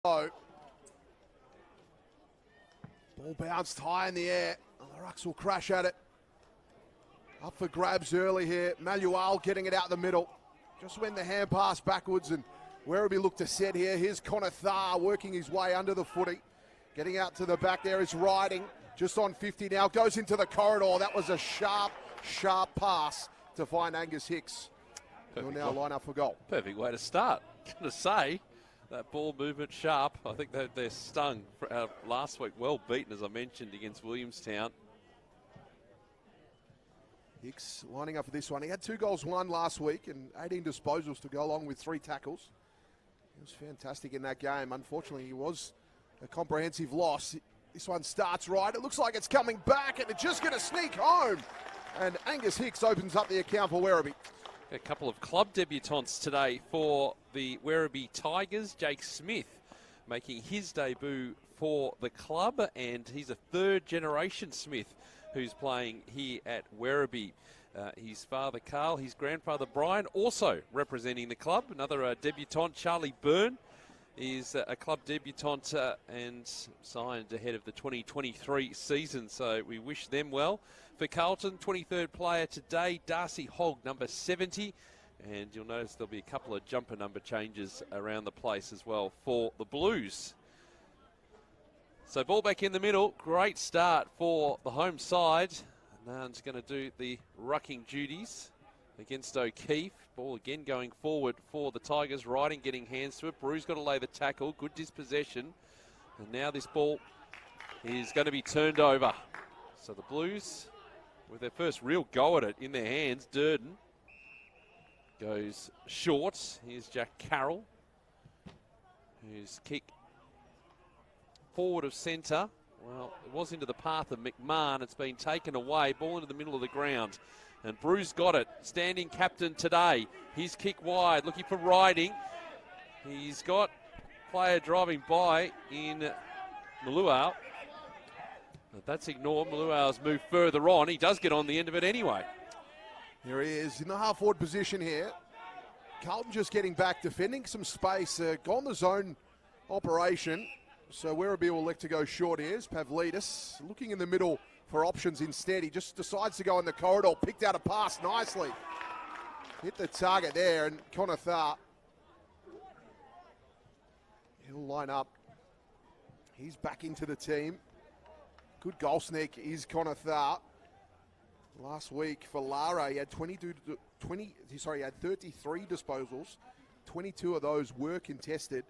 Ball bounced high in the air. Oh, the Rucks will crash at it. Up for grabs early here. Manuel getting it out the middle. Just when the hand pass backwards and Werribee looked to set here. Here's Connor Thar working his way under the footy. Getting out to the back there is Riding. Just on 50 now. Goes into the corridor. That was a sharp pass to find Angus Hicks. He'll now line up for goal. Perfect way to start. Going to say, that ball movement sharp. I think they're stung last week. Well beaten, as I mentioned, against Williamstown. Hicks lining up for this one. He had 2 goals won last week and 18 disposals to go along with 3 tackles. He was fantastic in that game. Unfortunately, he was a comprehensive loss. This one starts right. It looks like it's coming back and it's just going to sneak home. And Angus Hicks opens up the account for Werribee. A couple of club debutants today for the Werribee Tigers. Jake Smith making his debut for the club, and he's a 3rd-generation Smith who's playing here at Werribee. His father Carl, his grandfather Brian, also representing the club. Another debutant, Charlie Byrne, is a club debutant and signed ahead of the 2023 season, so we wish them well. For Carlton, 23rd player today, Darcy Hogg, number 70. And you'll notice there'll be a couple of jumper number changes around the place as well for the Blues. So ball back in the middle. Great start for the home side. Nairn's going to do the rucking duties against O'Keefe. Ball again going forward for the Tigers. Riding, getting hands to it. Brew's got to lay the tackle. Good dispossession. And now this ball is going to be turned over. So the Blues, with their first real go at it in their hands, Durden goes short. Here's Jack Carroll, whose kick forward of centre. Well, it was into the path of McMahon. It's been taken away. Ball into the middle of the ground. And Bruce got it. Standing captain today. His kick wide, looking for Riding. He's got player driving by in Maluau. But that's ignored. Maluau's moved further on. He does get on the end of it anyway. Here he is in the half-forward position here. Carlton just getting back, defending some space. Gone the zone operation. So Werribee will elect to go short here. Pavlidis looking in the middle for options instead. He just decides to go in the corridor. Picked out a pass nicely. Hit the target there, and Connor Thar, he'll line up. He's back into the team. Good goal sneak is Connor Thar. Last week for Lara, he had 33 disposals. 22 of those were contested.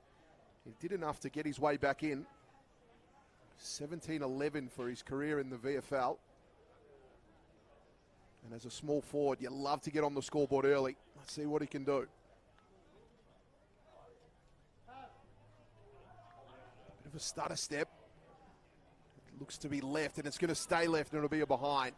He did enough to get his way back in. 17-11 for his career in the VFL. And as a small forward, you love to get on the scoreboard early. Let's see what he can do. Bit of a stutter step. It looks to be left, and it's going to stay left, and it'll be a behind.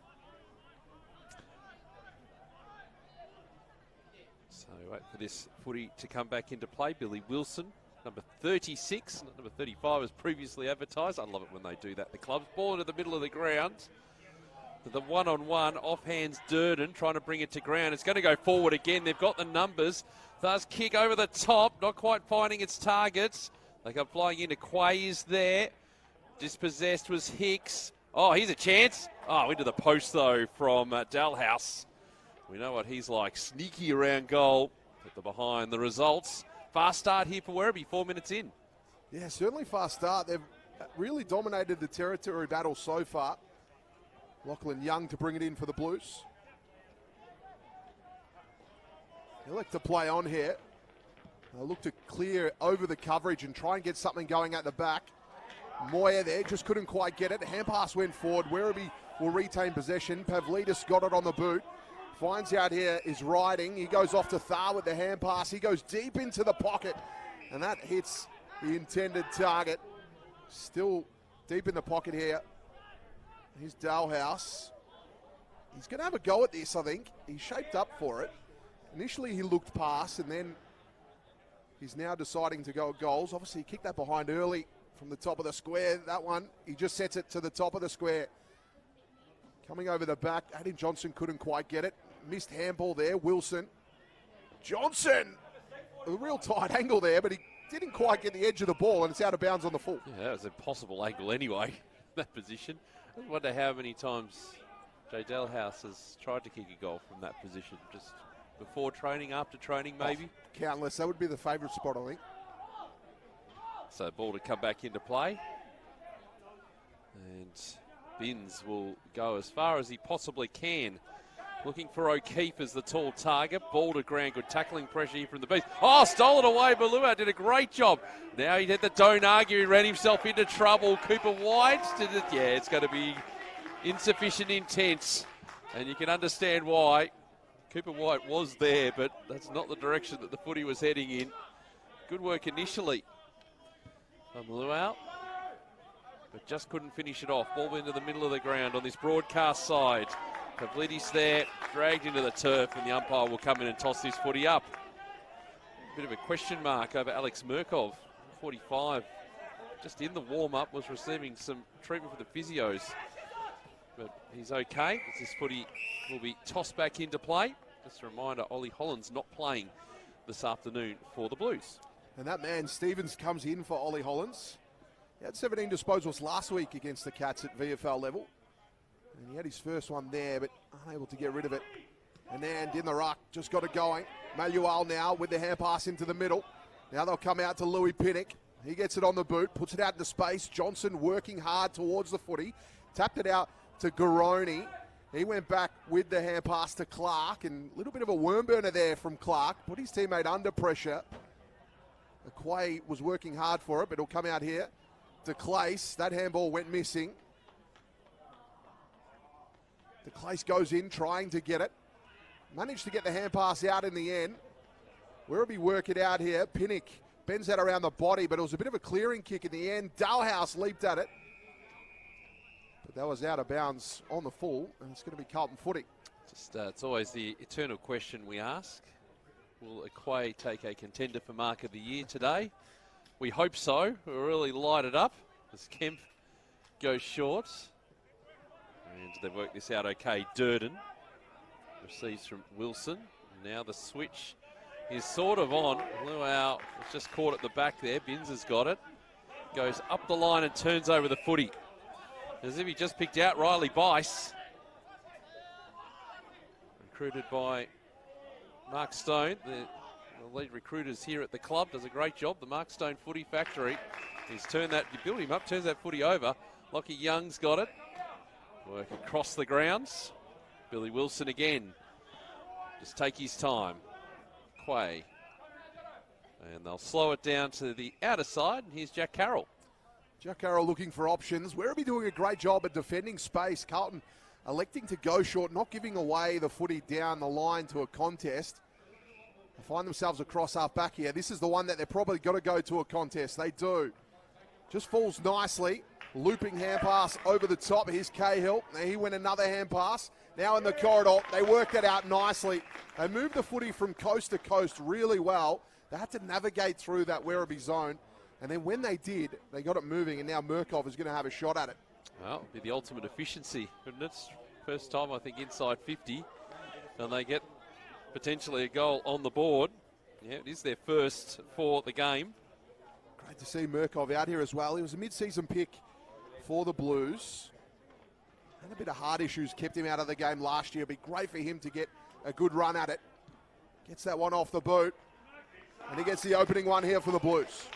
So wait for this footy to come back into play. Billy Wilson, number 36, not number 35 as previously advertised. I love it when they do that. The club's ball into the middle of the ground. The one-on-one, off-hands Durden, trying to bring it to ground. It's going to go forward again. They've got the numbers. Thus kick over the top, not quite finding its targets. They go flying into Quays there. Dispossessed was Hicks. Oh, here's a chance. Oh, into the post, though, from Dalhouse. We know what he's like. Sneaky around goal. Put the behind the results. Fast start here for Werribee, 4 minutes in. Yeah, certainly fast start. They've really dominated the territory battle so far. Lachlan Young to bring it in for the Blues. They like to play on here. They'll look to clear over the coverage and try and get something going at the back. Moya there, just couldn't quite get it. Hand pass went forward. Werribee will retain possession. Pavlidis got it on the boot. Finds out here is Riding. He goes off to Thar with the hand pass. He goes deep into the pocket, and that hits the intended target. Still deep in the pocket here. Here's Dalhouse. He's going to have a go at this, I think. He's shaped up for it. Initially, he looked past, and then he's now deciding to go at goals. Obviously, he kicked that behind early from the top of the square. That one, he just sets it to the top of the square. Coming over the back, Adam Johnson couldn't quite get it. Missed handball there, Wilson. Johnson, a real tight angle there, but he didn't quite get the edge of the ball, and it's out of bounds on the full. Yeah, that was a possible angle anyway, that position. I wonder how many times Jay Dalhouse has tried to kick a goal from that position. Just before training, after training, maybe? Oh, countless. That would be the favourite spot, I think. So ball to come back into play. And Binns will go as far as he possibly can. Looking for O'Keefe as the tall target. Ball to ground. Good tackling pressure here from the beast. Oh, stole it away. Balua did a great job. Now he did the don't argue. He ran himself into trouble. Cooper White did it. Yeah, it's going to be insufficient intent. And you can understand why. Cooper White was there, but that's not the direction that the footy was heading in. Good work initially. Balua out, but just couldn't finish it off. Ball into the middle of the ground on this broadcast side. Pavlidis there, dragged into the turf, and the umpire will come in and toss this footy up. A bit of a question mark over Alex Murkov, 45. Just in the warm-up, was receiving some treatment for the physios. But he's okay, as this footy will be tossed back into play. Just a reminder, Ollie Holland's not playing this afternoon for the Blues. And that man, Stevens, comes in for Ollie Hollands. He had 17 disposals last week against the Cats at VFL level. And he had his first one there, but unable to get rid of it. And then in the ruck, just got it going. Manuel now with the hand pass into the middle. Now they'll come out to Louis Pinnock. He gets it on the boot, puts it out into space. Johnson working hard towards the footy. Tapped it out to Garoni. He went back with the hand pass to Clark, and a little bit of a worm burner there from Clark. Put his teammate under pressure. Aquay was working hard for it, but it'll come out here to Clace. That handball went missing. De Clace goes in, trying to get it. Managed to get the hand pass out in the end. Werribee work it out here. Pinnock bends that around the body, but it was a bit of a clearing kick in the end. Dalhouse leaped at it. But that was out of bounds on the full, and it's going to be Carlton footy. It's always the eternal question we ask. Will Aquay take a contender for Mark of the Year today? We hope so. We'll really light it up as Kemp goes short. And they've worked this out okay. Durden receives from Wilson. Now the switch is sort of on. Luau was just caught at the back there. Binns has got it. Goes up the line and turns over the footy. As if he just picked out Riley Bice. Recruited by Mark Stone. The lead recruiters here at the club does a great job. The Mark Stone Footy Factory. He's turned that, you build him up, turns that footy over. Lockie Young's got it. Work across the grounds. Billy Wilson again. Just take his time. Quay. And they'll slow it down to the outer side. And here's Jack Carroll. Jack Carroll looking for options. Werribee doing a great job at defending space. Carlton electing to go short, not giving away the footy down the line to a contest. They find themselves across half back here. This is the one that they're probably got to go to a contest. They do. Just falls nicely. Looping hand pass over the top. Here's Cahill. Now he went another hand pass. Now in the corridor. They worked it out nicely. They moved the footy from coast to coast really well. They had to navigate through that Werribee zone. And then when they did, they got it moving. And now Murkov is going to have a shot at it. Well, it'll be the ultimate efficiency, wouldn't it? First time, I think, inside 50. And they get potentially a goal on the board. Yeah, it is their first for the game. Great to see Murkov out here as well. He was a mid-season pick for the Blues. Had a bit of heart issues, kept him out of the game last year. It'd be great for him to get a good run at it. Gets that one off the boot. And he gets the opening one here for the Blues.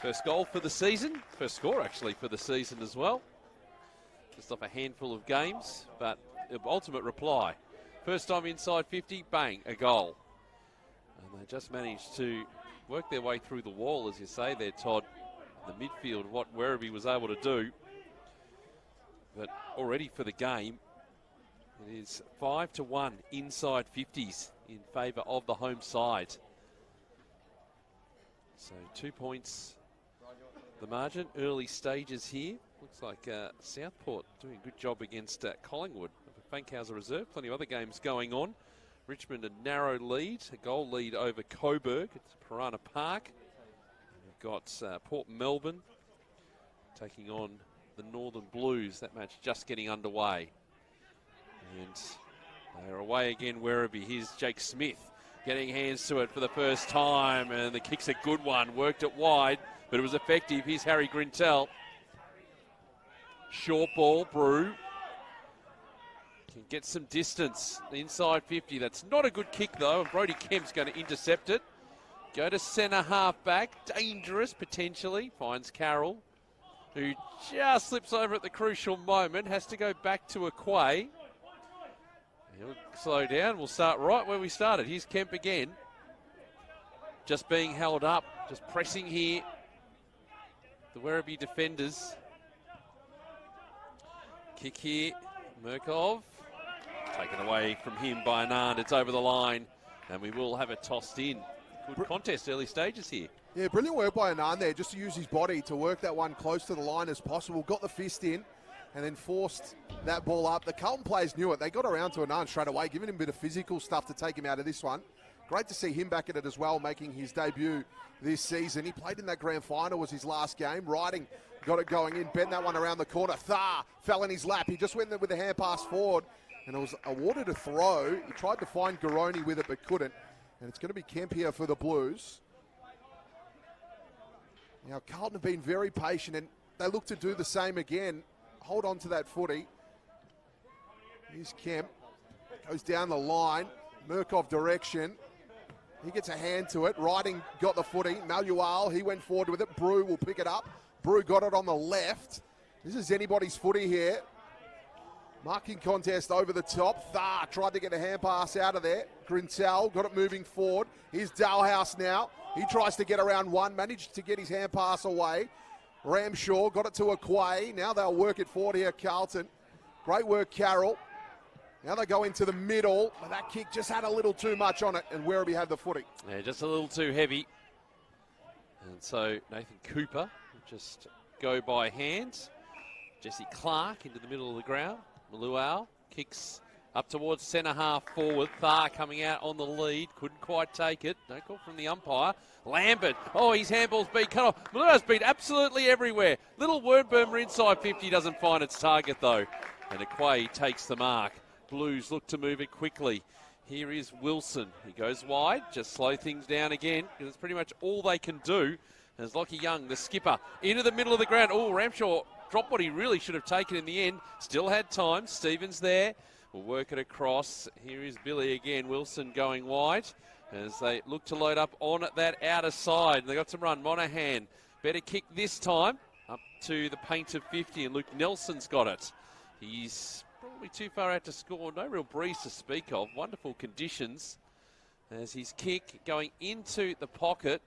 First goal for the season. First score, actually, for the season as well. Just off a handful of games, but the ultimate reply. First time inside 50, bang, a goal. And they just managed to work their way through the wall, as you say there, Todd. The midfield, what Werribee was able to do. But already for the game, it is 5-1 inside 50s in favour of the home side. So 2 points the margin. Early stages here. Looks like Southport doing a good job against Collingwood. Fankhauser Reserve, plenty of other games going on. Richmond a narrow lead, a goal lead over Coburg at Piranha Park. We've got Port Melbourne taking on the Northern Blues. That match just getting underway. And they're away again, Werribee. Here's Jake Smith. getting hands to it for the first time, and the kick's a good one. Worked it wide, but it was effective. Here's Harry Grintel. Short ball, Brew. Can get some distance. Inside 50. That's not a good kick, though, and Brody Kemp's going to intercept it. Go to centre half back. Dangerous, potentially. Finds Carroll, who just slips over at the crucial moment. Has to go back to Aquay. He'll slow down. We'll start right where we started. Here's Kemp again. Just being held up. Just pressing here. The Werribee defenders. Kick here. Murkov. Taken away from him by Anand. It's over the line. And we will have it tossed in. Good contest, early stages here. Yeah, brilliant work by Anand there, just to use his body to work that one close to the line as possible. Got the fist in and then forced that ball up. The Carlton players knew it. They got around to Anand straight away, giving him a bit of physical stuff to take him out of this one. Great to see him back at it as well, making his debut this season. He played in that grand final, was his last game. Riding got it going in, bent that one around the corner. Thar fell in his lap. He just went there with a hand pass forward, and it was awarded a throw. He tried to find Garoni with it, but couldn't. And it's going to be Kemp here for the Blues. Now, Carlton have been very patient, and they look to do the same again. Hold on to that footy. Here's Kemp. Goes down the line. Murkov direction. He gets a hand to it. Riding got the footy. Malual, he went forward with it. Brew will pick it up. Brew got it on the left. This is anybody's footy here. Marking contest over the top. Thar tried to get a hand pass out of there. Grintel got it moving forward. Here's Dalhouse now. He tries to get around one, managed to get his hand pass away. Ramshaw got it to Aquay. Now they'll work it forward here, Carlton. Great work, Carroll. Now they go into the middle, but that kick just had a little too much on it, and Werribee had the footy. Yeah, just a little too heavy. And so Nathan Cooper will just go by hand. Jesse Clark into the middle of the ground. Maluau kicks up towards centre half forward. Thar coming out on the lead. Couldn't quite take it. No call from the umpire. Lambert. Oh, his handball's been cut off. Maluau's been absolutely everywhere. Little Wernburmer inside 50 doesn't find its target though. And Aquay takes the mark. Blues look to move it quickly. Here is Wilson. He goes wide. Just slow things down again, because it's pretty much all they can do. There's Lockie Young, the skipper, into the middle of the ground. Oh, Ramshaw dropped what he really should have taken in the end. Still had time. Stevens there. We'll work it across. Here is Billy again. Wilson going wide as they look to load up on that outer side. They got some run. Monaghan, better kick this time. Up to the paint of 50, and Luke Nelson's got it. He's probably too far out to score. No real breeze to speak of. Wonderful conditions as his kick going into the pocket.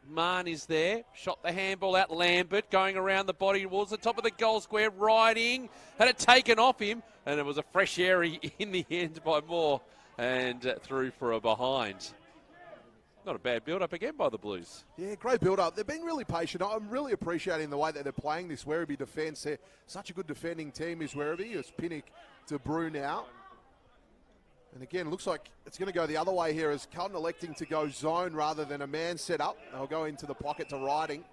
McMahon is there. Shot the handball out. Lambert going around the body towards the top of the goal square. Riding. Had it taken off him. And it was a fresh airy in the end by Moore. And through for a behind. Not a bad build-up again by the Blues. Yeah, great build-up. They've been really patient. I'm really appreciating the way that they're playing this Werribee defence. They're such a good defending team is Werribee. It's Pinnock to Brew now. And again, looks like it's going to go the other way here as Carlton electing to go zone rather than a man set up. They'll go into the pocket to Riding.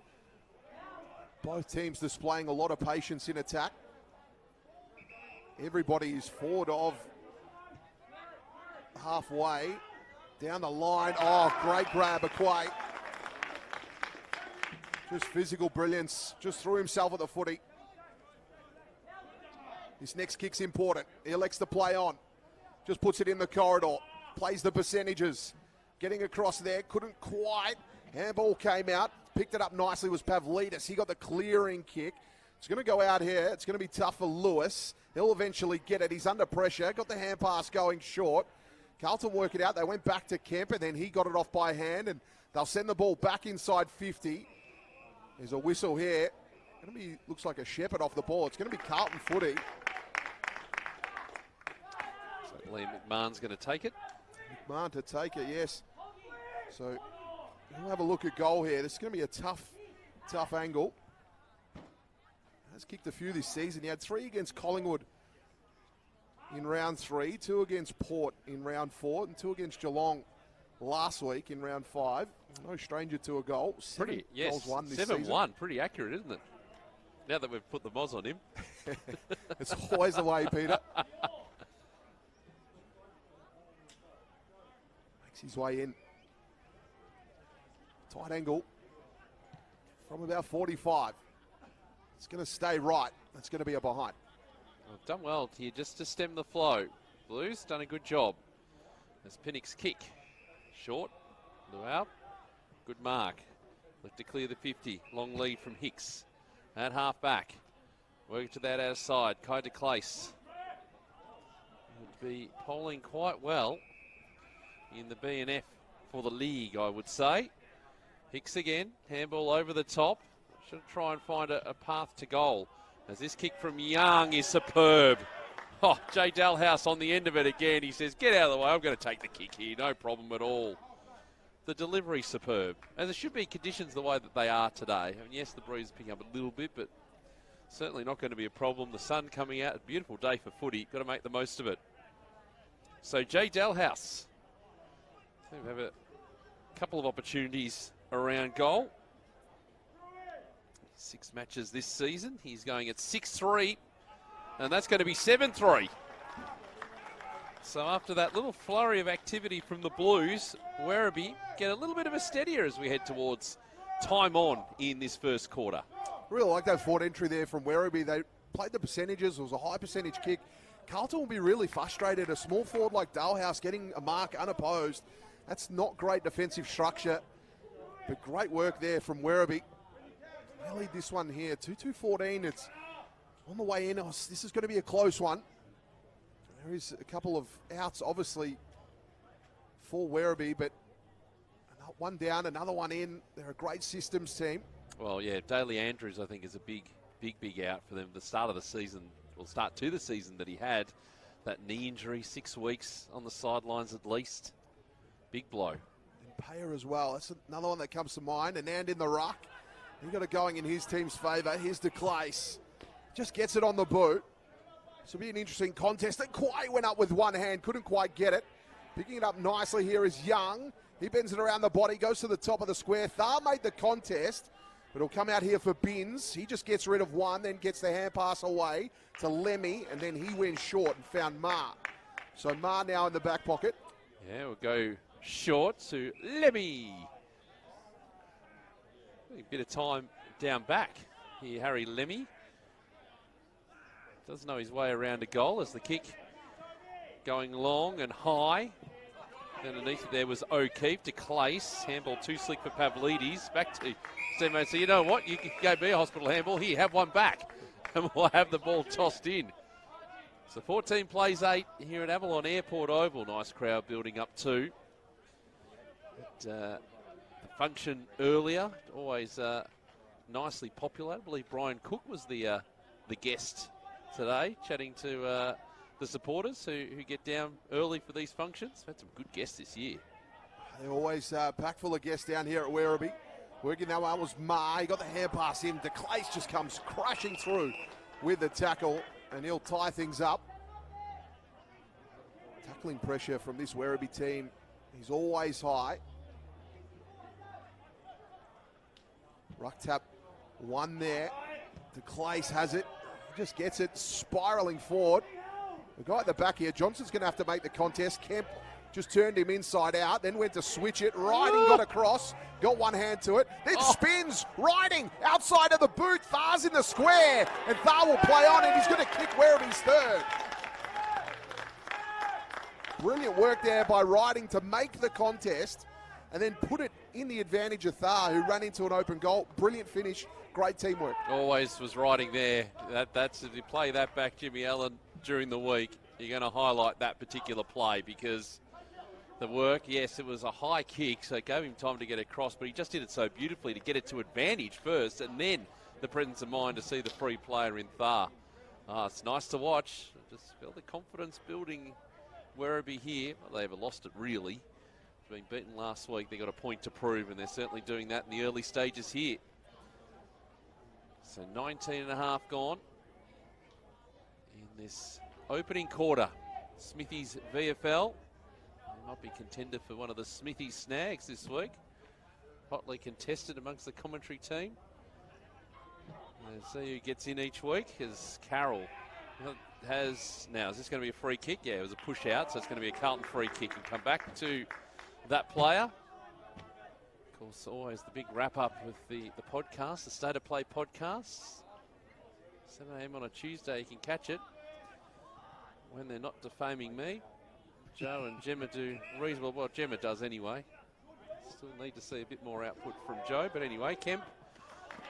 Both teams displaying a lot of patience in attack. Everybody is forward of halfway. Down the line. Oh, great grab, Aquay. Just physical brilliance. Just threw himself at the footy. This next kick's important. He elects to play on. Just puts it in the corridor. Plays the percentages. Getting across there. Couldn't quite. Handball came out. Picked it up nicely was Pavlidis. He got the clearing kick. It's going to go out here. It's going to be tough for Lewis. He'll eventually get it. He's under pressure. Got the hand pass going short. Carlton work it out. They went back to Kemp, and then he got it off by hand, and they'll send the ball back inside 50. There's a whistle here. Going to be, looks like a Shepherd off the ball. It's going to be Carlton footy. So Liam McMahon's going to take it. McMahon to take it, yes. So we'll have a look at goal here. This is going to be a tough angle. Has kicked a few this season. He had 3 against Collingwood in round 3, 2 against Port in round 4, and 2 against Geelong last week in round 5. No stranger to a goal. Pretty, yes. Goals won this 7-1, season. pretty accurate, isn't it? Now that we've put the Moz on him. It's always the way, Peter. Makes his way in. Tight angle from about 45. It's going to stay right. That's going to be a behind. Well, done well here just to stem the flow. Blues done a good job. As Pinnock's kick. Short. Blew out. Good mark. Look to clear the 50. Long lead from Hicks. At half back. Working to that outside. Kai de Clace would be polling quite well in the BNF for the league, I would say. Hicks again. Handball over the top. Should try and find a path to goal. As this kick from Young is superb. Oh, Jay Dalhouse on the end of it again. He says, get out of the way. I'm going to take the kick here. No problem at all. The delivery superb. As it should be conditions the way that they are today. I mean, yes, the breeze is picking up a little bit, but certainly not going to be a problem. The sun coming out. A beautiful day for footy. Got to make the most of it. So Jay Dalhouse. We have a couple of opportunities around goal. 6 matches this season. He's going at 6-3, and that's going to be 7-3. So after that little flurry of activity from the Blues, Werribee get a little bit of a steadier as we head towards time on in this first quarter. Really like that forward entry there from Werribee. They played the percentages. It was a high percentage kick. Carlton will be really frustrated. A small forward like Dalhouse getting a mark unopposed. That's not great defensive structure, but great work there from Werribee. They lead this one here, 2-2-14. It's on the way in. This is going to be a close one. There is a couple of outs, obviously, for Werribee, but one down, another one in. They're a great systems team. Well, yeah, Daly Andrews, I think, is a big out for them. The start of the season, or start to the season that he had, that knee injury, 6 weeks on the sidelines at least. Big blow. And Payer as well. That's another one that comes to mind. And in the ruck. He got it going in his team's favour. Here's de Clace. Just gets it on the boot. This will be an interesting contest. And Quay went up with one hand. Couldn't quite get it. Picking it up nicely here is Young. He bends it around the body. Goes to the top of the square. Thar made the contest. But it'll come out here for Binns. He just gets rid of one. Then gets the hand pass away to Lemmy. And then he went short and found Ma. So Ma now in the back pocket. Yeah, we'll go short to Lemmy. A bit of time down back here, Harry Lemmy. Does know his way around a goal as the kick going long and high. Underneath it there was O'Keefe to Clace. Handball too slick for Pavlidis. Back to Steve. So you know what? You can go be a hospital handball. Here, have one back. And we'll have the ball tossed in. So 14 plays 8 here at Avalon Airport Oval. Nice crowd building up too. But, function earlier, always nicely popular. I believe Brian Cook was the guest today, chatting to the supporters who get down early for these functions. We've had some good guests this year. They're always packed full of guests down here at Werribee. Working that one was Ma. He got the hand pass in. De Clace just comes crashing through with the tackle, and he'll tie things up. Tackling pressure from this Werribee team is always high. Ruck tap, one there. De Clace has it. He just gets it, spiraling forward. The guy at the back here, Johnson's going to have to make the contest. Kemp just turned him inside out, then went to switch it. Riding got across, got one hand to it, then spins. Riding outside of the boot. Thar's in the square, and Thar will play on, and he's going to kick Werribee's third. Brilliant work there by Riding to make the contest and then put it in the advantage of Thar, who ran into an open goal. Brilliant finish, great teamwork. Always was Riding there. That's if you play that back, Jimmy Allen, during the week, you're going to highlight that particular play because the work, yes, it was a high kick, so it gave him time to get across, but he just did it so beautifully to get it to advantage first, and then the presence of mind to see the free player in Thar. It's nice to watch. I just felt the confidence building Werribee here. Well, they haven't lost it really. Being beaten last week, they got a point to prove, and they're certainly doing that in the early stages here. So 19 and a half gone in this opening quarter. Smithy's VFL. They might be contender for one of the Smithy snags this week. Hotly contested amongst the commentary team. Let's see who gets in each week, as Carroll has, now is this going to be a free kick? Yeah, it was a push out, so it's going to be a Carlton free kick and come back to that player. Of course, always the big wrap-up with the podcast, the State of Play podcast. 7 a.m. on a Tuesday, you can catch it when they're not defaming me. Joe and Gemma do reasonable. Well, Gemma does anyway. Still need to see a bit more output from Joe. But anyway, Kemp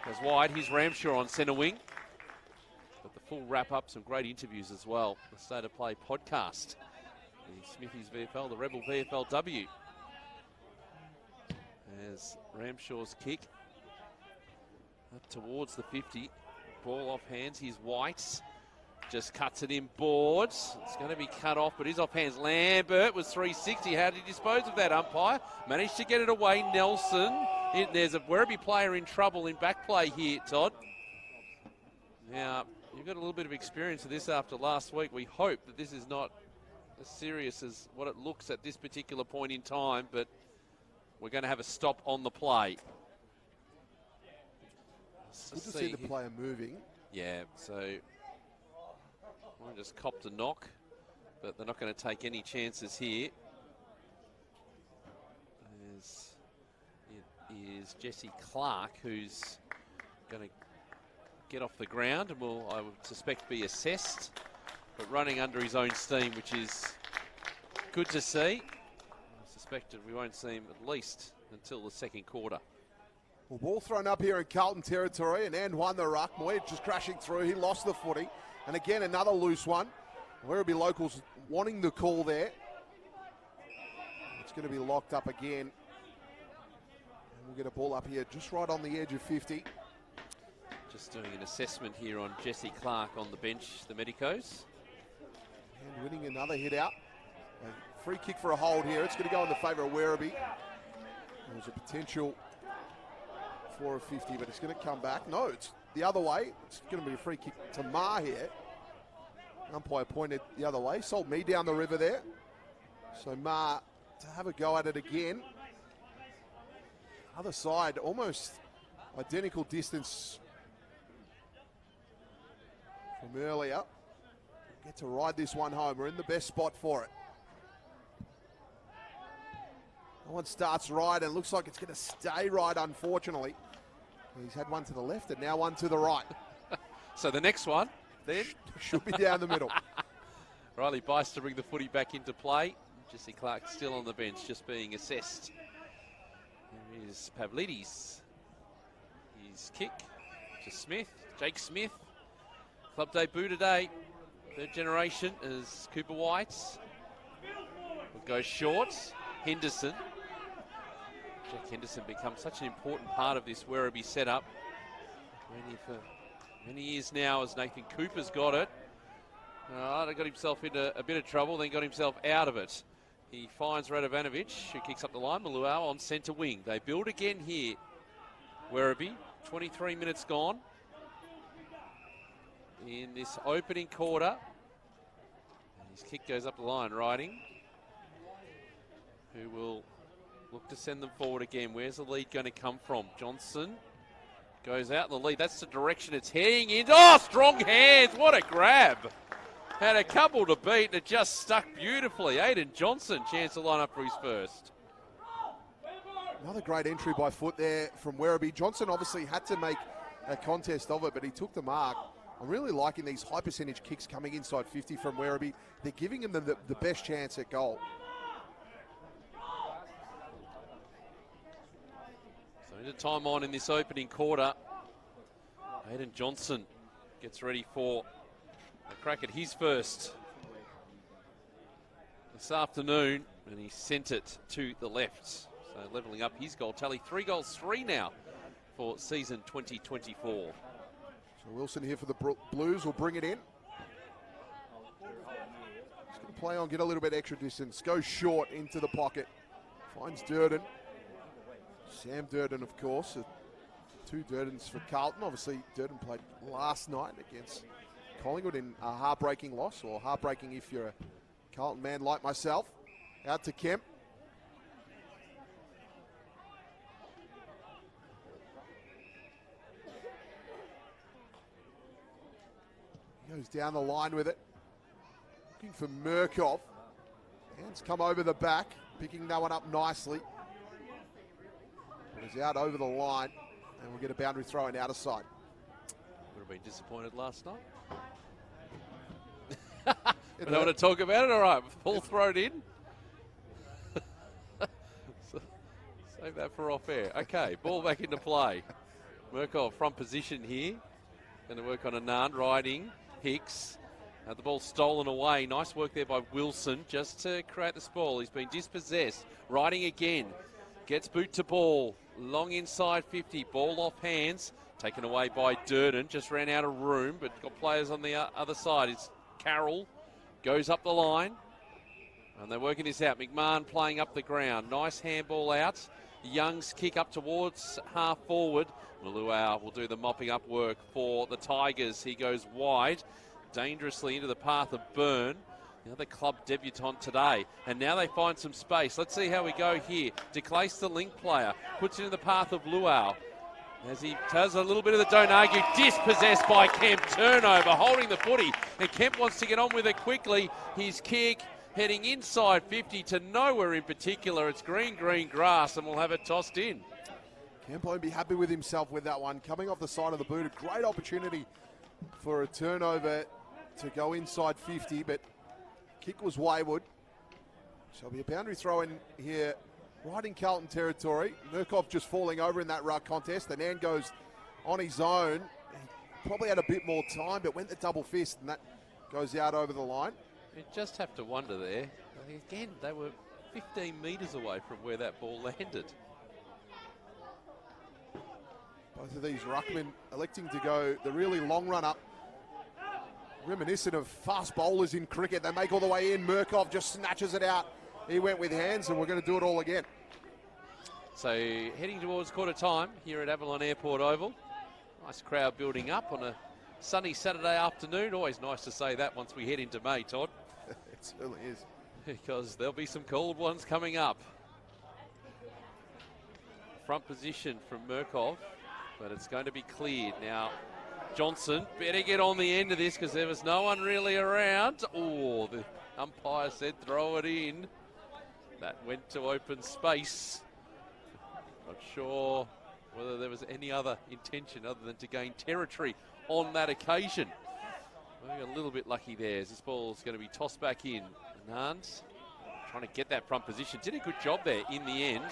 goes wide. Here's Ramshaw on centre wing. But the full wrap-up, some great interviews as well. The State of Play podcast. The Smithies VFL, the Rebel VFLW. As Ramshaw's kick up towards the 50. Ball off hands. Here's White. Just cuts it in boards. It's going to be cut off, but is off hands. Lambert was 360. How did he dispose of that, umpire? Managed to get it away. Nelson. There's a Werribee player in trouble in back play here, Todd. Now, you've got a little bit of experience of this after last week. We hope that this is not as serious as what it looks at this particular point in time, but we're going to have a stop on the play. Good to see the player moving. Yeah, so I just copped a knock, but they're not going to take any chances here. As it is Jesse Clark who's going to get off the ground and will, I would suspect, be assessed, but running under his own steam, which is good to see. I suspect that we won't see him at least until the second quarter. Well, ball thrown up here in Carlton territory, and Ann won the ruck. Moy just crashing through. He lost the footy. And again, another loose one. Werribee locals wanting the call there. It's going to be locked up again. And we'll get a ball up here just right on the edge of 50. Just doing an assessment here on Jesse Clark on the bench, the Medicos. And winning another hit out. A free kick for a hold here. It's going to go in the favour of Werribee. There's a potential for a 50, but it's going to come back. No, it's the other way. It's going to be a free kick to Ma here. Umpire pointed the other way. Sold me down the river there. So Ma to have a go at it again. Other side, almost identical distance from earlier. Get to ride this one home. We're in the best spot for it. That one starts right and looks like it's going to stay right, unfortunately. He's had one to the left and now one to the right. So the next one then should be down the middle. Riley Bice to bring the footy back into play. Jesse Clark still on the bench, just being assessed. Here is Pavlidis. His kick to Smith, Jake Smith. Club debut today. Third generation is Cooper White. Will go short. Henderson. Jack Henderson becomes such an important part of this Werribee setup. Ready for many years now as Nathan Cooper's got it. He got himself into a bit of trouble, then got himself out of it. He finds Radovanovic, who kicks up the line. Maluau on centre wing. They build again here. Werribee, 23 minutes gone in this opening quarter. His kick goes up the line, Riding, who will look to send them forward again. Where's the lead going to come from? Johnson goes out in the lead. That's the direction it's heading in. Oh, strong hands. What a grab. Had a couple to beat and it just stuck beautifully. Aiden Johnson, chance to line up for his first. Another great entry by foot there from Werribee. Johnson obviously had to make a contest of it, but he took the mark. I'm really liking these high percentage kicks coming inside 50 from Werribee. They're giving him the best chance at goal. So into time on in this opening quarter. Aiden Johnson gets ready for a crack at his first this afternoon, and he sent it to the left. So levelling up his goal tally. 3 goals, 3 now for season 2024. So Wilson here for the Blues will bring it in. He's going to play on, get a little bit extra distance, go short into the pocket. Finds Durden. Sam Durden, of course. 2 Durdens for Carlton. Obviously, Durden played last night against Collingwood in a heartbreaking loss, or heartbreaking if you're a Carlton man like myself. Out to Kemp. He goes down the line with it. Looking for Murkoff. Hands come over the back, picking that one up nicely. It was out over the line, and we'll get a boundary throw in outer side. Would have been disappointed last night. I don't want to talk about it. All right, Paul, throw it in. Save that for off air. Okay, ball back into play. Murkoff front position here. Going to work on Anand, riding. Hicks. The ball stolen away. Nice work there by Wilson just to create the spoil. He's been dispossessed. Riding again. Gets boot to ball. Long inside 50. Ball off hands. Taken away by Durden. Just ran out of room, but got players on the other side. It's Carroll. Goes up the line. And they're working this out. McMahon playing up the ground. Nice handball out. Young's kick up towards half forward. Maluau will do the mopping up work for the Tigers. He goes wide. Dangerously into the path of Byrne. The other club debutant today. And now they find some space. Let's see how we go here. DeClace, the link player, puts it in the path of Luau. As he does a little bit of the don't argue, dispossessed by Kemp. Turnover, holding the footy. And Kemp wants to get on with it quickly. His kick heading inside 50 to nowhere in particular. It's green grass, and we'll have it tossed in. Kemp won't be happy with himself with that one. Coming off the side of the boot, a great opportunity for a turnover to go inside 50, but kick was wayward. So it'll be a boundary throw in here, right in Carlton territory. Murkoff just falling over in that ruck contest. The Nan goes on his own. He probably had a bit more time, but went the double fist, and that goes out over the line. You just have to wonder there. Again, they were 15 metres away from where that ball landed. Both of these ruckmen electing to go the really long run up. Reminiscent of fast bowlers in cricket. They make all the way in. Murkoff just snatches it out. He went with hands, and we're going to do it all again. So heading towards quarter time here at Avalon Airport Oval. Nice crowd building up on a sunny Saturday afternoon. Always nice to say that once we head into May, Todd. It certainly is. Because there'll be some cold ones coming up. Front position from Murkoff, but it's going to be cleared. Now, Johnson better get on the end of this because there was no one really around. Oh, the umpire said throw it in. That went to open space. Not sure whether there was any other intention other than to gain territory on that occasion. We're a little bit lucky there as this ball's going to be tossed back in. Nance trying to get that front position. Did a good job there in the end.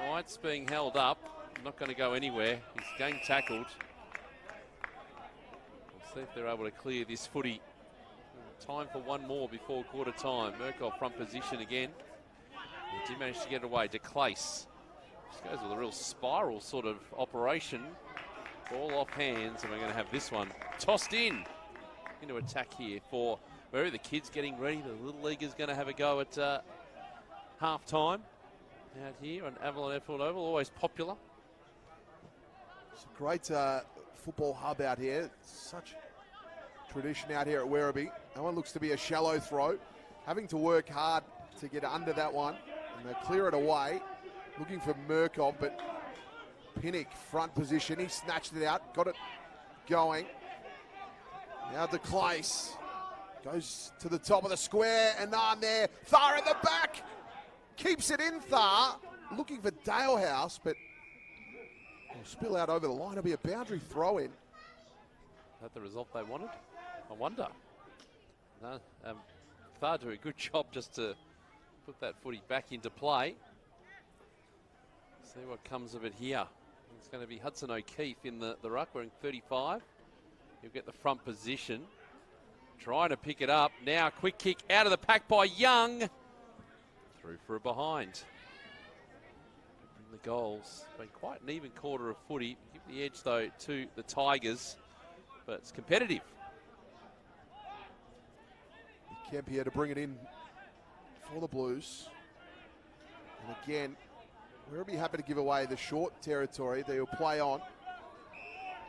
White's being held up. Not going to go anywhere. He's getting tackled. We'll see if they're able to clear this footy. Time for one more before quarter time. Murkoff front position again. He did manage to get it away. DeClace. This goes with a real spiral sort of operation. Ball off hands, and we're going to have this one tossed in. Into attack here for Werribee. The kids getting ready. The Little League is going to have a go at half time out here on Avalon Airport Oval. Always popular. It's a great football hub out here. Such tradition out here at Werribee. That one looks to be a shallow throw. Having to work hard to get under that one. And they clear it away. Looking for Murkoff, but Pinnock front position. He snatched it out. Got it going. Now DeClace goes to the top of the square, and on there, Thar in the back, keeps it in. Thar looking for Dalehouse, but will spill out over the line. It'll be a boundary throw in. Is that the result they wanted? I wonder. No, Thar do a good job just to put that footy back into play. See what comes of it here. It's going to be Hudson O'Keefe in the ruck wearing 35. He'll get the front position. Trying to pick it up. Now quick kick out of the pack by Young. Through for a behind. Bring the goals. Been quite an even quarter of footy. Give the edge though to the Tigers. But it's competitive. Kemp here to bring it in for the Blues. And again, Werribee happy to give away the short territory. They'll play on.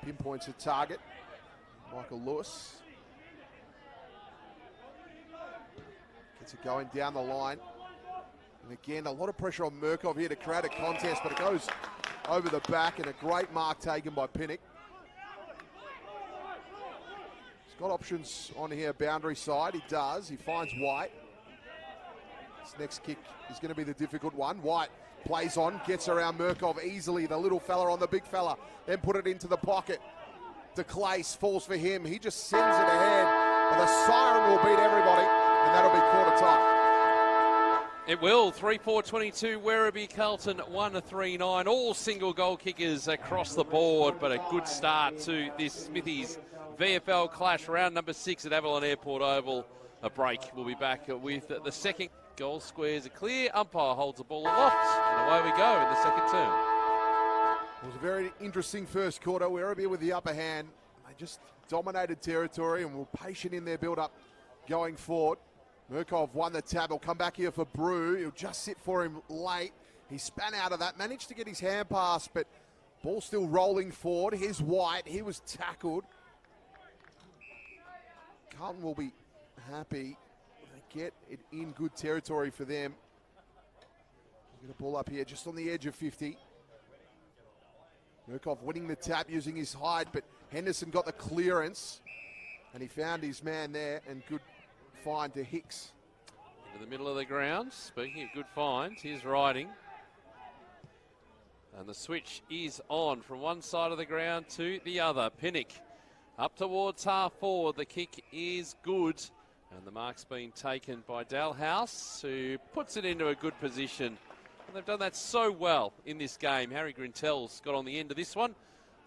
Pinpoints a target. Michael Lewis. Gets it going down the line. And again, a lot of pressure on Murkoff here to create a contest, but it goes over the back, and a great mark taken by Pinnock. He's got options on here, boundary side. He does. He finds White. This next kick is going to be the difficult one. White plays on, gets around Murkov easily, the little fella on the big fella, then put it into the pocket. DeClace falls for him. He just sends it ahead, and the siren will beat everybody, and that'll be quarter time. It will. 3-4-22, Werribee, Carlton 1-3-9. All single goal kickers across the board, but a good start to this Smithies VFL clash, round number 6 at Avalon Airport Oval. A break. We'll be back with the second. Goal squares are clear. Umpire holds the ball aloft, and away we go in the second term. It was a very interesting first quarter. Werribee with the upper hand. They just dominated territory and were patient in their build-up going forward. Murkov won the tab. He'll come back here for Brew. He'll just sit for him late. He span out of that, managed to get his hand pass, but ball still rolling forward. Here's White. He was tackled. Carlton will be happy. They get it in good territory for them. Get a ball up here just on the edge of 50. Murkov winning the tap using his height, but Henderson got the clearance, and he found his man there, and good find to Hicks. Into the middle of the ground. Speaking of good finds, here's Riding. And the switch is on from one side of the ground to the other. Pinnock up towards half forward. The kick is good. And the mark's been taken by Dalhouse, who puts it into a good position. And they've done that so well in this game. Harry Grintel's got on the end of this one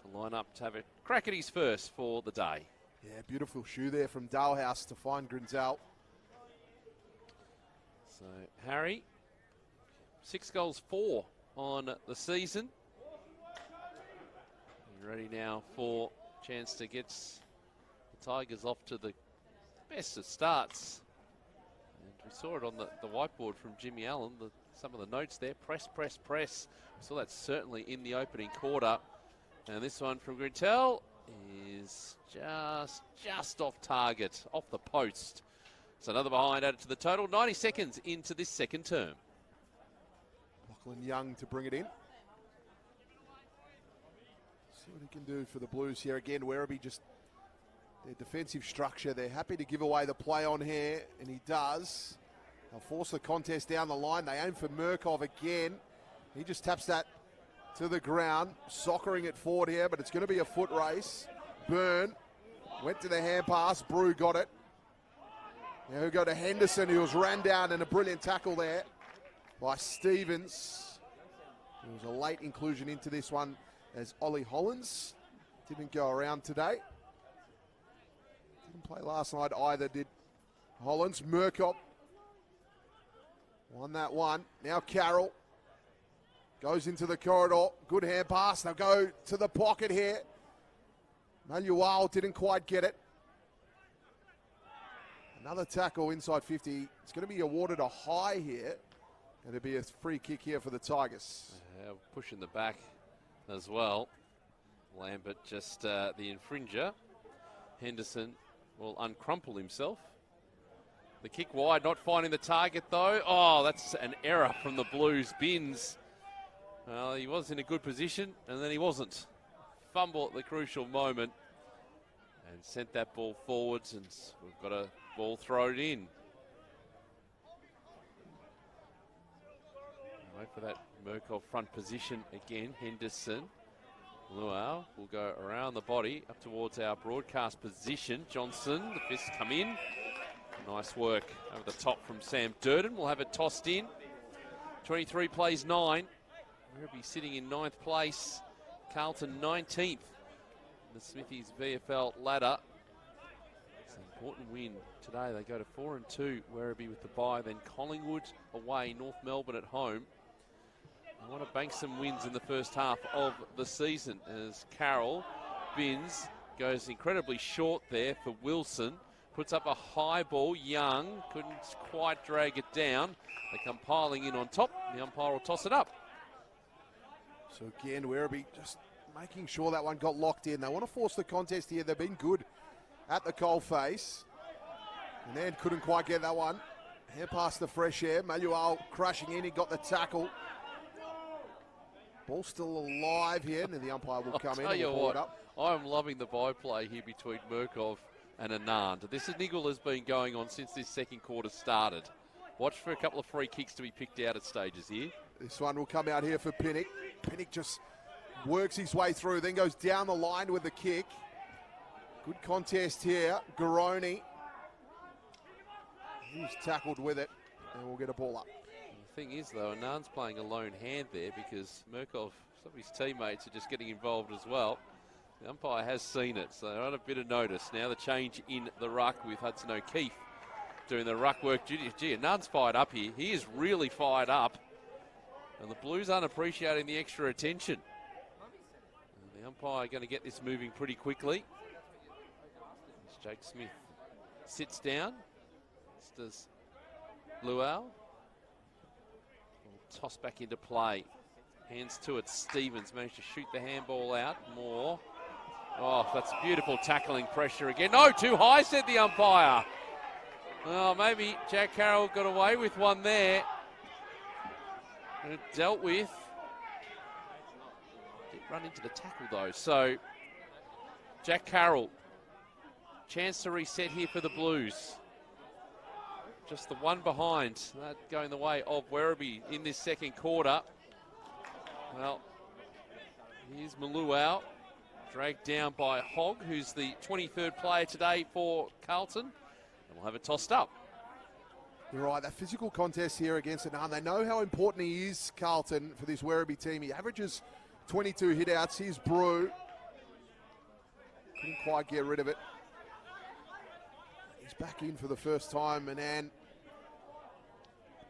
to line up to have a crack at his first for the day. Yeah, beautiful shoe there from Dalhouse to find Grintel. So Harry, 6 goals, 4 on the season. Ready now for a chance to get the Tigers off to the best of starts. And we saw it on the whiteboard from Jimmy Allen, some of the notes there. Press, press, press. We saw that certainly in the opening quarter. And this one from Grintel is just off target, off the post. So another behind added to the total. 90 seconds into this second term. Lachlan Young to bring it in. See what he can do for the Blues here again. Werribee just their defensive structure. They're happy to give away the play on here, and he does. They'll force the contest down the line. They aim for Murkov again. He just taps that to the ground, soccering it forward here, but it's going to be a foot race. Byrne went to the hand pass. Brew got it. Now we go to Henderson, who was ran down, and a brilliant tackle there by Stevens. There was a late inclusion into this one as Ollie Hollins didn't go around today. Didn't play last night either, did Hollins. Murkov won that one. Now Carroll goes into the corridor. Good hand pass. They'll go to the pocket here. Malual didn't quite get it. Another tackle inside 50. It's going to be awarded a high here. And it'll be a free kick here for the Tigers. Pushing the back as well. Lambert just the infringer. Henderson will uncrumple himself. The kick wide, not finding the target though. Oh, that's an error from the Blues. Binns. Well, he was in a good position and then he wasn't. Fumble at the crucial moment and sent that ball forwards, and we've got a ball thrown in. Wait for that Murkov front position again. Henderson. Luau will go around the body up towards our broadcast position. Johnson, the fists come in. Nice work over the top from Sam Durden. We'll have it tossed in. 23 plays 9. Werribee sitting in 9th place. Carlton 19th. The Smithies VFL ladder. It's an important win today. They go to 4-2. Werribee with the bye. Then Collingwood away. North Melbourne at home. I want to bank some wins in the first half of the season as Carroll Binns goes incredibly short there for Wilson. Puts up a high ball. Young couldn't quite drag it down. They come piling in on top. The umpire will toss it up. So again, Werribee just making sure that one got locked in. They want to force the contest here. They've been good at the coalface. And then couldn't quite get that one. Hand past the fresh air. Malual crushing in. He got the tackle. Ball still alive here. And the umpire will come in and we'll pull it up. I'm loving the byplay here between Murkov and Anand. This niggle has been going on since this second quarter started. Watch for a couple of free kicks to be picked out at stages here. This one will come out here for Pinnock. Pinnock just works his way through, then goes down the line with the kick. Good contest here. Garoni. He's tackled with it, and we'll get a ball up. The thing is, though, Anand's playing a lone hand there because Murkov, some of his teammates are just getting involved as well. The umpire has seen it, so they're on a bit of notice. Now the change in the ruck with Hudson O'Keefe doing the ruck work. Gee, Anand's fired up here. He is really fired up. And the Blues aren't appreciating the extra attention. And the umpire going to get this moving pretty quickly. As Jake Smith sits down. This does Luau. Toss back into play. Hands to it. Stevens managed to shoot the handball out. More. Oh, that's beautiful tackling pressure again. No, too high, said the umpire. Oh, maybe Jack Carroll got away with one there. And it dealt with. Did run into the tackle though. So Jack Carroll, chance to reset here for the Blues. Just the one behind. That going the way of Werribee in this second quarter. Well, here's Maluau, dragged down by Hogg, who's the 23rd player today for Carlton. And we'll have it tossed up. You're right, that physical contest here against Anand. They know how important he is, Carlton, for this Werribee team. He averages 22 hit-outs. Here's Brew. Couldn't quite get rid of it. He's back in for the first time. Anand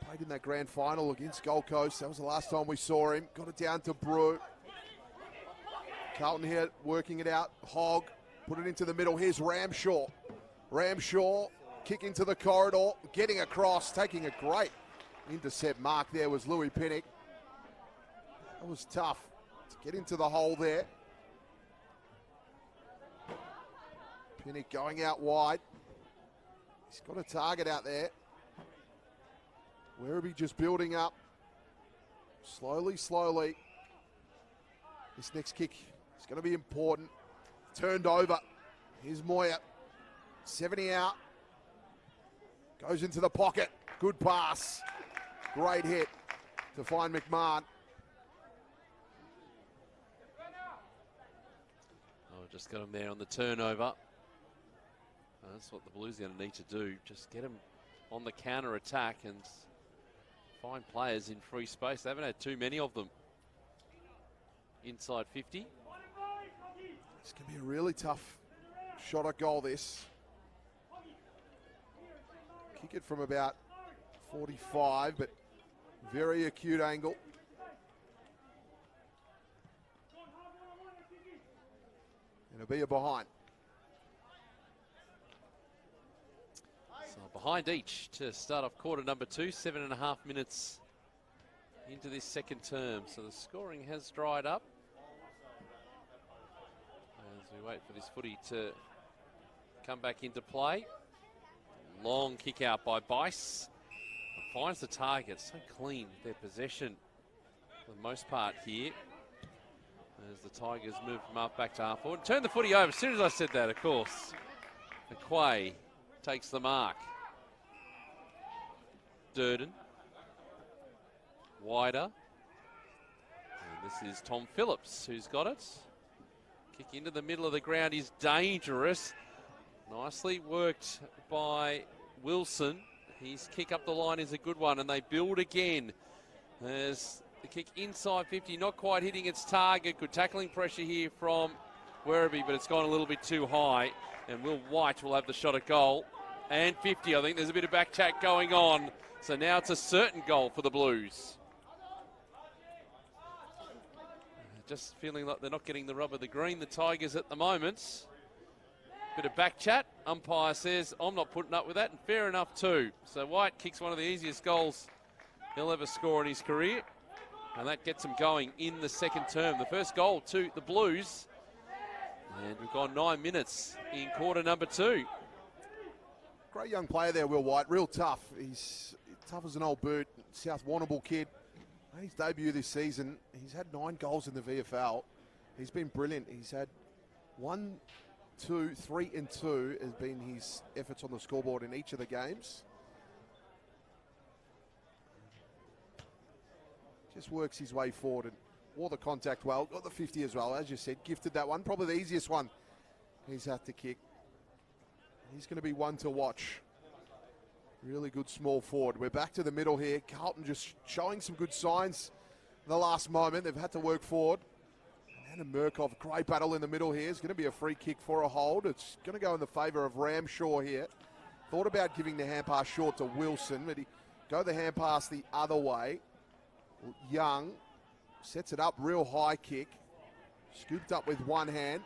played in that grand final against Gold Coast. That was the last time we saw him. Got it down to Brew. Carlton here working it out. Hogg put it into the middle. Here's Ramshaw. Ramshaw kick into the corridor, getting across, taking a great intercept mark there was Louis Pinnock. That was tough to get into the hole there. Pinnock going out wide. He's got a target out there. Werribee just building up. Slowly, slowly. This next kick is going to be important. Turned over. Here's Moya. 70 out. Goes into the pocket. Good pass. Great hit to find McMahon. Oh, just got him there on the turnover. That's what the Blues are going to need to do. Just get him on the counter attack and find players in free space. They haven't had too many of them inside 50. It's going to be a really tough shot at goal, this. Kick it from about 45, but very acute angle. And it'll be a behind. So behind each to start off quarter number 2, 7.5 minutes into this second term. So the scoring has dried up as we wait for this footy to come back into play. Long kick out by Bice. Finds the target. So clean their possession for the most part here. As the Tigers move from half back to half forward. Turn the footy over. As soon as I said that, of course. McQuay takes the mark. Durden. Wider. And this is Tom Phillips who's got it. Kick into the middle of the ground is dangerous. Nicely worked by Wilson. His kick up the line is a good one, and they build again. There's the kick inside 50, not quite hitting its target. Good tackling pressure here from Werribee, but it's gone a little bit too high. And Will White will have the shot at goal. And 50, I think there's a bit of back chat going on. So now it's a certain goal for the Blues. Just feeling like they're not getting the rub of the green, the Tigers at the moment. Bit of back chat. Umpire says, I'm not putting up with that, and fair enough too. So White kicks one of the easiest goals he'll ever score in his career. And that gets him going in the second term. The first goal to the Blues. And we've gone 9 minutes in quarter number 2. Great young player there, Will White. Real tough. He's tough as an old boot. South Warrnambool kid. His debut this season, he's had 9 goals in the VFL. He's been brilliant. He's had 1, 2, 3 and 2 has been his efforts on the scoreboard in each of the games. just works his way forward and wore the contact well. Got the 50 as well, as you said. Gifted that one. Probably the easiest one he's had to kick. He's going to be one to watch. Really good small forward. We're back to the middle here. Carlton just showing some good signs in the last moment. They've had to work forward. And Anna Murkoff, great battle in the middle here. It's going to be a free kick for a hold. It's going to go in the favour of Ramshaw here. Thought about giving the hand pass short to Wilson, but he go the hand pass the other way. Young sets it up, real high kick. Scooped up with one hand.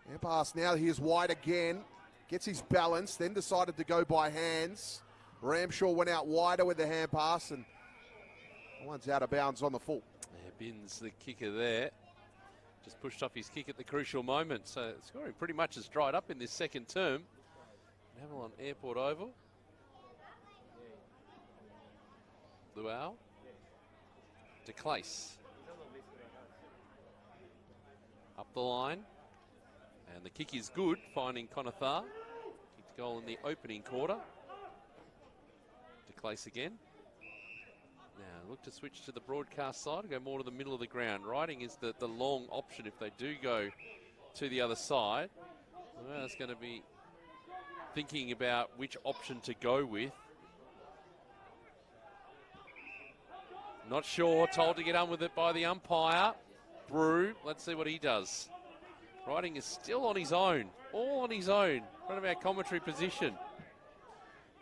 Hand pass now, here's wide again. Gets his balance, then decided to go by hands. Ramshaw went out wider with the hand pass, and one's out of bounds on the full. Yeah, Binns, the kicker there, just pushed off his kick at the crucial moment. So scoring pretty much has dried up in this second term. Avalon Airport Oval. Luau. De Clace. Up the line. And the kick is good, finding Conathar. Kicked goal in the opening quarter. De Clace again. Now look to switch to the broadcast side, go more to the middle of the ground. Riding is the long option if they do go to the other side. Well, it's going to be thinking about which option to go with. Not sure, told to get on with it by the umpire. Brew, let's see what he does. Riding is still on his own, all on his own, in front of our commentary position.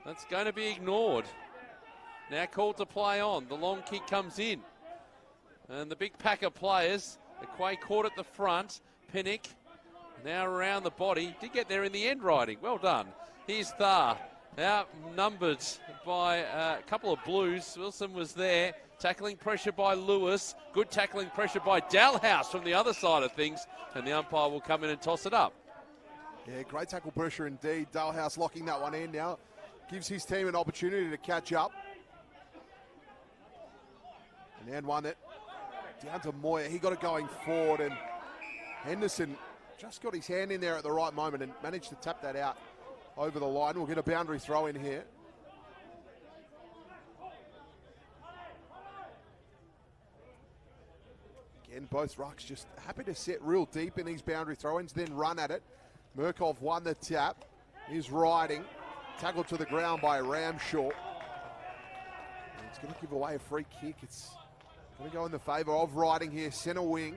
That's going to be ignored. Now called to play on, the long kick comes in. And the big pack of players, Aquay caught at the front, Pinnock now around the body, did get there in the end Riding, well done. Here's Thar, outnumbered by a couple of Blues. Wilson was there, tackling pressure by Lewis, good tackling pressure by Dalhouse from the other side of things, and the umpire will come in and toss it up. Yeah, great tackle pressure indeed. Dalhouse locking that one in now. Gives his team an opportunity to catch up. And then won it. Down to Moyer. He got it going forward, and Henderson just got his hand in there at the right moment and managed to tap that out over the line. We'll get a boundary throw in here. Again, both rucks just happy to sit real deep in these boundary throw-ins, then run at it. Murkoff won the tap. He's Riding. Tackled to the ground by Ramshaw. And it's going to give away a free kick. It's going to go in the favour of Riding here, centre wing.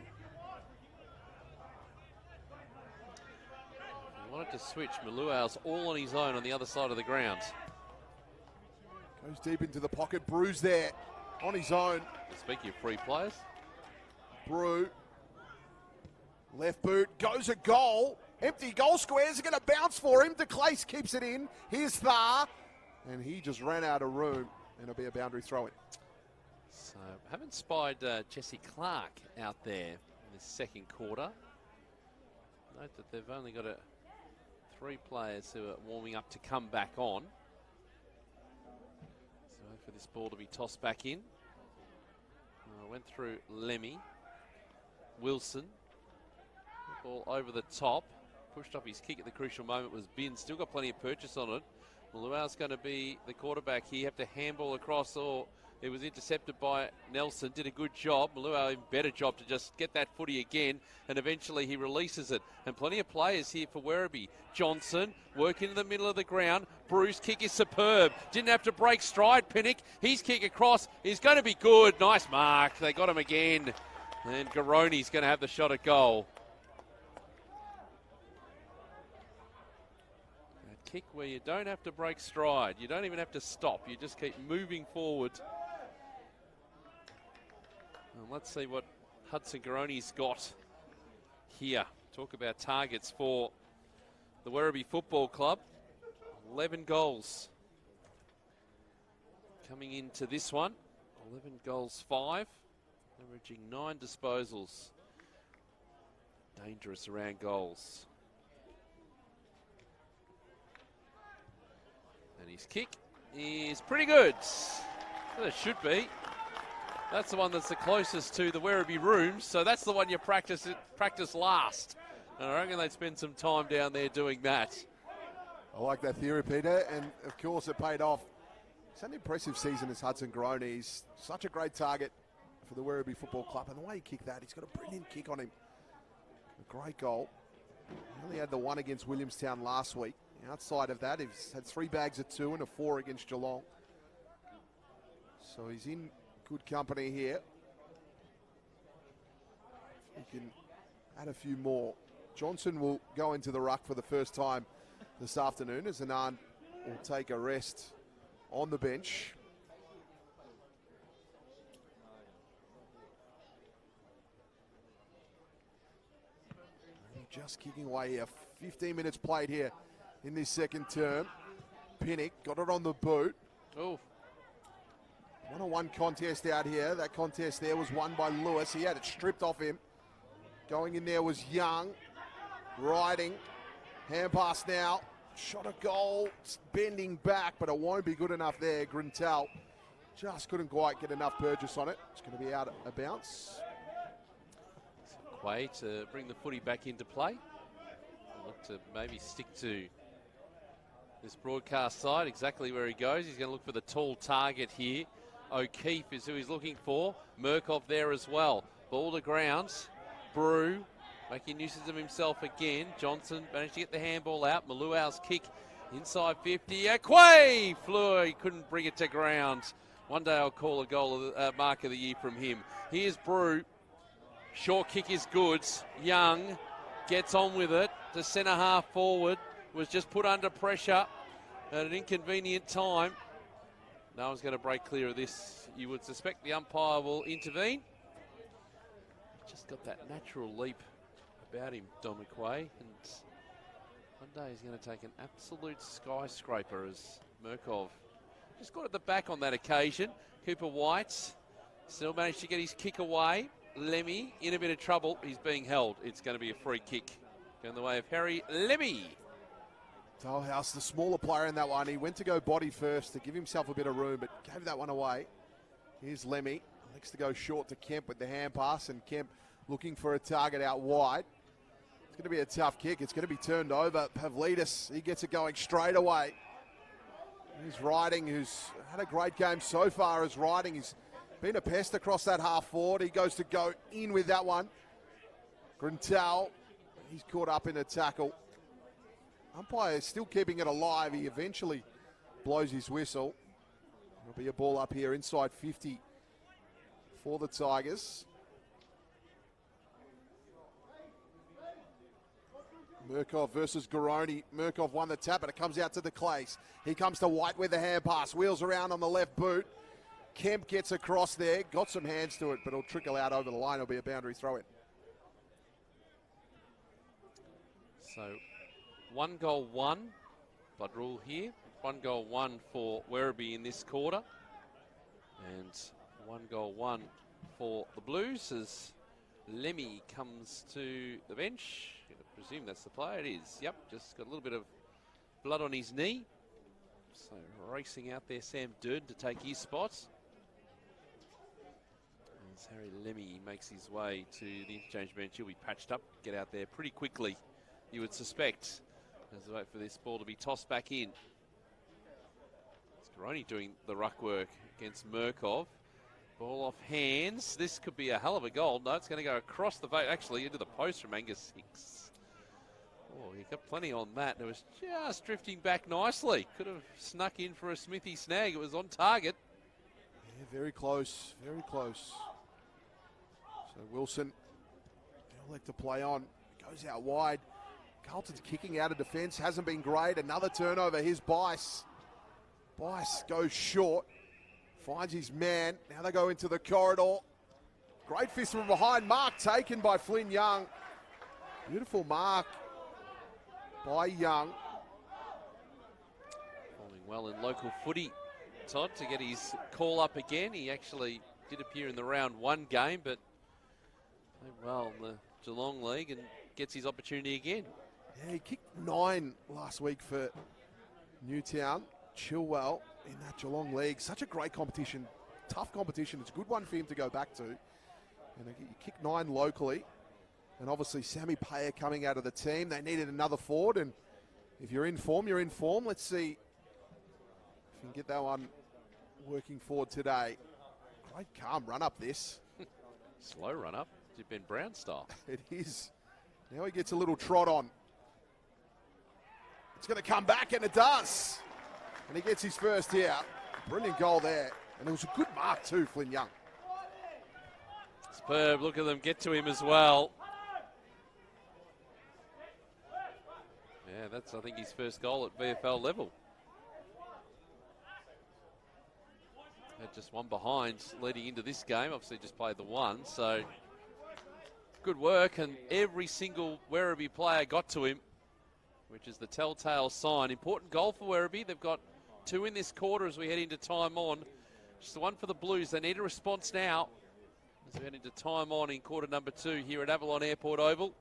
He wanted to switch. Maluau's all on his own on the other side of the ground. Goes deep into the pocket. Brew's there on his own. Speaking of free players. Brew. Left boot. Goes a goal. Empty goal squares are going to bounce for him. De Clace keeps it in. Here's Thar. And he just ran out of room. And it'll be a boundary throw-in. So, haven't spied Jesse Clark out there in the second quarter. Note that they've only got 3 players who are warming up to come back on. So for this ball to be tossed back in. Went through Lemmy. Wilson. Ball over the top. Pushed off his kick at the crucial moment was Bin. Still got plenty of purchase on it. Maluau's going to be the quarterback here. Have to handball across, or it was intercepted by Nelson. Did a good job. Maluau even better job to just get that footy again, and eventually he releases it. And plenty of players here for Werribee. Johnson working in the middle of the ground. Bruce kick is superb. Didn't have to break stride. Pinnock, his kick across is going to be good. Nice mark. They got him again. And Garoni's going to have the shot at goal. A kick where you don't have to break stride. You don't even have to stop. You just keep moving forward. And let's see what Hudson Garoni's got here. Talk about targets for the Werribee Football Club. 11 goals coming into this one. 11 goals, 5. Averaging 9 disposals. Dangerous around goals. And his kick is pretty good. Well, it should be. That's the one that's the closest to the Werribee rooms, so that's the one you practice last. And I reckon they'd spend some time down there doing that. I like that theory, Peter, and of course it paid off. It's an impressive season as Hudson Garoni. He's such a great target for the Werribee Football Club. And the way he kicked that, he's got a brilliant kick on him. A great goal. He only had the one against Williamstown last week. Outside of that, he's had 3 bags of 2 and a 4 against Geelong. So he's in good company here. He can add a few more. Johnson will go into the ruck for the first time this afternoon as Anand will take a rest on the bench. Just kicking away here. 15 minutes played here in this second term. Pinnock got it on the boot. Oh. 1-on-1 contest out here. That contest there was won by Lewis. He had it stripped off him. Going in there was Young. Riding. Hand pass now. Shot a goal. Bending back, but it won't be good enough there. Grintel just couldn't quite get enough purchase on it. It's going to be out a bounce. Way to bring the footy back into play. Look to maybe stick to this broadcast side, exactly where he goes. He's going to look for the tall target here. O'Keefe is who he's looking for. Murkoff there as well. Ball to grounds. Brew making uses of himself again. Johnson managed to get the handball out. Maluau's kick inside 50. Aquay flew. He couldn't bring it to ground. One day I'll call a goal of mark of the year from him. Here's Brew. Short kick is good. Young gets on with it. The centre half forward was just put under pressure at an inconvenient time. No one's going to break clear of this. You would suspect the umpire will intervene. Just got that natural leap about him, Don McQuay. And one day he's going to take an absolute skyscraper as Murkov just got at the back on that occasion. Cooper White still managed to get his kick away. Lemmy in a bit of trouble. He's being held. It's going to be a free kick. Going the way of Harry Lemmy. Tollhouse, the smaller player in that one. He went to go body first to give himself a bit of room, but gave that one away. Here's Lemmy. Likes to go short to Kemp with the hand pass, and Kemp looking for a target out wide. It's going to be a tough kick. It's going to be turned over. Pavlidis, he gets it going straight away. Here's Riding, who's had a great game so far as Riding. He's been a pest across that half forward. He goes to go in with that one. Grintel, he's caught up in a tackle. Umpire is still keeping it alive. He eventually blows his whistle. There'll be a ball up here inside 50 for the Tigers. Murkov versus Garoni. Murkov won the tap, but it comes out to the Clays. He comes to White with the hand pass. Wheels around on the left boot. Kemp gets across there. Got some hands to it, but it'll trickle out over the line. It'll be a boundary throw-in. So, 1 goal, 1. Blood rule here. 1 goal, 1 for Werribee in this quarter. And 1 goal, 1 for the Blues as Lemmy comes to the bench. I presume that's the player. It is. Yep, just got a little bit of blood on his knee. So racing out there, Sam Durden to take his spot. As Harry Lemmy makes his way to the interchange bench, he'll be patched up, get out there pretty quickly, you would suspect, as they wait for this ball to be tossed back in. Scaroni doing the ruck work against Murkov. Ball off hands. This could be a hell of a goal. No, it's going to go across the face, actually into the post from Angus Hicks. Oh, he got plenty on that. It was just drifting back nicely. Could have snuck in for a Smithy snag. It was on target. Yeah, very close, very close. So Wilson, he'll let the play on. Goes out wide. Carlton's kicking out of defence. Hasn't been great. Another turnover. Here's Bice. Bice goes short. Finds his man. Now they go into the corridor. Great fist from behind. Mark taken by Flynn Young. Beautiful mark by Young. Falling well in local footy, Todd, to get his call up again. He actually did appear in the round 1 game, but played well in the Geelong League and gets his opportunity again. Yeah, he kicked 9 last week for Newtown. Chilwell in that Geelong League. Such a great competition. Tough competition. It's a good one for him to go back to. And he kicked 9 locally. And obviously Sammy Payer coming out of the team. They needed another forward. And if you're in form, you're in form. Let's see if you can get that one working forward today. Great calm run up this. Slow run up, Ben Brown style. It is. Now he gets a little trot on. It's going to come back, and it does. And he gets his first here. Brilliant goal there. And it was a good mark too, Flynn Young. Superb. Look at them get to him as well. Yeah, that's, I think, his first goal at VFL level. Had just one behind leading into this game. Obviously just played the one, so good work. And every single Werribee player got to him, which is the telltale sign. Important goal for Werribee. They've got 2 in this quarter as we head into time on. Just the one for the Blues. They need a response now as we head into time on in quarter number 2 here at Avalon Airport Oval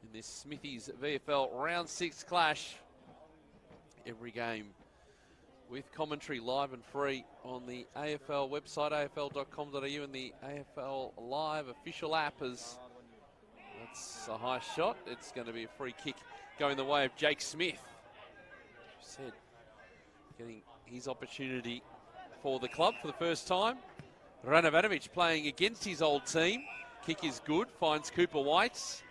in this Smithies VFL round 6 clash. Every game with commentary live and free on the AFL website, afl.com.au, and the AFL Live official app. As that's a high shot. It's going to be a free kick going the way of Jake Smith. Said getting his opportunity for the club for the first time. Ranavanovic playing against his old team. Kick is good, finds Cooper White.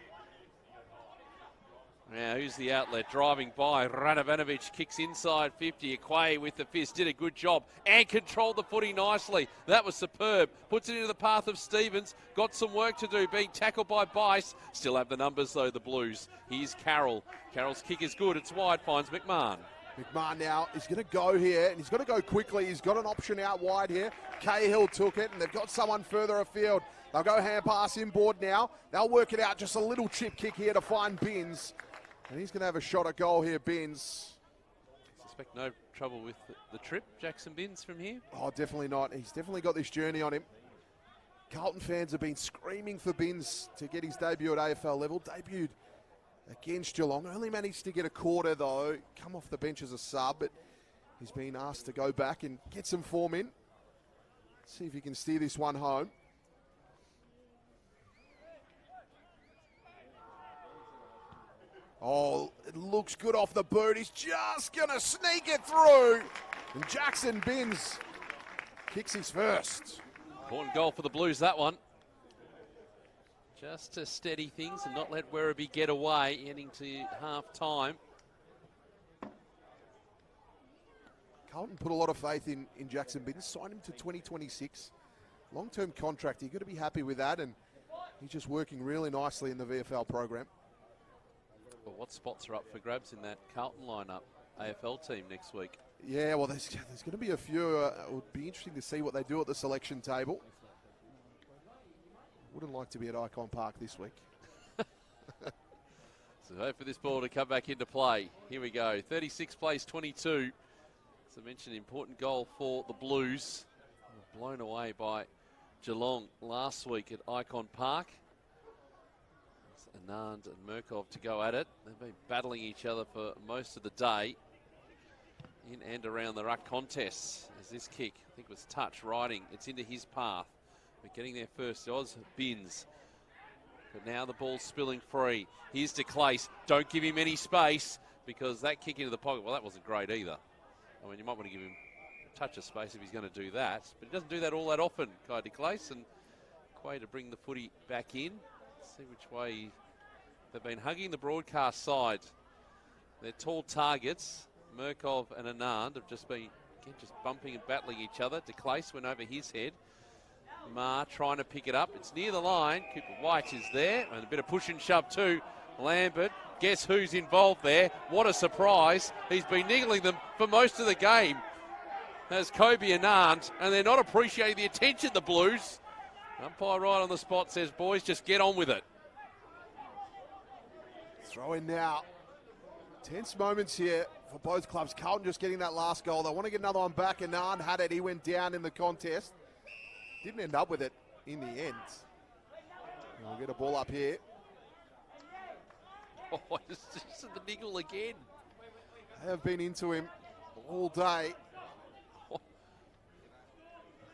Now, who's the outlet? Driving by. Ranavanovic kicks inside 50. Aquay with the fist. Did a good job and controlled the footy nicely. That was superb. Puts it into the path of Stevens. Got some work to do. Being tackled by Bice. Still have the numbers, though, the Blues. Here's Carroll. Carroll's kick is good. It's wide. Finds McMahon. McMahon now is going to go here, and he's got to go quickly. He's got an option out wide here. Cahill took it, and they've got someone further afield. They'll go hand pass inboard now. They'll work it out. Just a little chip kick here to find Binns. And he's going to have a shot at goal here, Binns. Suspect no trouble with the trip, Jackson Binns, from here? Oh, definitely not. He's definitely got this journey on him. Carlton fans have been screaming for Binns to get his debut at AFL level. Debuted against Geelong. Only managed to get a quarter, though. Come off the bench as a sub, but he's been asked to go back and get some form in. See if he can steer this one home. Oh, it looks good off the boot. He's just going to sneak it through. And Jackson Binns kicks his first. Important goal for the Blues, that one. Just to steady things and not let Werribee get away, heading to half-time. Carlton put a lot of faith in Jackson Binns, signed him to 2026. Long-term contract. You've got to be happy with that, and he's just working really nicely in the VFL program. Well, what spots are up for grabs in that Carlton lineup AFL team next week? Yeah, well, there's going to be a few. It would be interesting to see what they do at the selection table. Wouldn't like to be at Icon Park this week. So hope for this ball to come back into play. Here we go. 36 plays 22. As I mentioned, important goal for the Blues. Blown away by Geelong last week at Icon Park. Anand and Murkov to go at it. They've been battling each other for most of the day in and around the ruck contests. As this kick, I think, was touch riding. It's into his path. We're getting there first. Oz Binns. But now the ball's spilling free. Here's to Clace. Don't give him any space, because that kick into the pocket, well, that wasn't great either. I mean, you might want to give him a touch of space if he's going to do that. But he doesn't do that all that often, Kai de Clace. And Quay to bring the footy back in. See which way. They've been hugging the broadcast side. They're tall targets. Murkov and Anand have just been just bumping and battling each other. De Clace went over his head. Marr trying to pick it up. It's near the line. Cooper White is there. And a bit of push and shove too. Lambert. Guess who's involved there? What a surprise. He's been niggling them for most of the game. There's Kobe Anand. And they're not appreciating the attention, the Blues. Umpire right on the spot says, boys, just get on with it. Throw in now. Tense moments here for both clubs. Carlton just getting that last goal. They want to get another one back. Anand had it. He went down in the contest. Didn't end up with it in the end. And we'll get a ball up here. Oh, it's just the niggle again. They have been into him all day.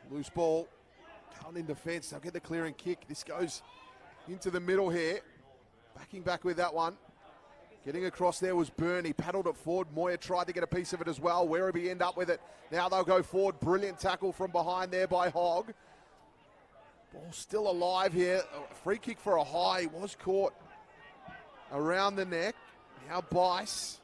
Loose ball. Carlton in defence. They'll get the clearing kick. This goes into the middle here. Backing back with that one. Getting across there was Byrne. He paddled it forward. Moyer tried to get a piece of it as well. Werribee end up with it. Now they'll go forward. Brilliant tackle from behind there by Hogg. Ball still alive here. A free kick for a high. Was caught around the neck. Now Bice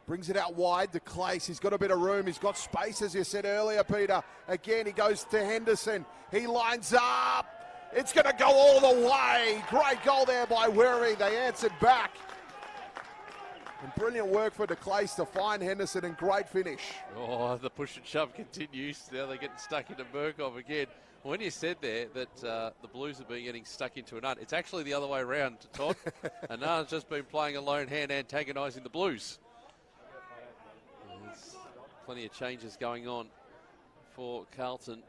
brings it out wide to Clace. He's got a bit of room. He's got space, as you said earlier, Peter. Again, he goes to Henderson. He lines up. It's going to go all the way. Great goal there by Werribee. They answered back. And brilliant work for DeClace to find Henderson, and great finish. Oh, the push and shove continues. Now they're getting stuck into Murkoff again. When you said there that the Blues have been getting stuck into Anand, it's actually the other way around, Todd. Anand's just been playing a lone hand, antagonising the Blues. There's plenty of changes going on for Carlton.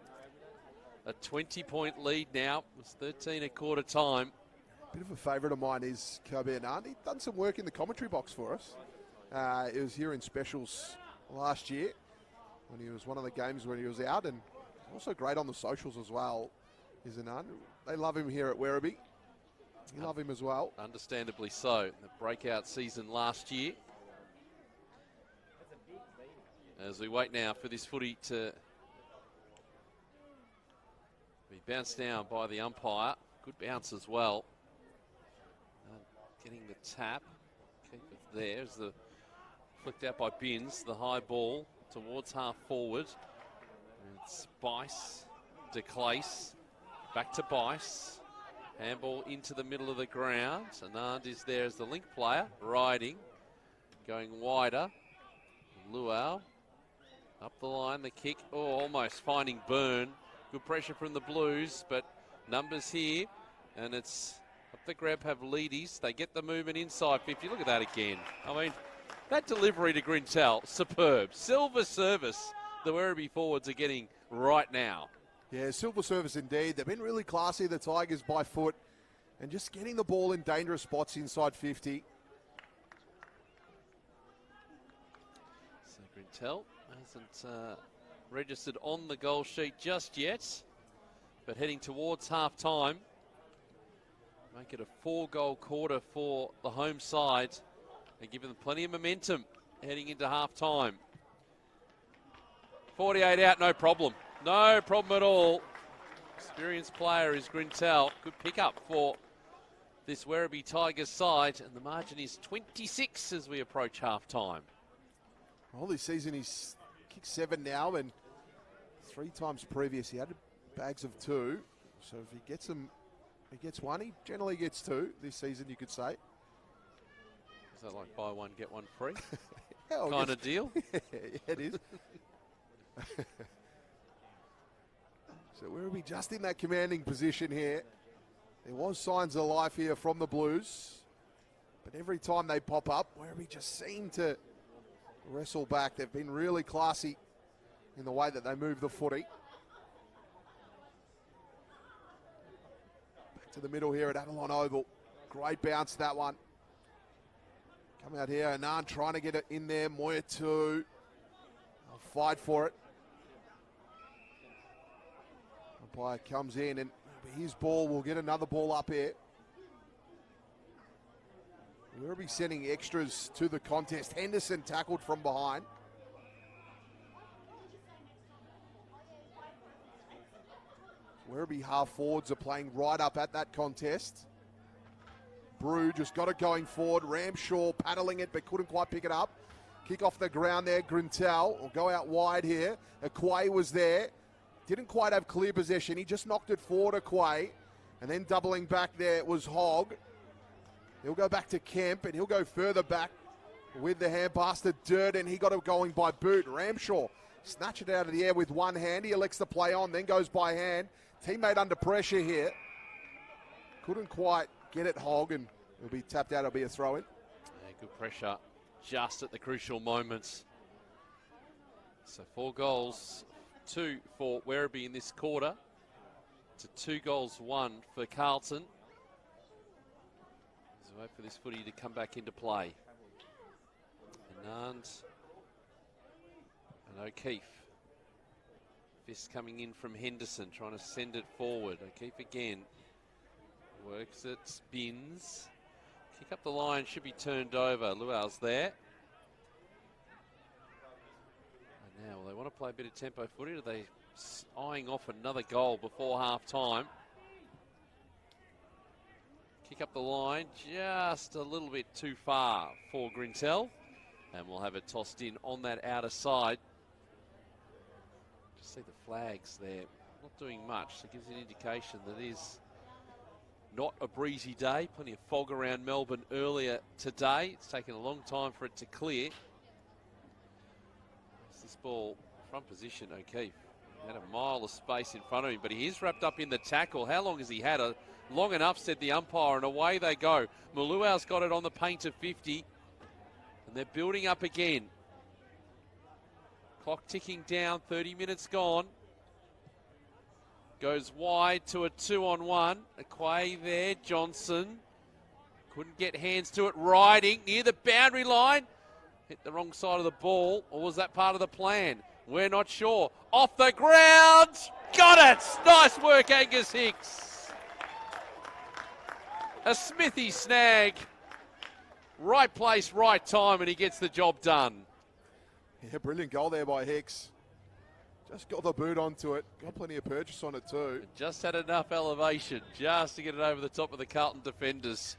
A 20-point lead now. It's 13 at quarter time. Bit of a favourite of mine is Kobe Anand. He's done some work in the commentary box for us. It was here in specials last year when he was one of the games when he was out, and also great on the socials as well, is Anand. They love him here at Werribee. You love him as well. Understandably so. The breakout season last year. As we wait now for this footy to be bounced down by the umpire. Good bounce as well. Getting the tap. Keep it there as the flicked out by Binns. The high ball towards half forward. It's Bice, DeClace, back to Bice. Handball into the middle of the ground. Anand is there as the link player, riding, going wider. Luau, up the line, the kick. Oh, almost finding Byrne. Good pressure from the Blues, but numbers here, and it's up the grab have Leedies. They get the movement inside 50. Look at that again. I mean, that delivery to Grintel, superb. Silver service the Werribee forwards are getting right now. Yeah, silver service indeed. They've been really classy, the Tigers, by foot, and just getting the ball in dangerous spots inside 50. So Grintel hasn't registered on the goal sheet just yet, but heading towards half-time. Make it a 4-goal quarter for the home side and give them plenty of momentum heading into half-time. 48 out, no problem. No problem at all. Experienced player is Grintel. Good pick-up for this Werribee Tigers side, and the margin is 26 as we approach half-time. Well, this season he's kicked 7 now, and 3 times previous he had bags of 2. So if he gets them, he gets 1. He generally gets 2 this season, you could say. Is that like buy 1, get 1 free Yeah, kind of deal? Yeah, it is. So Werribee just in that commanding position here. There was signs of life here from the Blues, but every time they pop up, Werribee just seem to wrestle back. They've been really classy in the way that they move the footy. Back to the middle here at Avalon Oval. Great bounce, that one. Come out here, Anand trying to get it in there. Moya too. They'll fight for it. Umpire comes in, and his ball will get another ball up here. We'll be sending extras to the contest. Henderson tackled from behind. Werribee half forwards are playing right up at that contest. Brew just got it going forward. Ramshaw paddling it but couldn't quite pick it up. Kick off the ground there. Grintel will go out wide here. Aquay was there. Didn't quite have clear possession. He just knocked it forward, Aquay. And then doubling back there was Hogg. He'll go back to Kemp, and he'll go further back with the hand pass to Durden. He got it going by boot. Ramshaw snatched it out of the air with one hand. He elects to play on, then goes by hand. Teammate under pressure here. Couldn't quite get it, Hogg, and it'll be tapped out. It'll be a throw-in. Yeah, good pressure just at the crucial moments. So 4 goals, 2 for Werribee in this quarter to 2 goals, 1 for Carlton. As we wait for this footy to come back into play. Anand and O'Keefe. Fist coming in from Henderson, trying to send it forward. O'Keefe again. Works it, spins. Kick up the line, should be turned over. Luau's there. And now, will they want to play a bit of tempo footy? Do they eyeing off another goal before half-time. Kick up the line just a little bit too far for Grintel. And we'll have it tossed in on that outer side. Just see the flags there. Not doing much. So it gives an indication that it is not a breezy day. Plenty of fog around Melbourne earlier today. It's taken a long time for it to clear. This ball, front position, O'Keefe. Had a mile of space in front of him, but he is wrapped up in the tackle. How long has he had? Long enough, said the umpire, and away they go. Maluau's got it on the paint of 50, and they're building up again. Clock ticking down, 30 minutes gone. Goes wide to a 2-on-1. Aquay there, Johnson. Couldn't get hands to it, riding near the boundary line. Hit the wrong side of the ball, or was that part of the plan? We're not sure. Off the ground, got it! Nice work, Angus Hicks. A Smithy snag. Right place, right time, and he gets the job done. Yeah, brilliant goal there by Hicks. Just got the boot onto it. Got plenty of purchase on it too. Just had enough elevation just to get it over the top of the Carlton defenders.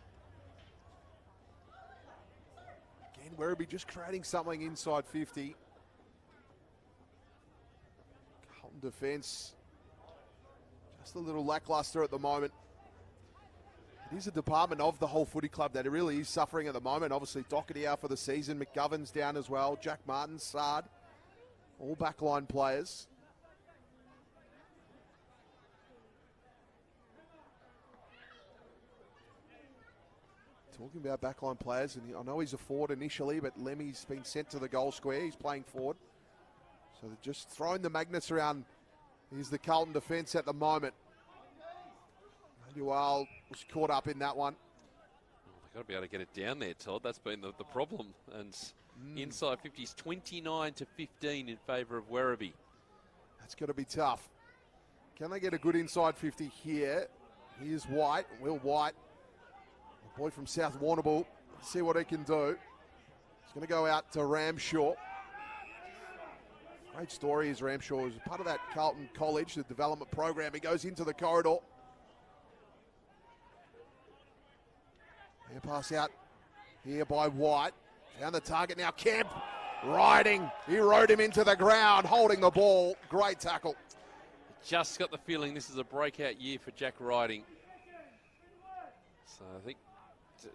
Again, Werribee just creating something inside 50. Carlton defence just a little lacklustre at the moment. It is a department of the whole footy club that it really is suffering at the moment. Obviously, Doherty out for the season. McGovern's down as well. Jack Martin, Sard. All backline players. Talking about backline players, and I know he's a forward initially, but Lemmy's been sent to the goal square. He's playing forward. So they're just throwing the magnets around. Here's the Carlton defence at the moment. Manuel was caught up in that one. They've got to be able to get it down there, Todd. That's been the problem. And inside 50's 29-15 in favour of Werribee. That's going to be tough. Can they get a good inside 50 here? Here's White, Will White. The boy from South Warrnambool. See what he can do. He's going to go out to Ramshaw. Great story is Ramshaw is part of that Carlton College, the development program. He goes into the corridor. And pass out here by White. Found the target now. Kemp riding. He rode him into the ground, holding the ball. Great tackle. Just got the feeling this is a breakout year for Jack Riding. So I think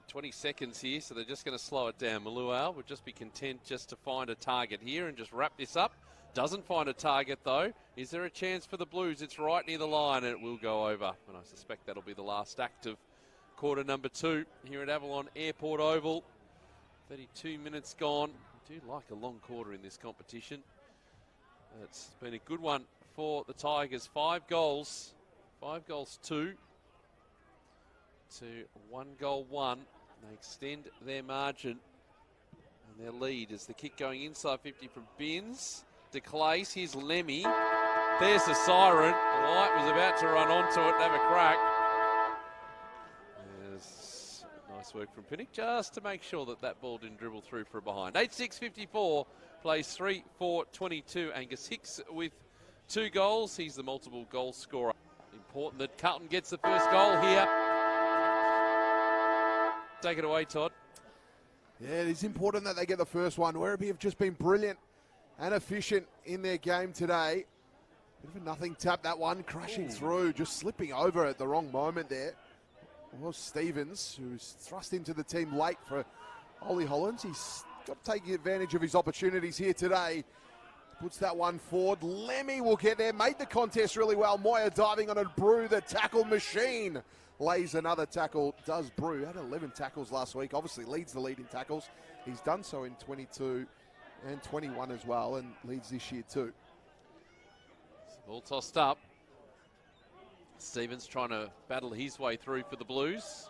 20 seconds here, so they're just going to slow it down. Maluau would just be content just to find a target here and just wrap this up. Doesn't find a target though. Is there a chance for the Blues? It's right near the line and it will go over. And I suspect that'll be the last act of quarter number 2 here at Avalon Airport Oval. 32 minutes gone. I do like a long quarter in this competition. It's been a good one for the Tigers. 5 goals. 5 goals 2 to 1 goal 1. They extend their margin and their lead as the kick going inside 50 from Binns. DeClace, here's Lemmy. There's the siren. The light was about to run onto it and have a crack. There's nice work from Pinnock just to make sure that that ball didn't dribble through for a behind. 8-6-54, plays 3-4-22. Angus Hicks with 2 goals. He's the multiple goal scorer. Important that Carlton gets the first goal here. Take it away, Todd. Yeah, it is important that they get the first one. Werribee have just been brilliant and efficient in their game today. Bit of a nothing tap, that one, crashing through, just slipping over at the wrong moment there. It was Stevens, who's thrust into the team late for Ollie Hollands. He's got to take advantage of his opportunities here today. Puts that one forward. Lemmy will get there, made the contest really well. Moyer diving on a Brew, the tackle machine. Lays another tackle, does Brew. Had 11 tackles last week, obviously leads the lead in tackles. He's done so in 22 and 21 as well, and leads this year too. Ball tossed up. Stevens trying to battle his way through for the Blues.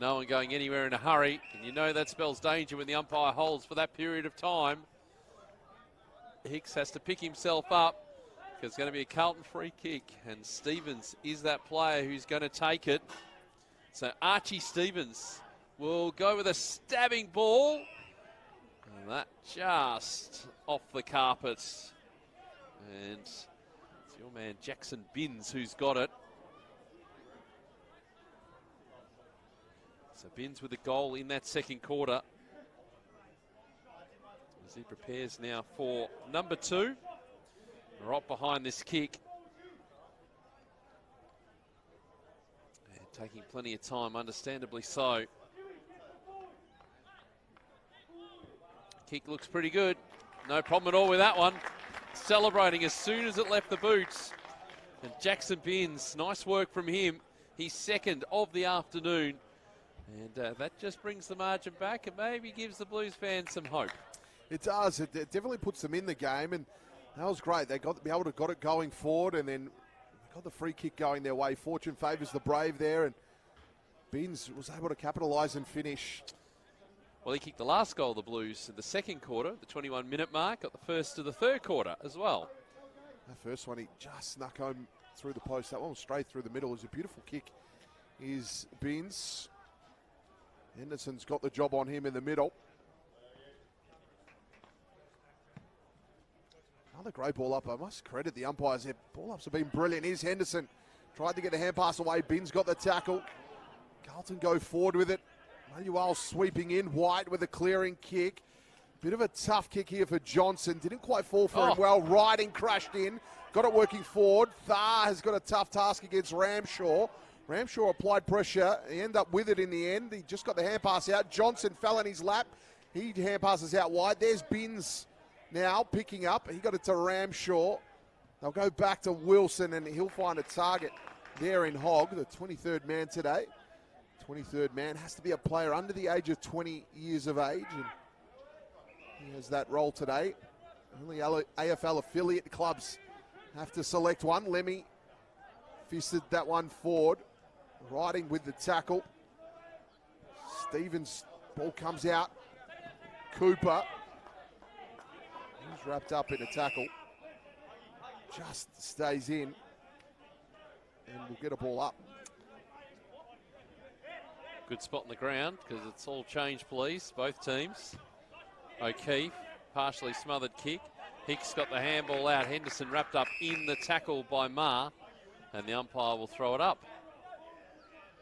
No one going anywhere in a hurry, and you know that spells danger when the umpire holds for that period of time. Hicks has to pick himself up. It's going to be a Carlton free kick, and Stevens is that player who's going to take it. So Archie Stevens will go with a stabbing ball, and that just off the carpet. And Your man Jackson Binns who's got it. So Binns with a goal in that second quarter. As he prepares now for number 2. Right behind this kick. And taking plenty of time, understandably so. Kick looks pretty good. No problem at all with that one. Celebrating as soon as it left the boots. And Jackson Binns, nice work from him. He's second of the afternoon. And that just brings the margin back and maybe gives the Blues fans some hope. It does. It definitely puts them in the game, and that was great. They got it going forward, and then got the free kick going their way. Fortune favours the Brave there, and Binns was able to capitalise and finish. Well, he kicked the last goal of the Blues in the second quarter, the 21-minute mark, got the first of the third quarter as well. That first one, he just snuck home through the post. That one was straight through the middle. It was a beautiful kick. Is Binns. Henderson's got the job on him in the middle. Another great ball up. I must credit the umpires here. Ball ups have been brilliant. Here's Henderson. Tried to get the hand pass away. Binns got the tackle. Carlton go forward with it. Manuel sweeping in. White with a clearing kick. Bit of a tough kick here for Johnson. Didn't quite fall for him well. Riding crashed in. Got it working forward. Thar has got a tough task against Ramshaw. Ramshaw applied pressure. He ended up with it in the end. He just got the hand pass out. Johnson fell in his lap. He hand passes out wide. There's Binns now picking up. He got it to Ramshaw. They'll go back to Wilson, and he'll find a target there in Hogg, the 23rd man today. 23rd man has to be a player under the age of 20 years of age, and he has that role today. Only AFL affiliate clubs have to select one. Lemmy fisted that one forward, riding with the tackle. Stevens, ball comes out. Cooper, he's wrapped up in a tackle. Just stays in, and we'll get a ball up. Good spot on the ground because it's all change, please, both teams. O'Keefe, partially smothered kick. Hicks got the handball out. Henderson wrapped up in the tackle by Ma, and the umpire will throw it up.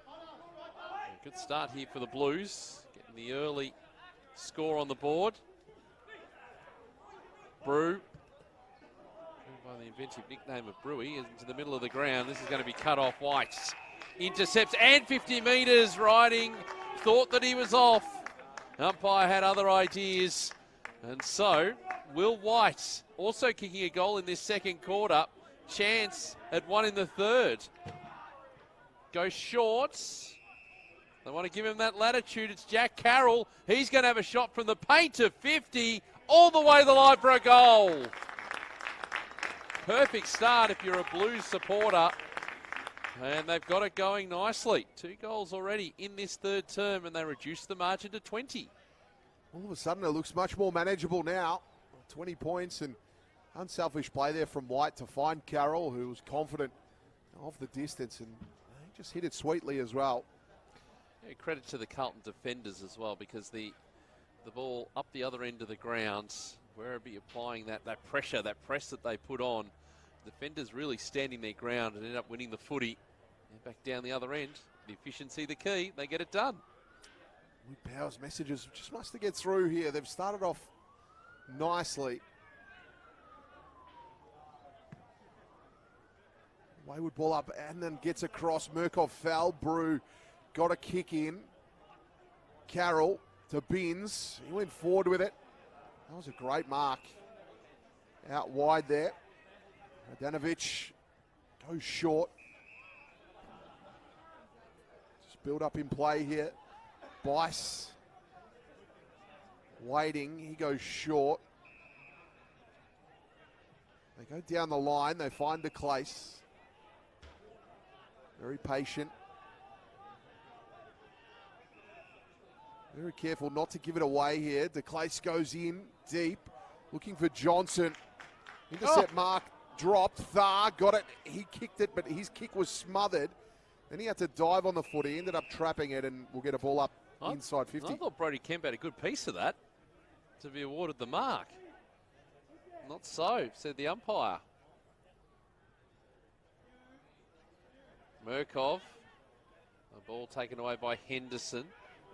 A good start here for the Blues, getting the early score on the board. Brew, by the inventive nickname of Brewy, into the middle of the ground. This is going to be cut off. White intercepts and 50 metres riding. Thought that he was off. Umpire had other ideas. And so, Will White also kicking a goal in this second quarter. Chance at one in the third. Goes short. They want to give him that latitude. It's Jack Carroll. He's going to have a shot from the paint of 50 all the way to the line for a goal. Perfect start if you're a Blues supporter. And they've got it going nicely. 2 goals already in this third term, and they reduce the margin to 20. All of a sudden, it looks much more manageable now. 20 points, and unselfish play there from White to find Carroll, who was confident of the distance, and he just hit it sweetly as well. Yeah, credit to the Carlton defenders as well, because the ball up the other end of the ground, Werribee applying that pressure, that press that they put on. Defenders really standing their ground and end up winning the footy. And back down the other end, the efficiency the key, they get it done. Luke Powers' messages just must get through here. They've started off nicely. Wayward ball up and then gets across. Murkoff fell. Brew got a kick in. Carroll to Binns. He went forward with it. That was a great mark. Out wide there. Radanovic goes short. Just build up in play here. Bice waiting. He goes short. They go down the line. They find DeClace. Very patient. Very careful not to give it away here. DeClace goes in deep. Looking for Johnson. Intercept mark. Dropped. Thar got it. He kicked it, but his kick was smothered. Then he had to dive on the foot. He ended up trapping it, and we'll get a ball up inside 50. I thought Brody Kemp had a good piece of that to be awarded the mark. Not so, said the umpire. Murkov. The ball taken away by Henderson.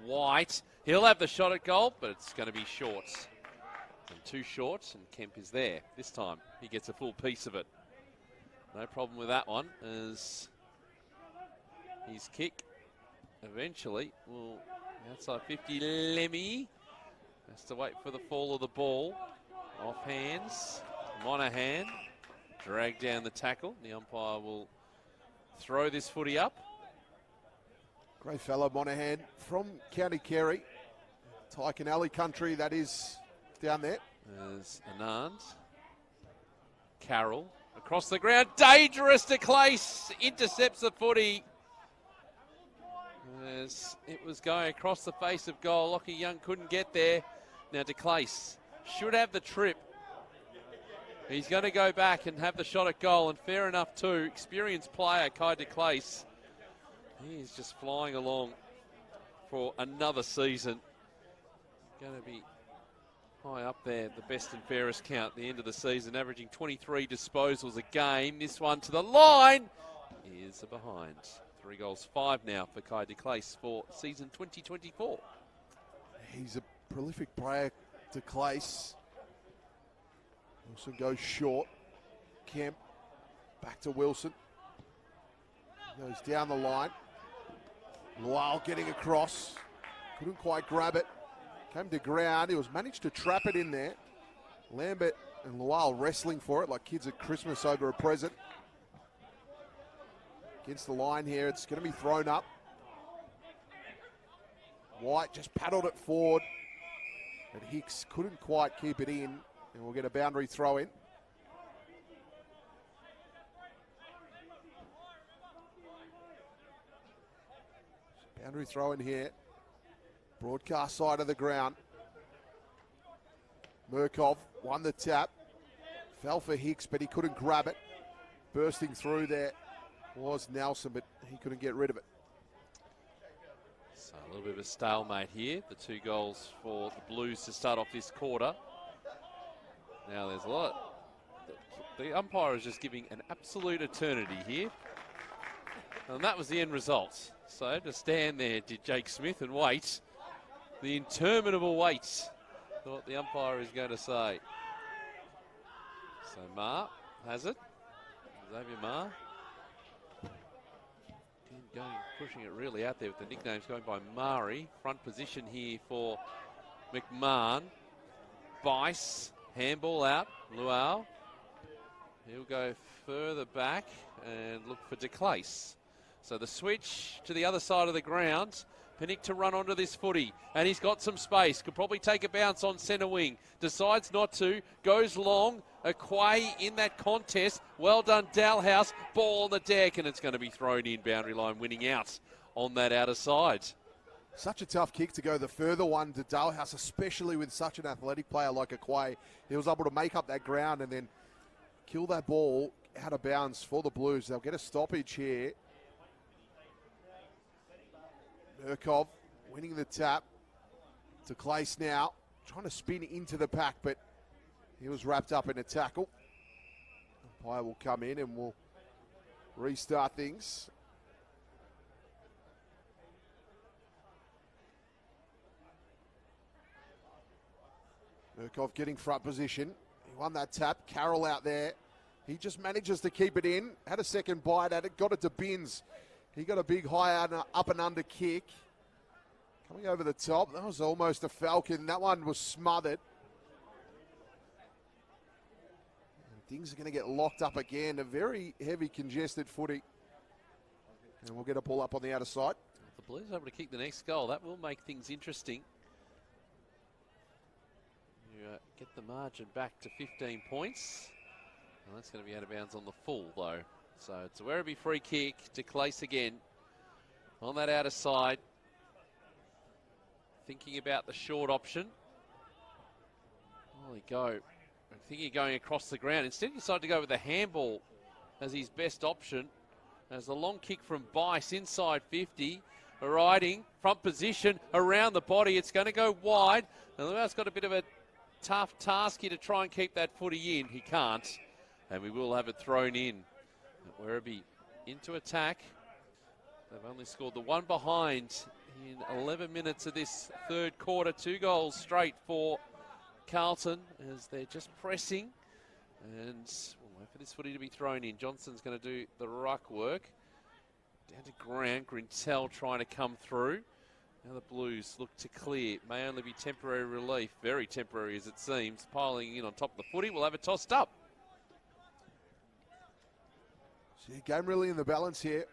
White. He'll have the shot at goal, but it's going to be short. And 2 short, and Kemp is there. This time, he gets a full piece of it. No problem with that one, as his kick eventually will outside 50. Lemmy has to wait for the fall of the ball. Off hands. Monahan dragged down the tackle. The umpire will throw this footy up. Great fellow Monahan from County Kerry. Taikanelli country, that is down there. There's Anand. Carroll across the ground. Dangerous to Clace. Intercepts the footy. As it was going across the face of goal. Lockie Young couldn't get there. Now de Clace should have the trip. He's going to go back and have the shot at goal, and fair enough too. Experienced player, Kai de Clace. He's just flying along for another season. Going to be high up there, the best and fairest count at the end of the season, averaging 23 disposals a game. This one to the line is a behind. 3 goals, 5 now for Kai de Clace for season 2024. He's a prolific player, de Clace. Also goes short. Kemp back to Wilson. Goes down the line. Lyle getting across. Couldn't quite grab it. Came to ground. He was managed to trap it in there. Lambert and Lyle wrestling for it like kids at Christmas over a present. Against the line here. It's going to be thrown up. White just paddled it forward. But Hicks couldn't quite keep it in. And we'll get a boundary throw in. Boundary throw in here. Broadcast side of the ground. Murkov won the tap. Fell for Hicks, but he couldn't grab it. Bursting through there was Nelson, but he couldn't get rid of it. So a little bit of a stalemate here. The 2 goals for the Blues to start off this quarter. Now there's a lot. The umpire is just giving an absolute eternity here. And that was the end result. So to stand there did Jake Smith and wait. The interminable wait. What the umpire is going to say. So Marr has it. Xavier Marr. Going, pushing it really out there with the nicknames going by Mari. Front position here for McMahon. Bice. Handball out. Luau. He'll go further back and look for de Clace. So the switch to the other side of the ground. Pinnick to run onto this footy, and he's got some space. Could probably take a bounce on centre wing. Decides not to. Goes long. Aquay in that contest. Well done, Dalhouse. Ball on the deck, and it's going to be thrown in. Boundary line winning out on that outer side. Such a tough kick to go the further one to Dalhouse, especially with such an athletic player like Aquay. He was able to make up that ground and then kill that ball out of bounds for the Blues. They'll get a stoppage here. Murkov winning the tap. To Clace now, trying to spin into the pack, but he was wrapped up in a tackle. Umpire will come in and we'll restart things. Murkov getting front position. He won that tap. Carroll out there. He just manages to keep it in. Had a second bite at it. Got it to Binns. He got a big high up and under kick. Coming over the top. That was almost a Falcon. That one was smothered. And things are going to get locked up again. A very heavy, congested footy. And we'll get a pull up on the outer side. If the Blues are able to kick the next goal, that will make things interesting. You get the margin back to 15 points. Well, that's going to be out of bounds on the full, though. So it's a Werribee free kick to Clace again on that outer side. Thinking about the short option. There we go. I'm thinking going across the ground. Instead, he decided to go with the handball as his best option. As the long kick from Bice inside 50. Riding, front position, around the body. It's going to go wide. And Luau's got a bit of a tough task here to try and keep that footy in. He can't. And we will have it thrown in. Werribee into attack. They've only scored the one behind in 11 minutes of this third quarter. 2 goals straight for Carlton as they're just pressing. And we'll wait for this footy to be thrown in. Johnson's going to do the ruck work. Down to Grant. Grintel trying to come through. Now the Blues look to clear. May only be temporary relief. Very temporary as it seems. Piling in on top of the footy. We'll have it tossed up. So game really in the balance here.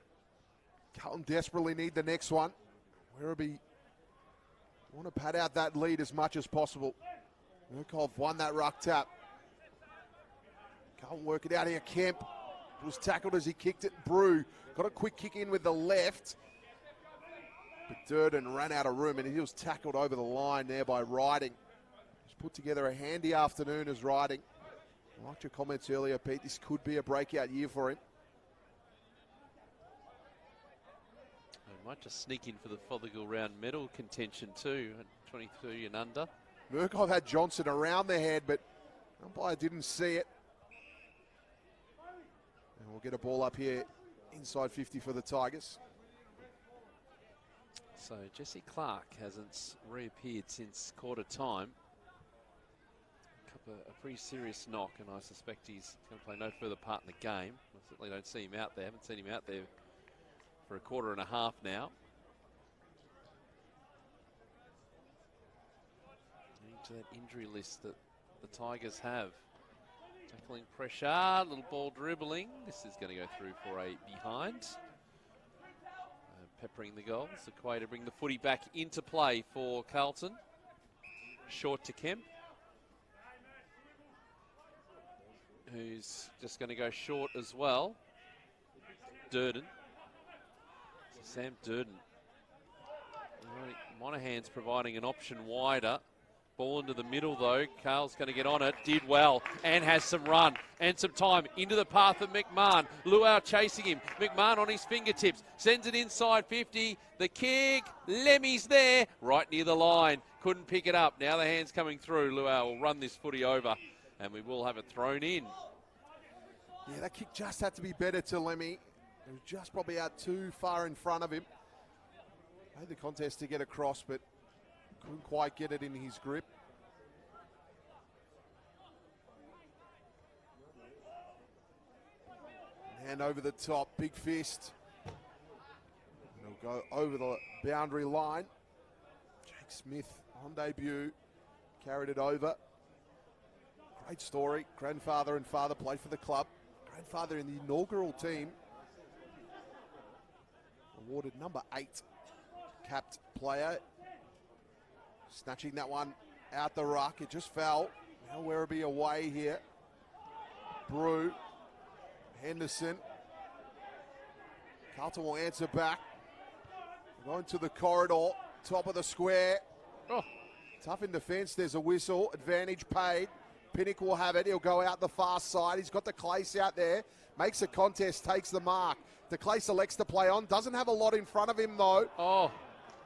Carlton desperately need the next one. Werribee want to pad out that lead as much as possible. Murkov won that ruck tap. Carlton work it out here. Kemp was tackled as he kicked it. Brew got a quick kick in with the left. But Durden ran out of room and he was tackled over the line there by Riding. He's put together a handy afternoon as Riding. I liked your comments earlier, Pete. This could be a breakout year for him. Might just sneak in for the Fothergill round medal contention too, at 23 and under. Murkov had Johnson around the head, but umpire didn't see it. And we'll get a ball up here inside 50 for the Tigers. So Jesse Clark hasn't reappeared since quarter time. A pretty serious knock, and I suspect he's going to play no further part in the game. I certainly don't see him out there. Haven't seen him out there for a quarter and a half now. Into that injury list that the Tigers have. Tackling pressure, little ball dribbling. This is going to go through for a behind. Peppering the goals. Aquay to bring the footy back into play for Carlton. Short to Kemp, who's just going to go short as well. Durden. Sam Durden. Monaghan's providing an option wider. Ball into the middle though. Carl's going to get on it. Did well and has some run and some time into the path of McMahon. Luau chasing him. McMahon on his fingertips. Sends it inside 50. The kick. Lemmy's there. Right near the line. Couldn't pick it up. Now the hand's coming through. Luau will run this footy over and we will have it thrown in. Yeah, that kick just had to be better to Lemmy. It was just probably out too far in front of him. Made the contest to get across, but couldn't quite get it in his grip. Hand over the top, big fist. And he'll go over the boundary line. Jake Smith on debut, carried it over. Great story. Grandfather and father played for the club. Grandfather in the inaugural team. Awarded number 8 capped player. Snatching that one out the ruck. It just fell. Now Werribee away here. Brew. Henderson. Carlton will answer back. Going to the corridor. Top of the square. Oh, tough in defence. There's a whistle. Advantage paid. Pinnock will have it. He'll go out the far side. He's got the Clace out there. Makes a contest. Takes the mark. De Clace elects to play on. Doesn't have a lot in front of him, though. Oh.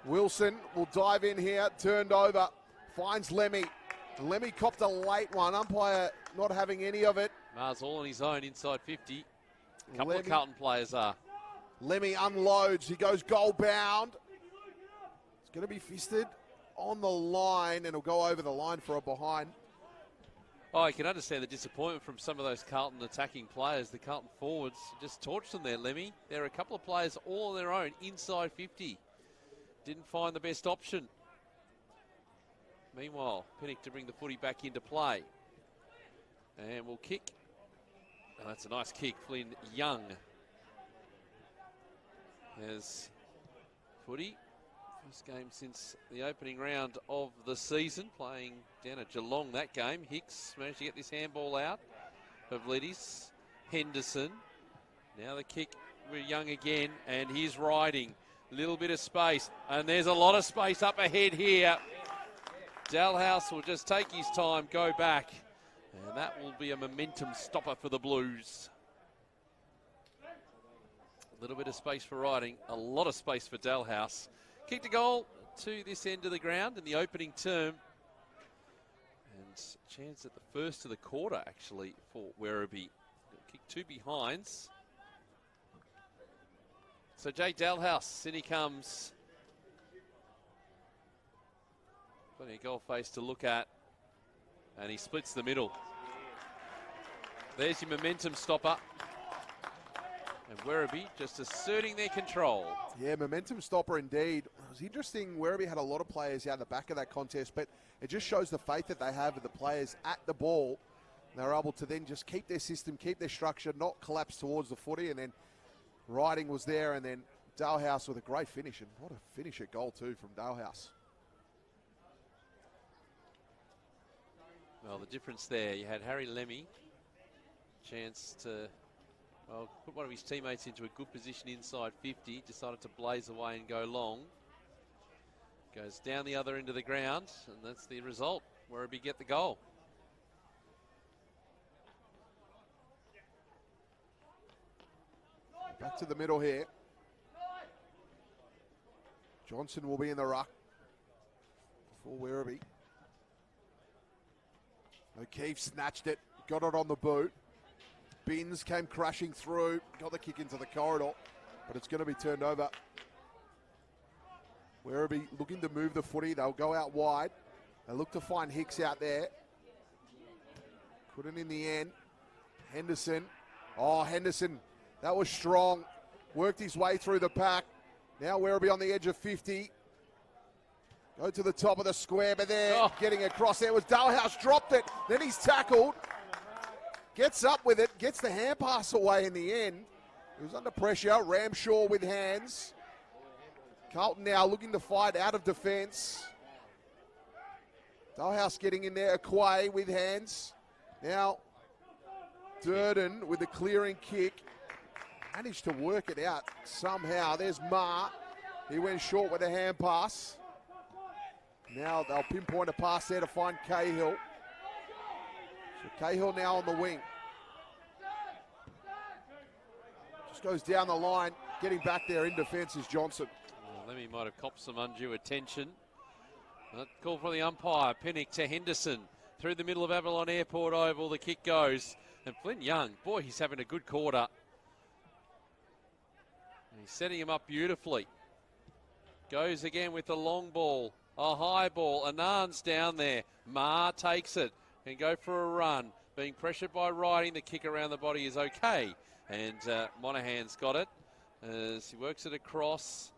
Wilson will dive in here. Turned over. Finds Lemmy. Lemmy copped a late one. Umpire not having any of it. Mars all on his own inside 50. A couple of Carlton players are. Lemmy unloads. He goes goal bound. It's going to be fisted on the line, and he'll go over the line for a behind. Oh, I can understand the disappointment from some of those Carlton attacking players. The Carlton forwards just torched them there, Lemmy. There are a couple of players all on their own inside 50. Didn't find the best option. Meanwhile, Pinnock to bring the footy back into play. And we'll kick. Oh, that's a nice kick. Flynn Young has footy. First game since the opening round of the season, playing down at Geelong that game. Hicks managed to get this handball out of Liddy's. Henderson. Now the kick with Young again, and he's riding. Little bit of space, and there's a lot of space up ahead here. Dalhouse will just take his time, go back, and that will be a momentum stopper for the Blues. A little bit of space for riding, a lot of space for Dalhouse. Kicked a goal to this end of the ground in the opening term. And chance at the first of the quarter, actually, for Werribee. Kick 2 behinds. So Jake Dalhouse, in he comes. Plenty of goal face to look at. And he splits the middle. There's your momentum stopper. And Werribee just asserting their control. Yeah, momentum stopper indeed. It was interesting. Werribee had a lot of players out the back of that contest, but it just shows the faith that they have with the players at the ball. They're able to then just keep their system, keep their structure, not collapse towards the footy, and then Riding was there, and then Dalhouse with a great finish. And what a finish at goal too from Dalhouse. Well, the difference there, you had Harry Lemmy, chance to put one of his teammates into a good position inside 50, decided to blaze away and go long. Goes down the other end of the ground, and that's the result. Werribee get the goal. Back to the middle here. Johnson will be in the ruck for Werribee. O'Keefe snatched it, got it on the boot. Binns came crashing through, got the kick into the corridor, but it's going to be turned over. Werribee looking to move the footy. They'll go out wide. They look to find Hicks out there. Couldn't in the end. Henderson. Oh, Henderson, that was strong. Worked his way through the pack. Now Werribee on the edge of 50. Go to the top of the square, but there, getting across there was Dalhouse, dropped it. Then he's tackled. Gets up with it, gets the hand pass away in the end. He was under pressure. Ramshaw with hands. Carlton now looking to fight out of defence. Dalhouse getting in there. Aquay with hands. Now Durden with the clearing kick. Managed to work it out somehow. There's Ma. He went short with a hand pass. Now they'll pinpoint a pass there to find Cahill. So Cahill now on the wing. Just goes down the line. Getting back there in defence is Johnson. Well, Lemmy might have copped some undue attention. That call from the umpire. Pinnock to Henderson. Through the middle of Avalon Airport Oval. The kick goes. And Flynn Young, boy, he's having a good quarter. And he's setting him up beautifully. Goes again with the long ball. A high ball. Anand's down there. Ma takes it. Can go for a run. Being pressured by Riding. The kick around the body is okay. And Monaghan's got it as he works it across.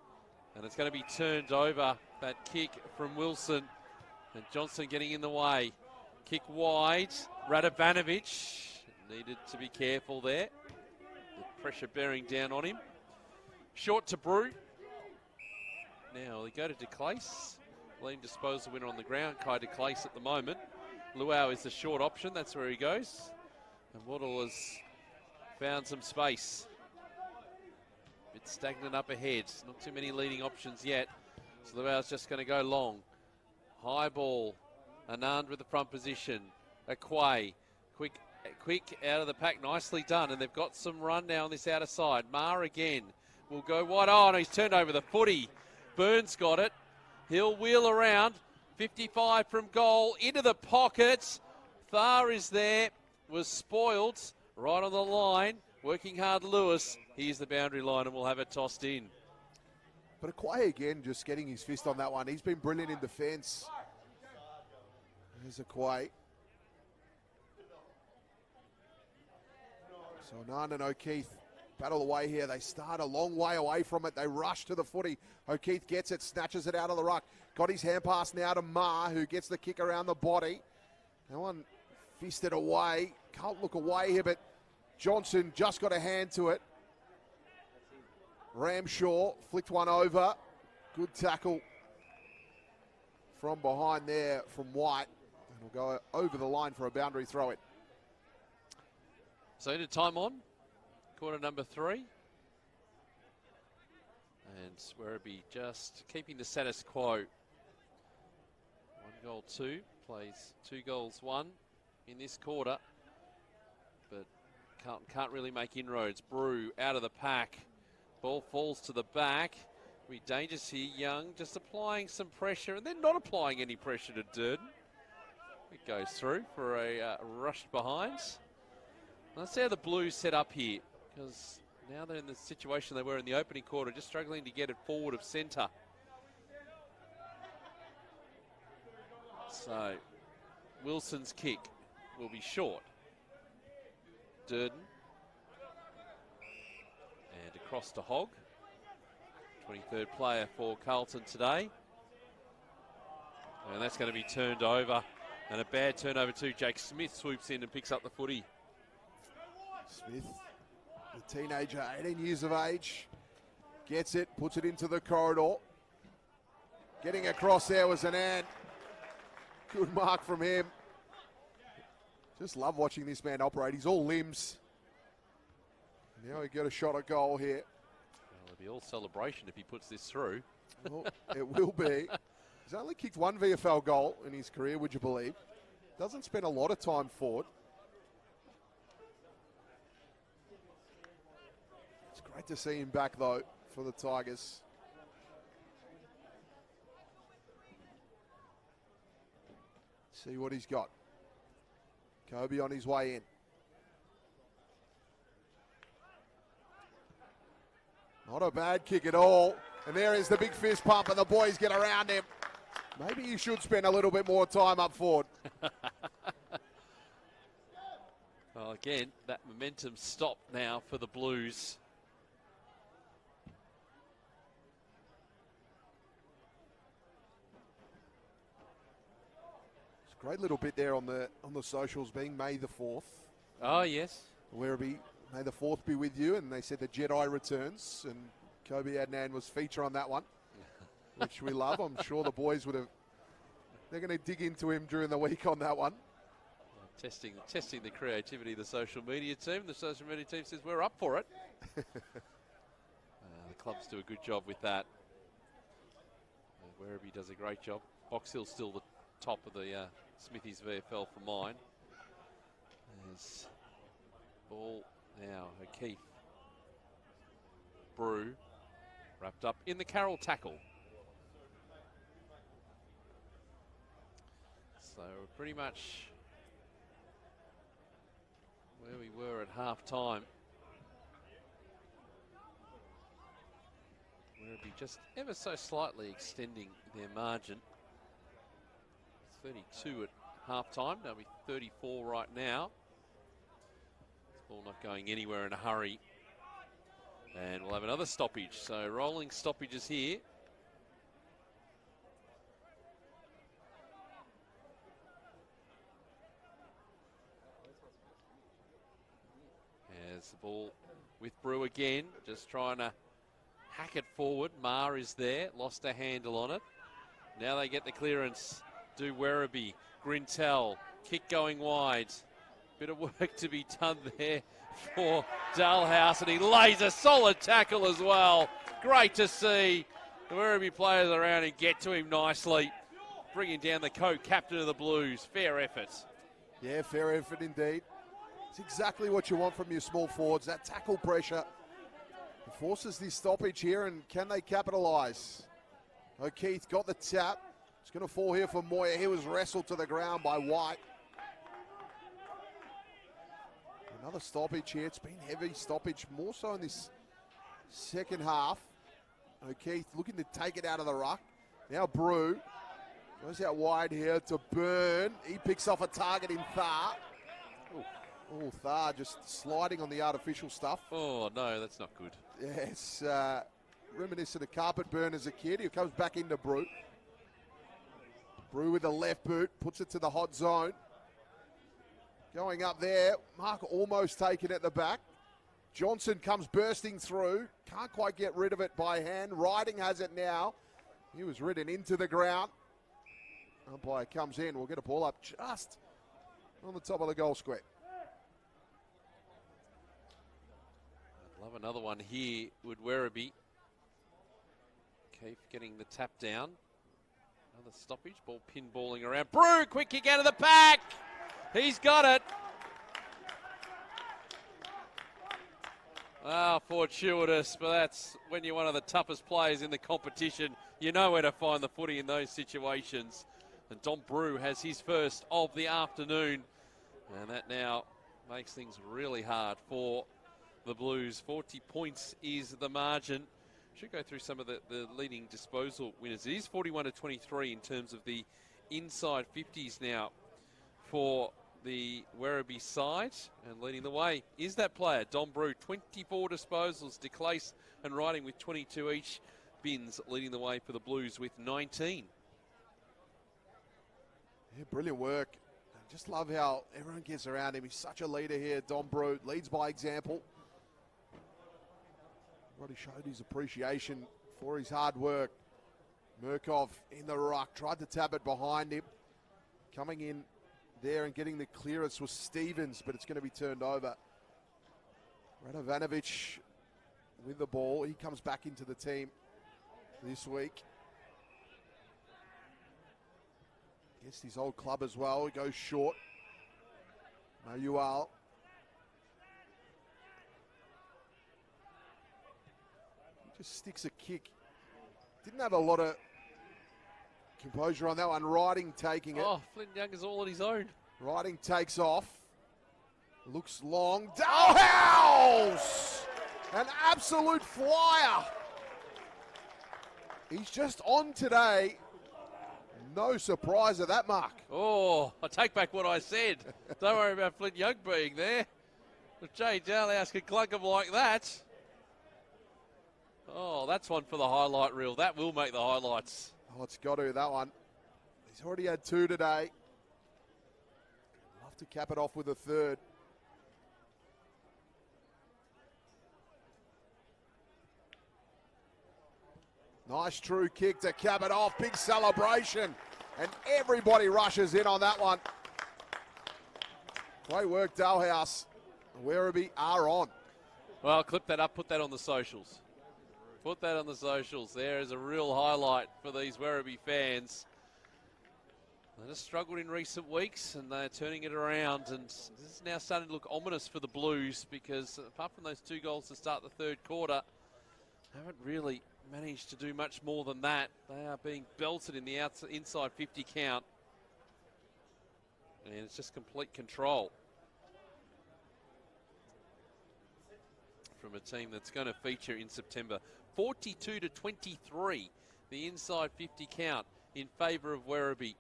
And it's going to be turned over. That kick from Wilson. And Johnson getting in the way. Kick wide. Radovanovic needed to be careful there. The pressure bearing down on him. Short to Brew. Now they go to DeClace. Lean disposal winner on the ground. Kai DeClace at the moment. Luau is the short option. That's where he goes. And Waddle has found some space. Bit stagnant up ahead. Not too many leading options yet. So Luau's just going to go long. High ball. Anand with the front position. Aquay. Quick out of the pack. Nicely done. And they've got some run now on this outer side. Ma again will go wide. Oh, no, he's turned over the footy. Burns got it. He'll wheel around. 55 from goal. Into the pocket. Thar is there. Was spoiled. Right on the line. Working hard Lewis. Here's the boundary line and we'll have it tossed in. But Aquay again just getting his fist on that one. He's been brilliant in defence. There's Aquay. So Anand and O'Keefe battle away here. They start a long way away from it. They rush to the footy. O'Keefe gets it, snatches it out of the ruck. Got his hand pass now to Ma, who gets the kick around the body. That one fisted away. Can't look away here, but Johnson just got a hand to it. Ramshaw flicked one over. Good tackle from behind there from White. And we'll go over the line for a boundary throw-in. So into time on. Quarter number 3. And Werribee just keeping the status quo. 1 goal 2. Plays 2 goals 1 in this quarter. But Carlton can't really make inroads. Brew out of the pack. Ball falls to the back. Be dangerous here. Young just applying some pressure and then not applying any pressure to Durden. It goes through for a rushed behind. Let's see how the Blues set up here. Because now they're in the situation they were in the opening quarter, just struggling to get it forward of centre. So Wilson's kick will be short. Durden. And across to Hogg. 23rd player for Carlton today. And that's going to be turned over. And a bad turnover too. Jake Smith swoops in and picks up the footy. Smith, the teenager, 18 years of age, gets it, puts it into the corridor. Getting across there was an ant. Good mark from him. Just love watching this man operate. He's all limbs. Now he got a shot at goal here. Well, it'll be all celebration if he puts this through. Well, it will be. He's only kicked one VFL goal in his career, would you believe? Doesn't spend a lot of time forward. It's great to see him back, though, for the Tigers. See what he's got. Kobe on his way in. Not a bad kick at all. And there is the big fist pump, and the boys get around him. Maybe he should spend a little bit more time up forward. Well, again, that momentum stopped now for the Blues. Great little bit there on the socials, being May the 4th. Oh, yes. Werribee, May the 4th be with you. And they said the Jedi returns. And Kobe Adnan was feature on that one, which we love. I'm sure the boys would have. They're going to dig into him during the week on that one. Testing the creativity of the social media team. The social media team says we're up for it. The clubs do a good job with that. Werribee does a great job. Box Hill's still the top of the Smithies VFL for mine. There's ball now. O'Keefe. Brew wrapped up in the Carroll tackle. So we're pretty much where we were at half time. Werribee just ever so slightly extending their margin. 32 at half time. That'll be 34 right now. This ball not going anywhere in a hurry. And we'll have another stoppage. So rolling stoppages here. There's the ball with Brew again. Just trying to hack it forward. Marr is there. Lost a handle on it. Now they get the clearance. Do Werribee. Grintel. Kick going wide. Bit of work to be done there for Dalhouse, and he lays a solid tackle as well. Great to see the Werribee players around and get to him nicely. Bringing down the co-captain of the Blues. Fair effort. Yeah, fair effort indeed. It's exactly what you want from your small forwards, that tackle pressure. It forces this stoppage here, and can they capitalise? O'Keefe got the tap. It's going to fall here for Moyer. He was wrestled to the ground by White. Another stoppage here. It's been heavy stoppage, more so in this second half. O'Keefe looking to take it out of the ruck. Now Brew goes out wide here to Byrne. He picks off a target in Thar. Oh, Thar just sliding on the artificial stuff. Oh, no, that's not good. Yes, reminiscent of carpet burn as a kid. He comes back into Brew. Brew with the left boot, puts it to the hot zone. Going up there, Mark almost taken at the back. Johnson comes bursting through. Can't quite get rid of it by hand. Riding has it now. He was ridden into the ground. Umpire comes in. We'll get a ball up just on the top of the goal square. I'd love another one here with Werribee. Keith getting the tap down. Another stoppage. Ball pinballing around. Brew, quick kick out of the pack. He's got it. Fortuitous, but that's when you're one of the toughest players in the competition. You know where to find the footy in those situations. And Dom Brew has his first of the afternoon. And that now makes things really hard for the Blues. 40 points is the margin. Should go through some of the leading disposal winners. It is 41-23 in terms of the inside 50s now for the Werribee side. And leading the way is that player, Dom Brew. 24 disposals, DeClace and Riding with 22 each. Bins leading the way for the Blues with 19. Yeah, brilliant work. I just love how everyone gets around him. He's such a leader here. Dom Brew leads by example. Everybody showed his appreciation for his hard work. Murkov in the ruck, tried to tap it behind him. Coming in there and getting the clearance was Stevens, but it's going to be turned over. Radovanovic with the ball. He comes back into the team this week. Against his old club as well. He goes short. Mayual. He just sticks a kick. Didn't have a lot of composure on that one. Riding taking it. Oh, Flynn Young is all on his own. Riding takes off. Looks long. Dalhouse! An absolute flyer. He's just on today. No surprise at that mark. Oh, I take back what I said. Don't worry about Flynn Young being there. If Jay Dalhouse could clunk him like that. Oh, that's one for the highlight reel. That will make the highlights. Oh, it's got to, that one. He's already had two today. Love to cap it off with a third. Nice true kick to cap it off. Big celebration. And everybody rushes in on that one. Great work, Dalhouse. Werribee are on. Well, clip that up, put that on the socials. Put that on the socials. There is a real highlight for these Werribee fans. They just struggled in recent weeks, and they're turning it around. And this is now starting to look ominous for the Blues, because apart from those 2 goals to start the third quarter, haven't really managed to do much more than that. They are being belted in the inside 50 count. And it's just complete control from a team that's going to feature in September. 42-23, the inside 50 count in favour of Werribee.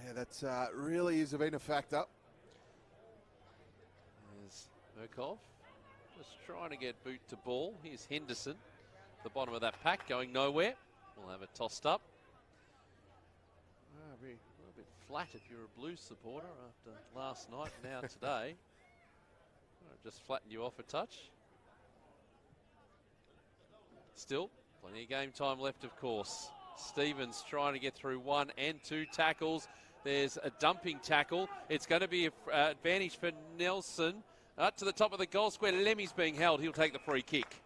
Yeah, that's really has been a factor. There's Murkov just trying to get boot to ball. Here's Henderson, the bottom of that pack, going nowhere. We'll have it tossed up. A little bit flat if you're a Blues supporter after last night, now today. Just flattened you off a touch. Still, plenty of game time left, of course. Stevens trying to get through 1 and 2 tackles. There's a dumping tackle. It's going to be an advantage for Nelson. Up to the top of the goal square. Lemmy's being held. He'll take the free kick.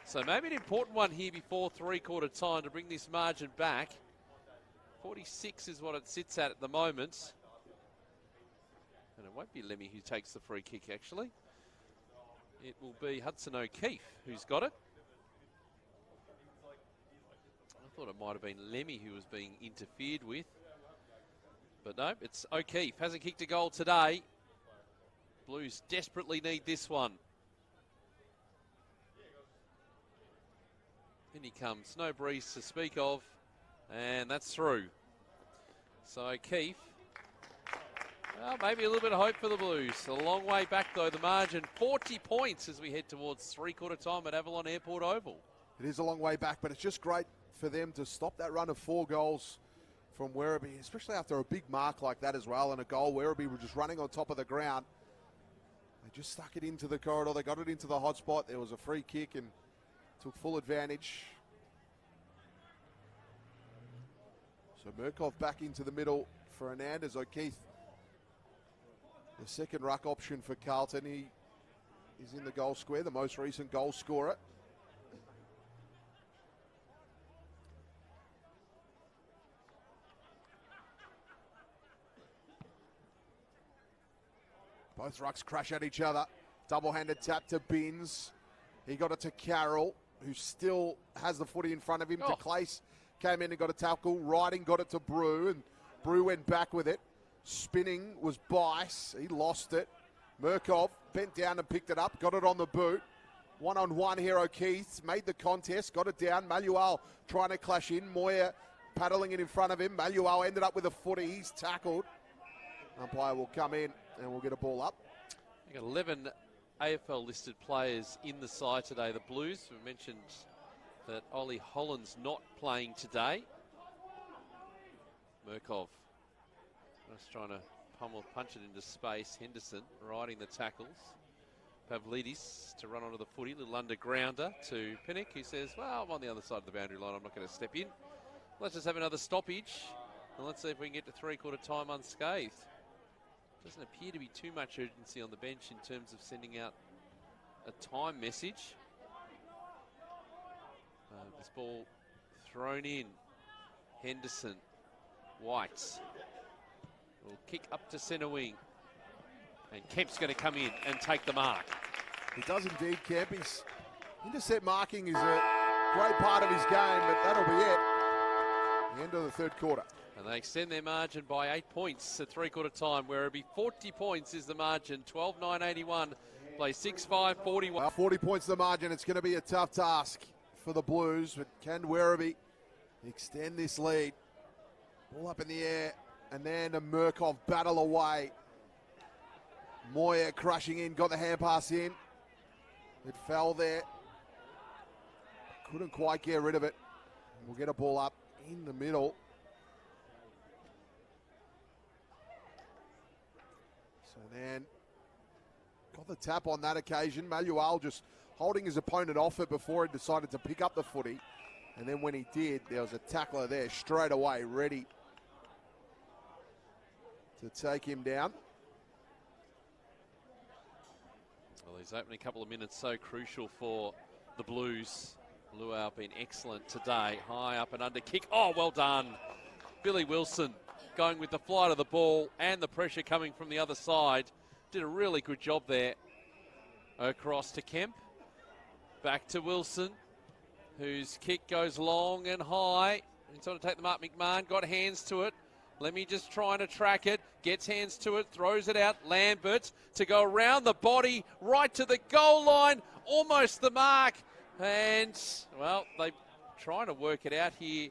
So maybe an important one here before three-quarter time to bring this margin back. 46 is what it sits at the moment. And it won't be Lemmy who takes the free kick, actually. It will be Hudson O'Keefe who's got it. I thought it might have been Lemmy who was being interfered with. But no, it's O'Keefe. Hasn't kicked a goal today. Blues desperately need this one. In he comes. No breeze to speak of. And that's through. So O'Keefe. Well, maybe a little bit of hope for the Blues. A long way back, though. The margin, 40 points as we head towards three-quarter time at Avalon Airport Oval. It is a long way back, but it's just great for them to stop that run of 4 goals from Werribee, especially after a big mark like that as well, and a goal. Werribee were just running on top of the ground. They just stuck it into the corridor. They got it into the hot spot. There was a free kick and took full advantage. So Murkov back into the middle for Hernandez. O'Keefe, the second ruck option for Carlton. He is in the goal square, the most recent goal scorer. Both rucks crash at each other. Double-handed tap to Binns. He got it to Carroll, who still has the footy in front of him. To Clace, came in and got a tackle. Riding got it to Brew, and Brew went back with it. Spinning was Bice. He lost it. Murkov bent down and picked it up. Got it on the boot. One-on-one here, O'Keefe made the contest. Got it down. Maluel trying to clash in. Moya paddling it in front of him. Maluel ended up with a footy. He's tackled. Umpire will come in and we'll get a ball up. We've got 11 AFL listed players in the side today. The Blues, we mentioned that Ollie Holland's not playing today. Murkov just trying to punch it into space. Henderson riding the tackles. Pavlidis to run onto the footy. Little undergrounder to Pinnock, who says, well, I'm on the other side of the boundary line. I'm not going to step in. Let's just have another stoppage. And let's see if we can get to three-quarter time unscathed. Doesn't appear to be too much urgency on the bench in terms of sending out a time message. This ball thrown in. Henderson. White will kick up to centre wing. And Kemp's going to come in and take the mark. He does indeed, Kemp. His intercept marking is a great part of his game, but that'll be it. The end of the third quarter. And they extend their margin by 8 points at three-quarter time. Werribee 40 points is the margin. 12-9-81. Play 6-5-41. Well, 40 points the margin. It's going to be a tough task for the Blues, but can Werribee extend this lead? Ball up in the air, and then a Murkov battle away. Moya crushing in, got the hand pass in. It fell there. Couldn't quite get rid of it. We'll get a ball up in the middle. So then, got the tap on that occasion. Maluel just holding his opponent off it before he decided to pick up the footy. And then when he did, there was a tackler there straight away, ready to take him down. Well, these opening couple of minutes so crucial for the Blues. Luau been excellent today. High up and under kick. Oh, well done. Billy Wilson going with the flight of the ball and the pressure coming from the other side. Did a really good job there. Across to Kemp. Back to Wilson, whose kick goes long and high. He's trying to take the mark. McMahon got hands to it. Lemmy just trying to track it, gets hands to it, throws it out. Lambert to go around the body, right to the goal line, almost the mark. And, well, they're trying to work it out here,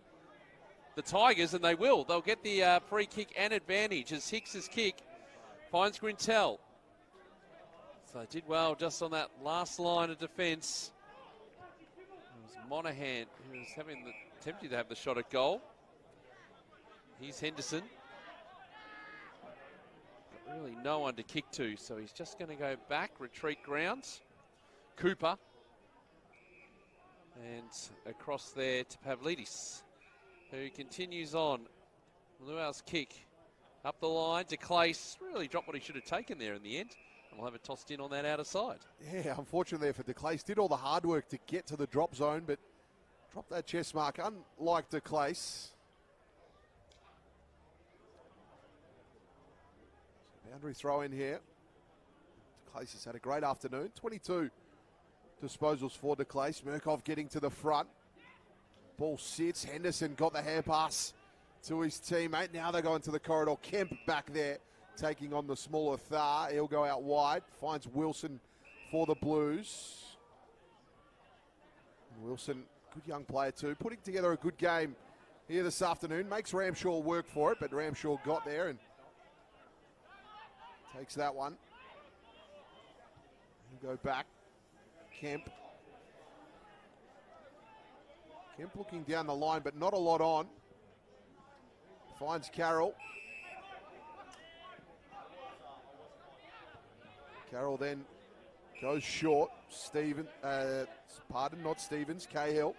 the Tigers, and they will. They'll get the free kick and advantage as Hicks's kick finds Grintel. So they did well just on that last line of defence. It was Monahan who was attempting to have the shot at goal. Here's Henderson. But really no one to kick to, so he's just going to go back, retreat grounds. Cooper. And across there to Pavlidis, who continues on. Luau's kick up the line to Clace. Really dropped what he should have taken there in the end. And we'll have it tossed in on that outer side. Yeah, unfortunately for DeClace, did all the hard work to get to the drop zone, but dropped that chest mark, unlike DeClace. Boundary throw in here. DeClace has had a great afternoon. 22 disposals for DeClace. Murkov getting to the front. Ball sits. Henderson got the hand pass to his teammate. Now they're going to the corridor. Kemp back there taking on the smaller Thar. He'll go out wide. Finds Wilson for the Blues. Wilson, good young player too. Putting together a good game here this afternoon. Makes Ramshaw work for it, but Ramshaw got there and takes that one. He'll go back. Kemp. Kemp looking down the line, but not a lot on. Finds Carroll. Carroll then goes short. Not Stevens, Cahill.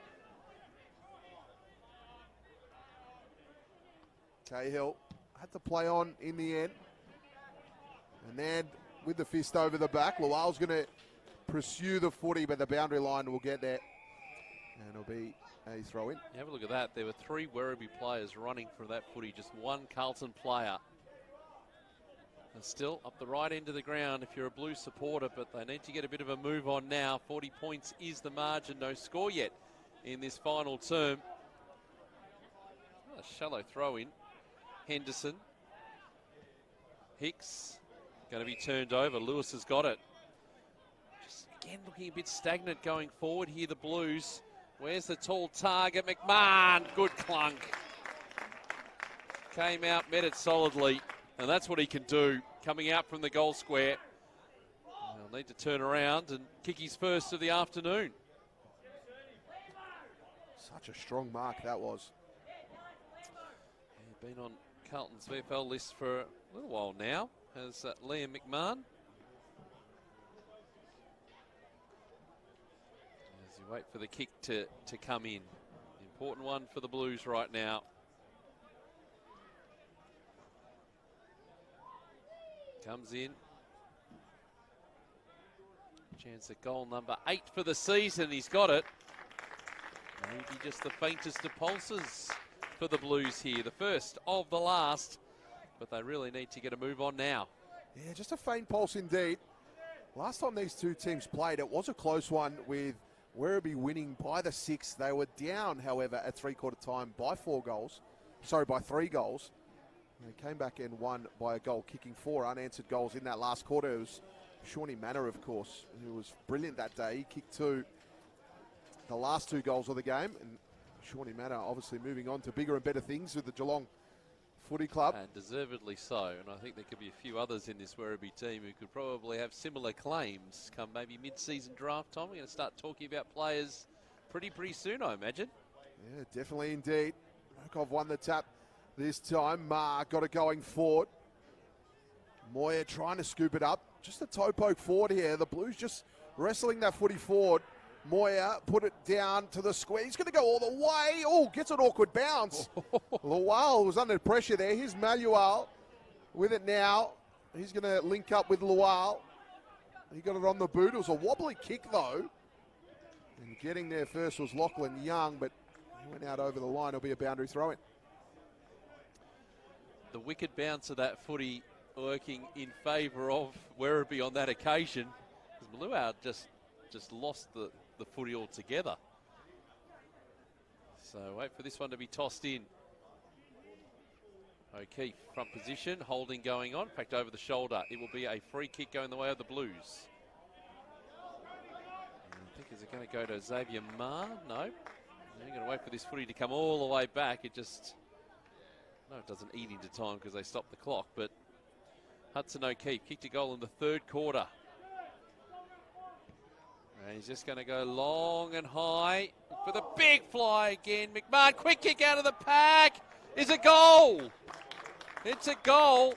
Cahill had to play on in the end. And then with the fist over the back, Luau's going to pursue the footy, but the boundary line will get there. And it'll be a throw in. Yeah, have a look at that. There were 3 Werribee players running for that footy, just 1 Carlton player. And still up the right end of the ground if you're a Blue supporter, but they need to get a bit of a move on now. 40 points is the margin. No score yet in this final term. A shallow throw in. Henderson Hicks going to be turned over. Lewis has got it. Just again looking a bit stagnant going forward here, the Blues. Where's the tall target? McMahon, good clunk. Came out, met it solidly, and that's what he can do, coming out from the goal square. He'll need to turn around and kick his first of the afternoon. Such a strong mark that was. He's been on Carlton's VFL list for a little while now, as Liam McMahon. As you wait for the kick to come in. Important one for the Blues right now. Comes in. Chance at goal number 8 for the season. He's got it. Maybe just the faintest of pulses for the Blues here. The first of the last. But they really need to get a move on now. Yeah, just a faint pulse indeed. Last time these two teams played, it was a close one with Werribee winning by the 6. They were down, however, at three-quarter time by 3 goals. They came back and won by a goal, kicking 4 unanswered goals in that last quarter. It was Shawnee Manor, of course, who was brilliant that day. He kicked 2, the last 2 goals of the game. And Shawnee Manor obviously moving on to bigger and better things with the Geelong Footy Club. And deservedly so. And I think there could be a few others in this Werribee team who could probably have similar claims come maybe mid-season draft time. We're going to start talking about players pretty soon, I imagine. Yeah, definitely indeed. Murkov won the tap this time. Ma got it going forward. Moyer trying to scoop it up. Just a toe poke forward here. The Blues just wrestling that footy forward. Moyer put it down to the square. He's going to go all the way. Oh, gets an awkward bounce. Lual was under pressure there. Here's Manuel with it now. He's going to link up with Lual. He got it on the boot. It was a wobbly kick, though. And getting there first was Lachlan Young, but he went out over the line. It'll be a boundary throw-in. The wicked bounce of that footy working in favour of Werribee on that occasion. Luau just lost the footy altogether. So wait for this one to be tossed in. O'Keefe, front position, holding going on. In fact, over the shoulder. It will be a free kick going the way of the Blues. And I think, is it going to go to Xavier Marr? No. They're going to wait for this footy to come all the way back. It just... No, it doesn't eat into time because they stopped the clock, but Hudson O'Keefe kicked a goal in the 3rd quarter. And he's just going to go long and high for the big fly again. McMahon, quick kick out of the pack. Is a goal. It's a goal.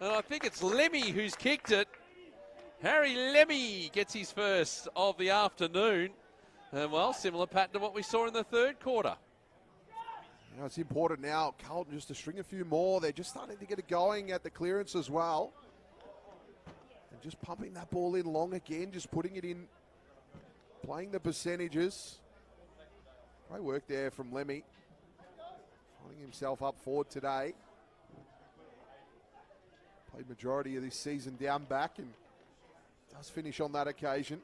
And I think it's Lemmy who's kicked it. Harry Lemmy gets his first of the afternoon. And well, similar pattern to what we saw in the 3rd quarter. You know, it's important now, Carlton, just to string a few more. They're just starting to get it going at the clearance as well. And just pumping that ball in long again, just putting it in, playing the percentages. Great work there from Lemmy. Finding himself up forward today. Played majority of this season down back and does finish on that occasion.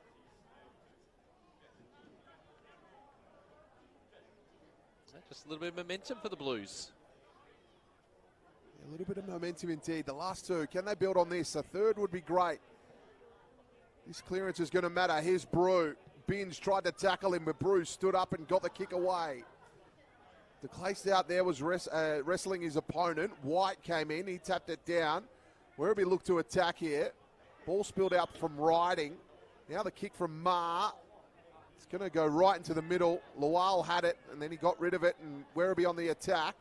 Just a little bit of momentum for the Blues. A little bit of momentum indeed. The last 2, can they build on this? A 3rd would be great. This clearance is going to matter. Here's Brew. Binge tried to tackle him, but Brew stood up and got the kick away. De Clay's out there was wrestling his opponent. White came in. He tapped it down. Werribee looked to attack here. Ball spilled out from Riding. Now the kick from Ma. It's going to go right into the middle. Lual had it, and then he got rid of it, and Werribee on the attack.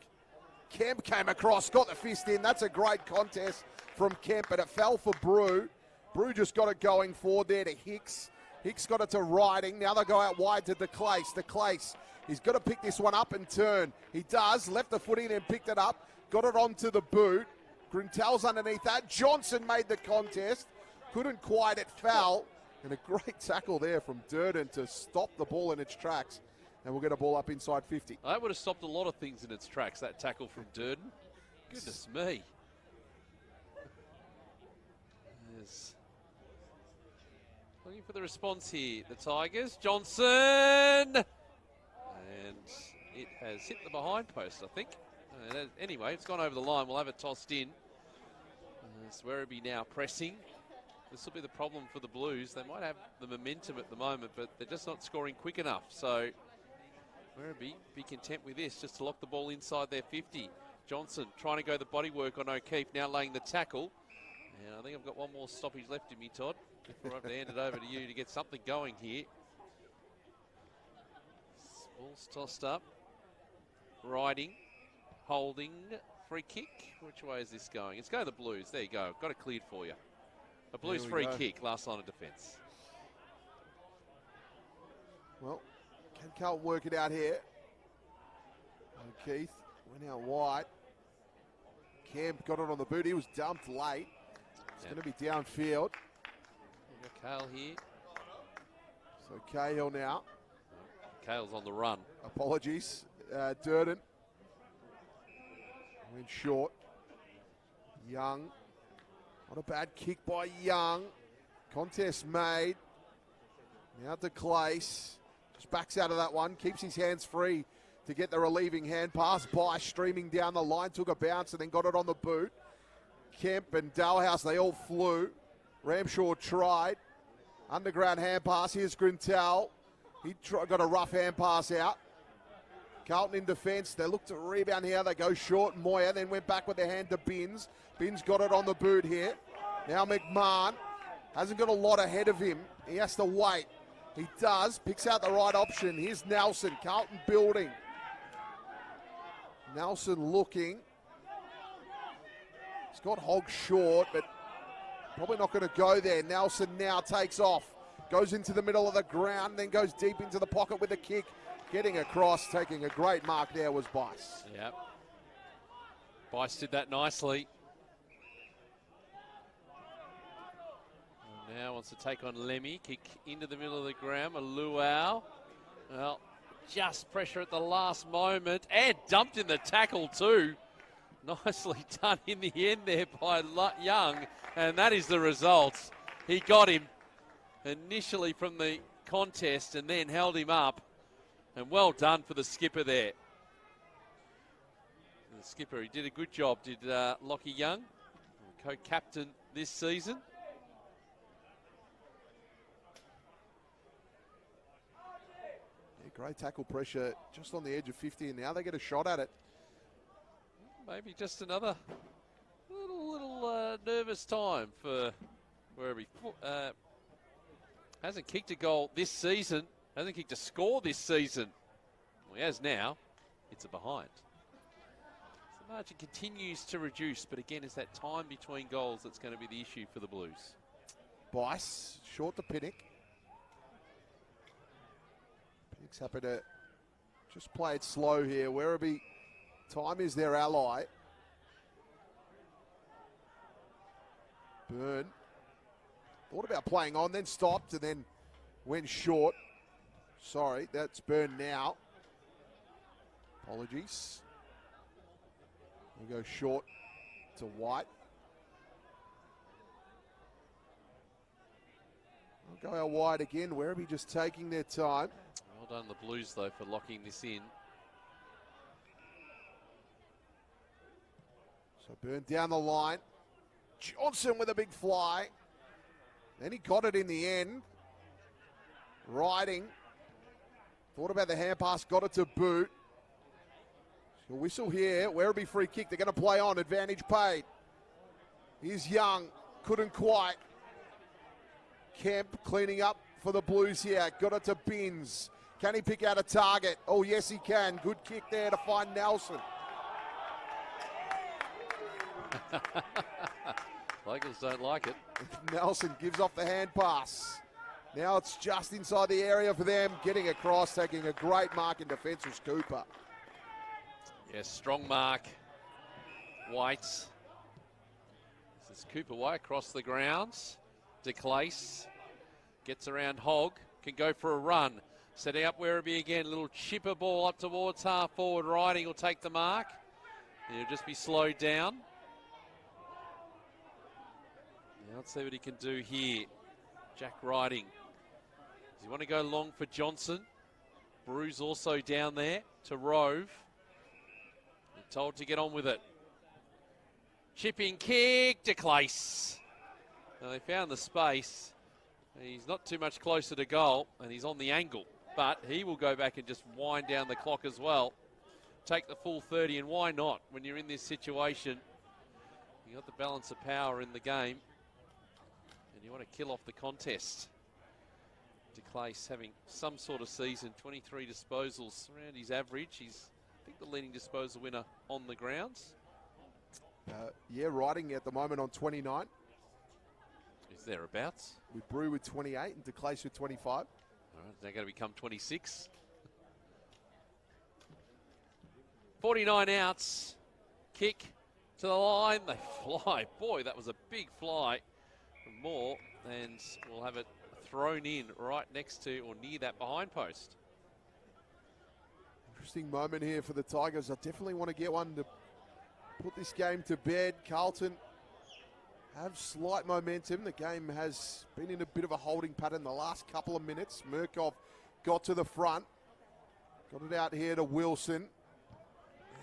Kemp came across, got the fist in. That's a great contest from Kemp, but it fell for Brew. Brew just got it going forward there to Hicks. Hicks got it to Riding. Now they go out wide to De Clace. De Clace, he's got to pick this one up and turn. He does. Left the footing and picked it up. Got it onto the boot. Grintel's underneath that. Johnson made the contest. Couldn't quite. It fell. And a great tackle there from Durden to stop the ball in its tracks. And we'll get a ball up inside 50. That would have stopped a lot of things in its tracks, that tackle from Durden. Goodness me. Yes. Looking for the response here, the Tigers. Johnson! And it has hit the behind post, I think. Anyway, it's gone over the line. We'll have it tossed in. As Werribee now pressing. This will be the problem for the Blues. They might have the momentum at the moment, but they're just not scoring quick enough. So Werribee be content with this, just to lock the ball inside their 50. Johnson trying to go the body work on O'Keefe, now laying the tackle. And I think I've got one more stoppage left in me, Todd, before I have to hand it over to you to get something going here. Ball's tossed up. Riding, holding, free kick. Which way is this going? It's going to the Blues. There you go. Got it cleared for you. A Blues free kick, last line of defence. Well, can Carlton work it out here? Keith went out wide. Kemp got it on the boot. He was dumped late. It's going to be downfield. We've got Cale here. So Cahill now. Cale's on the run. Apologies. Durden. Went short. Young. Not a bad kick by Young. Contest made. Now to Clace. Just backs out of that one. Keeps his hands free to get the relieving hand pass by, streaming down the line, took a bounce and then got it on the boot. Kemp and Dalhouse, they all flew. Ramshaw tried. Underground hand pass, here's Grintel. He got a rough hand pass out. Carlton in defence, they look to rebound here, they go short. Moyer then went back with their hand to Binns. Binns got it on the boot here. Now McMahon hasn't got a lot ahead of him. He has to wait. He does, picks out the right option. Here's Nelson, Carlton building. Nelson looking. He's got Hogg short, but probably not going to go there. Nelson now takes off. Goes into the middle of the ground, then goes deep into the pocket with a kick. Getting across, taking a great mark there was Bice. Yep. Bice did that nicely. And now wants to take on Lemmy. Kick into the middle of the ground. A luau. Well, just pressure at the last moment and dumped in the tackle too. Nicely done in the end there by Young, and that is the result. He got him initially from the contest and then held him up, and well done for the skipper there. The skipper, he did a good job, did Lockie Young, co-captain this season. Great tackle pressure just on the edge of 50, and now they get a shot at it. Maybe just another little nervous time for Werribee. Hasn't kicked a goal this season, hasn't kicked a score this season. Well, he has now. It's a behind. So the margin continues to reduce, but again, it's that time between goals that's going to be the issue for the Blues. Bice, short to Pinnock. Pinnock's happy to just play it slow here. Werribee, time is their ally. Byrne thought about playing on, then stopped and then went short. Sorry, that's Byrne now. Apologies. We'll go short to White. I'll go out wide again. Werribee just taking their time. Well done the Blues though for locking this in. So Byrne down the line. Johnson with a big fly. Then he got it in the end. Riding. Thought about the hand pass, got it to boot. So whistle here. Werribee free kick. They're going to play on. Advantage paid. Here's Young. Couldn't quite. Kemp cleaning up for the Blues here. Got it to Binns. Can he pick out a target? Oh, yes, he can. Good kick there to find Nelson. Locals don't like it. Nelson gives off the hand pass. Now it's just inside the area for them. Getting across, taking a great mark in defence was Cooper. Yes, strong mark. White. This is Cooper White across the grounds. DeClace gets around Hogg. Can go for a run. Setting up Werribee again. Little chipper ball up towards half forward. Riding will take the mark. He'll just be slowed down. Now let's see what he can do here. Jack Riding. Does he want to go long for Johnson? Bruce also down there to Rove. They're told to get on with it. Chipping kick to Clace. Now they found the space. He's not too much closer to goal, and he's on the angle. But he will go back and just wind down the clock as well. Take the full 30, and why not? When you're in this situation, you got the balance of power in the game, and you want to kill off the contest. DeClace having some sort of season, 23 disposals around his average. He's, I think, the leading disposal winner on the grounds. Yeah, riding at the moment on 29. Is thereabouts. With Brew with 28 and DeClace with 25. All right, they're going to become 26. 49 outs. Kick to the line. They fly. Boy, that was a big fly from Moore. And we'll have it thrown in right next to or near that behind post. Interesting moment here for the Tigers. I definitely want to get one to put this game to bed. Carlton have slight momentum. The game has been in a bit of a holding pattern the last couple of minutes. Murkoff got to the front. Got it out here to Wilson.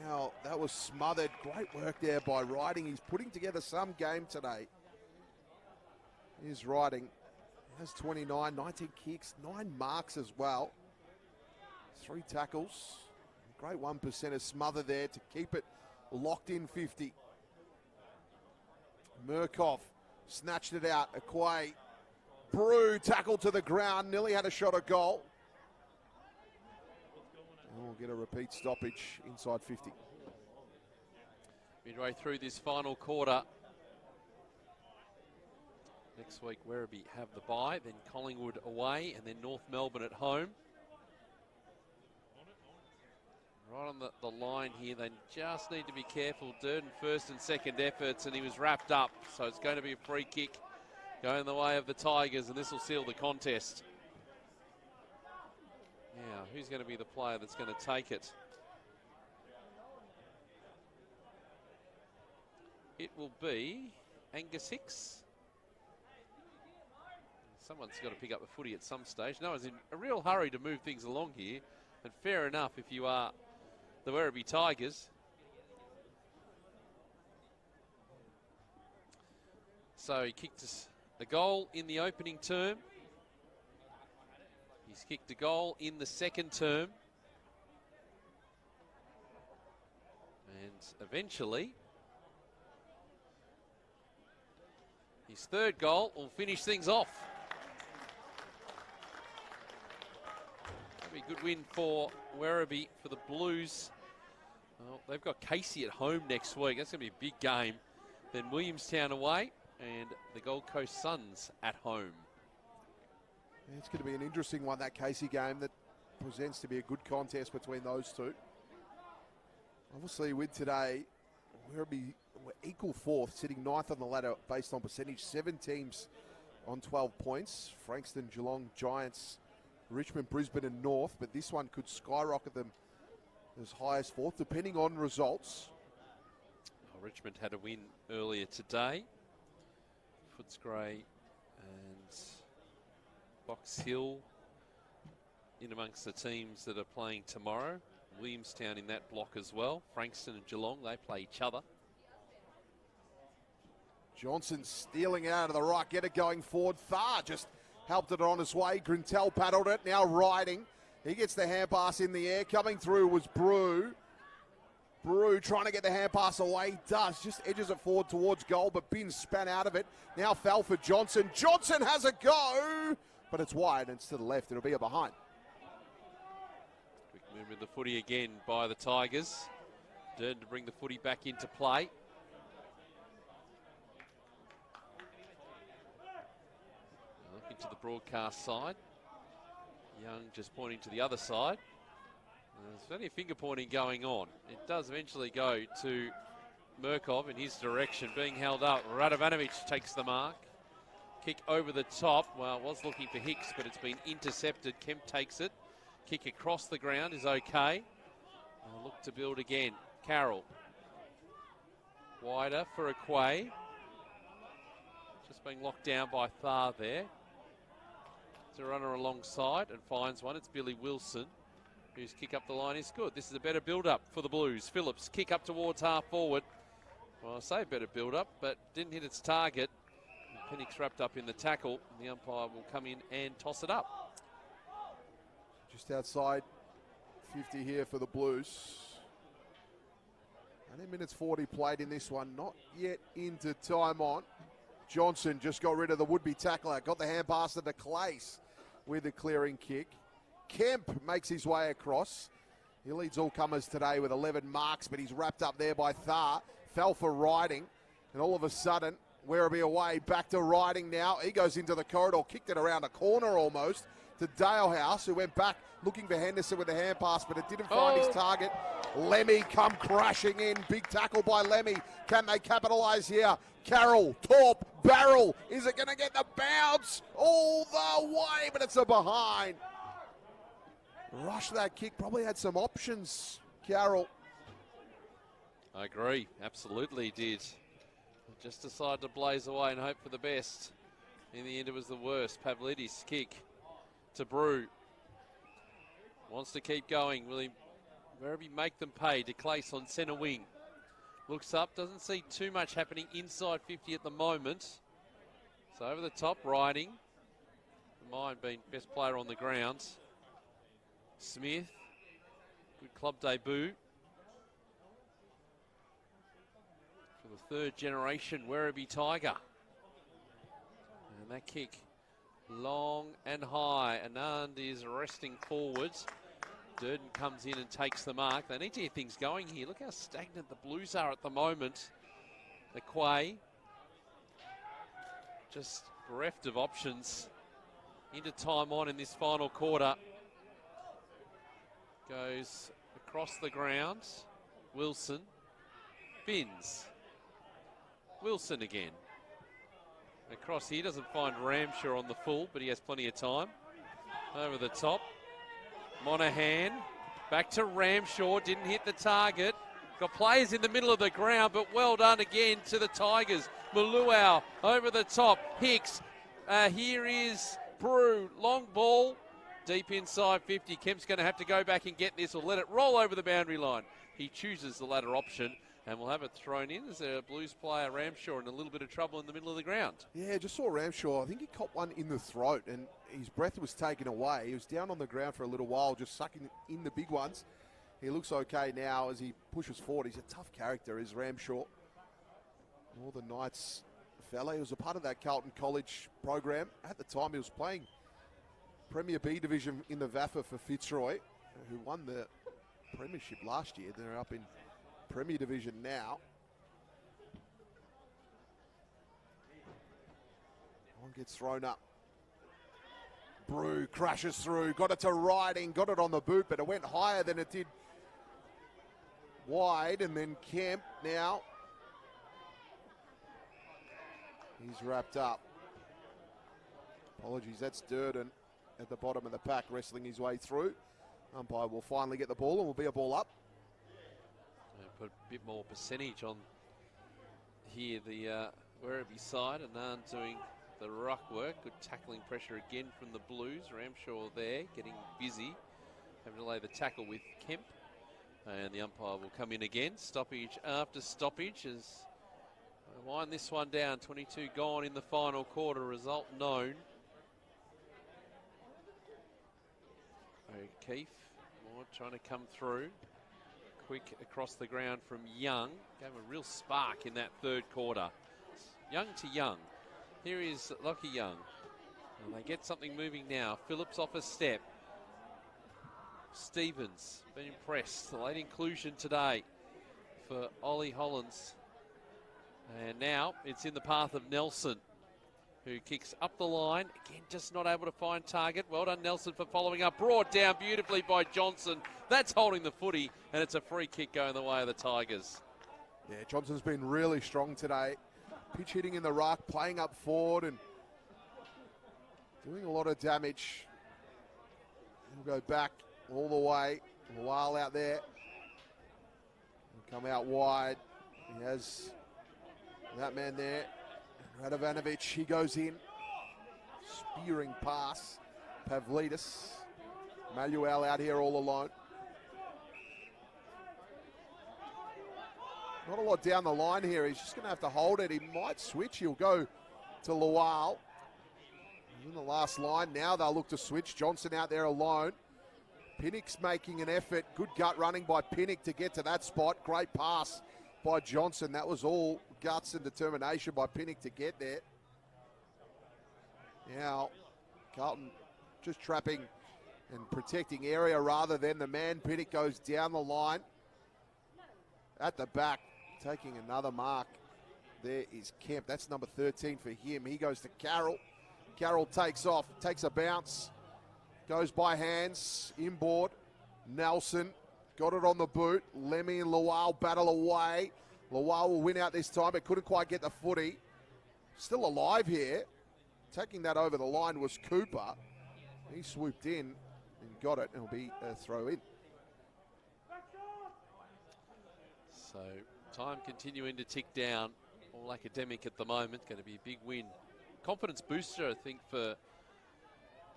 Now, that was smothered. Great work there by Riding. He's putting together some game today. Here's Riding. He has 29, 19 kicks, 9 marks as well. 3 tackles. Great 1% smother there to keep it locked in 50. Murkoff snatched it out. Aquay. Brew tackled to the ground. Nearly had a shot at goal. And we'll get a repeat stoppage inside 50. Midway through this final quarter. Next week, Werribee have the bye, then Collingwood away, and then North Melbourne at home. Right on the line here, they just need to be careful. Durden first and second efforts, and he was wrapped up. So it's going to be a free kick going the way of the Tigers, and this will seal the contest. Now, who's going to be the player that's going to take it? It will be Angus Hicks. Someone's got to pick up the footy at some stage. No one's in a real hurry to move things along here, and fair enough if you are the Werribee Tigers. So he kicked a goal in the opening term. He's kicked a goal in the second term. And eventually, his third goal will finish things off. That'll be a good win for Werribee, for the Blues. Well, they've got Casey at home next week. That's going to be a big game. Then Williamstown away and the Gold Coast Suns at home. Yeah, it's going to be an interesting one, that Casey game, that presents to be a good contest between those two. Obviously, with today, Werribee were equal fourth, sitting ninth on the ladder based on percentage. 7 teams on 12 points. Frankston, Geelong, Giants, Richmond, Brisbane and North. But this one could skyrocket them as high as fourth, depending on results. Richmond had a win earlier today. Footscray and Box Hill in amongst the teams that are playing tomorrow. Williamstown in that block as well. Frankston and Geelong, they play each other. Johnson stealing it out of the right, get it going forward. Thar just helped it on his way. Grintel paddled it, now riding. He gets the hand pass in the air. Coming through was Brew. Brew trying to get the hand pass away. Does, just edges it forward towards goal, but Bin span out of it. Now fell for Johnson. Johnson has a go, but it's wide and it's to the left. It'll be a behind. Quick movement of the footy again by the Tigers. Durden to bring the footy back into play. Looking to the broadcast side. Young just pointing to the other side. There's plenty of finger pointing going on. It does eventually go to Murkoff in his direction, being held up. Radovanovic takes the mark. Kick over the top. Well, it was looking for Hicks, but it's been intercepted. Kemp takes it. Kick across the ground is okay. Look to build again. Carroll. Wider for Aquay. Just being locked down by Thar there. It's a runner alongside and finds one. It's Billy Wilson, whose kick up the line is good. This is a better build-up for the Blues. Phillips, kick up towards half forward. Well, I say better build-up, but didn't hit its target. Pennick's wrapped up in the tackle. The umpire will come in and toss it up. Just outside 50 here for the Blues. 18 minutes 40 played in this one. Not yet into time on. Johnson just got rid of the would-be tackler. Got the hand pass to Clace with the clearing kick. Kemp makes his way across. He leads all comers today with 11 marks, but he's wrapped up there by Thar. Fell for riding, and all of a sudden, Werribee away, back to riding now. He goes into the corridor, kicked it around a corner almost to Dalehouse, who went back looking for Henderson with the hand pass, but it didn't find his target. Lemmy come crashing in. Big tackle by Lemmy. Can they capitalise here? Carroll, Torp, Barrel. Is it going to get the bounce all the way? But it's a behind. Rush that kick. Probably had some options, Carroll. I agree. Absolutely did. Just decided to blaze away and hope for the best. In the end, it was the worst. Pavlidis' kick to Brew. Wants to keep going. Will he Werribee make them pay? De Clace on centre wing. Looks up. Doesn't see too much happening inside 50 at the moment. So over the top, riding. Mine being best player on the ground. Smith. Good club debut. For the third generation Werribee Tiger. And that kick long and high. Anand is resting forwards. Durden comes in and takes the mark. They need to get things going here. Look how stagnant the Blues are at the moment. The Quay just bereft of options. Into time on in this final quarter. Goes across the ground. Wilson. Binns. Wilson again. Across here, doesn't find Ramshaw on the full, but he has plenty of time. Over the top. Monahan. Back to Ramshaw. Didn't hit the target. Got players in the middle of the ground, but well done again to the Tigers. Maluau over the top. Hicks. Here is Brew. Long ball. Deep inside 50. Kemp's going to have to go back and get this or let it roll over the boundary line. He chooses the latter option and will have it thrown in as a Blues player, Ramshaw, in a little bit of trouble in the middle of the ground. Yeah, just saw Ramshaw. I think he caught one in the throat and his breath was taken away. He was down on the ground for a little while, just sucking in the big ones. He looks okay now as he pushes forward. He's a tough character, is Ramshaw. Northern Knights fella. He was a part of that Carlton College program. At the time, he was playing Premier B division in the VFL for Fitzroy, who won the premiership last year. They're up in Premier Division now. One gets thrown up. Brew crashes through, got it to Riding, got it on the boot, but it went higher than it did wide, and then Kemp now. He's wrapped up. Apologies, that's Durden at the bottom of the pack, wrestling his way through. Umpire will finally get the ball and will be a ball up. Put a bit more percentage on here, the Werribee side, and Nan doing the ruck work. Good tackling pressure again from the Blues. Ramshaw there, getting busy, having to lay the tackle with Kemp. And the umpire will come in again. Stoppage after stoppage as wind this one down. 22 gone in the final quarter. Result known. O'Keefe more trying to come through. Quick across the ground from Young. Gave a real spark in that third quarter. Young to Young. Here is Lockie Young. And they get something moving now. Phillips off a step. Stevens, been impressed. The late inclusion today for Ollie Hollins. And now it's in the path of Nelson, who kicks up the line. Again, just not able to find target. Well done, Nelson, for following up. Brought down beautifully by Johnson. That's holding the footy, and it's a free kick going the way of the Tigers. Yeah, Johnson's been really strong today. Pitch hitting in the ruck, playing up forward, and doing a lot of damage. He'll go back all the way. A while out there. He'll come out wide. He has that man there. Radovanovic, he goes in. Spearing pass. Pavlidis. Maluel out here all alone. Not a lot down the line here. He's just going to have to hold it. He might switch. He'll go to Lual. In the last line, now they'll look to switch. Johnson out there alone. Pinnock's making an effort. Good gut running by Pinnock to get to that spot. Great pass by Johnson. That was all guts and determination by Pinnock to get there. Now, Carlton just trapping and protecting area rather than the man. Pinnock goes down the line. At the back, taking another mark. There is Kemp. That's number 13 for him. He goes to Carroll. Carroll takes off, takes a bounce, goes by hands, inboard. Nelson got it on the boot. Lemmy and Lual battle away. Lual will win out this time, but couldn't quite get the footy. Still alive here. Taking that over the line was Cooper. He swooped in and got it. It'll be a throw in. So time continuing to tick down. All academic at the moment. Going to be a big win. Confidence booster, I think, for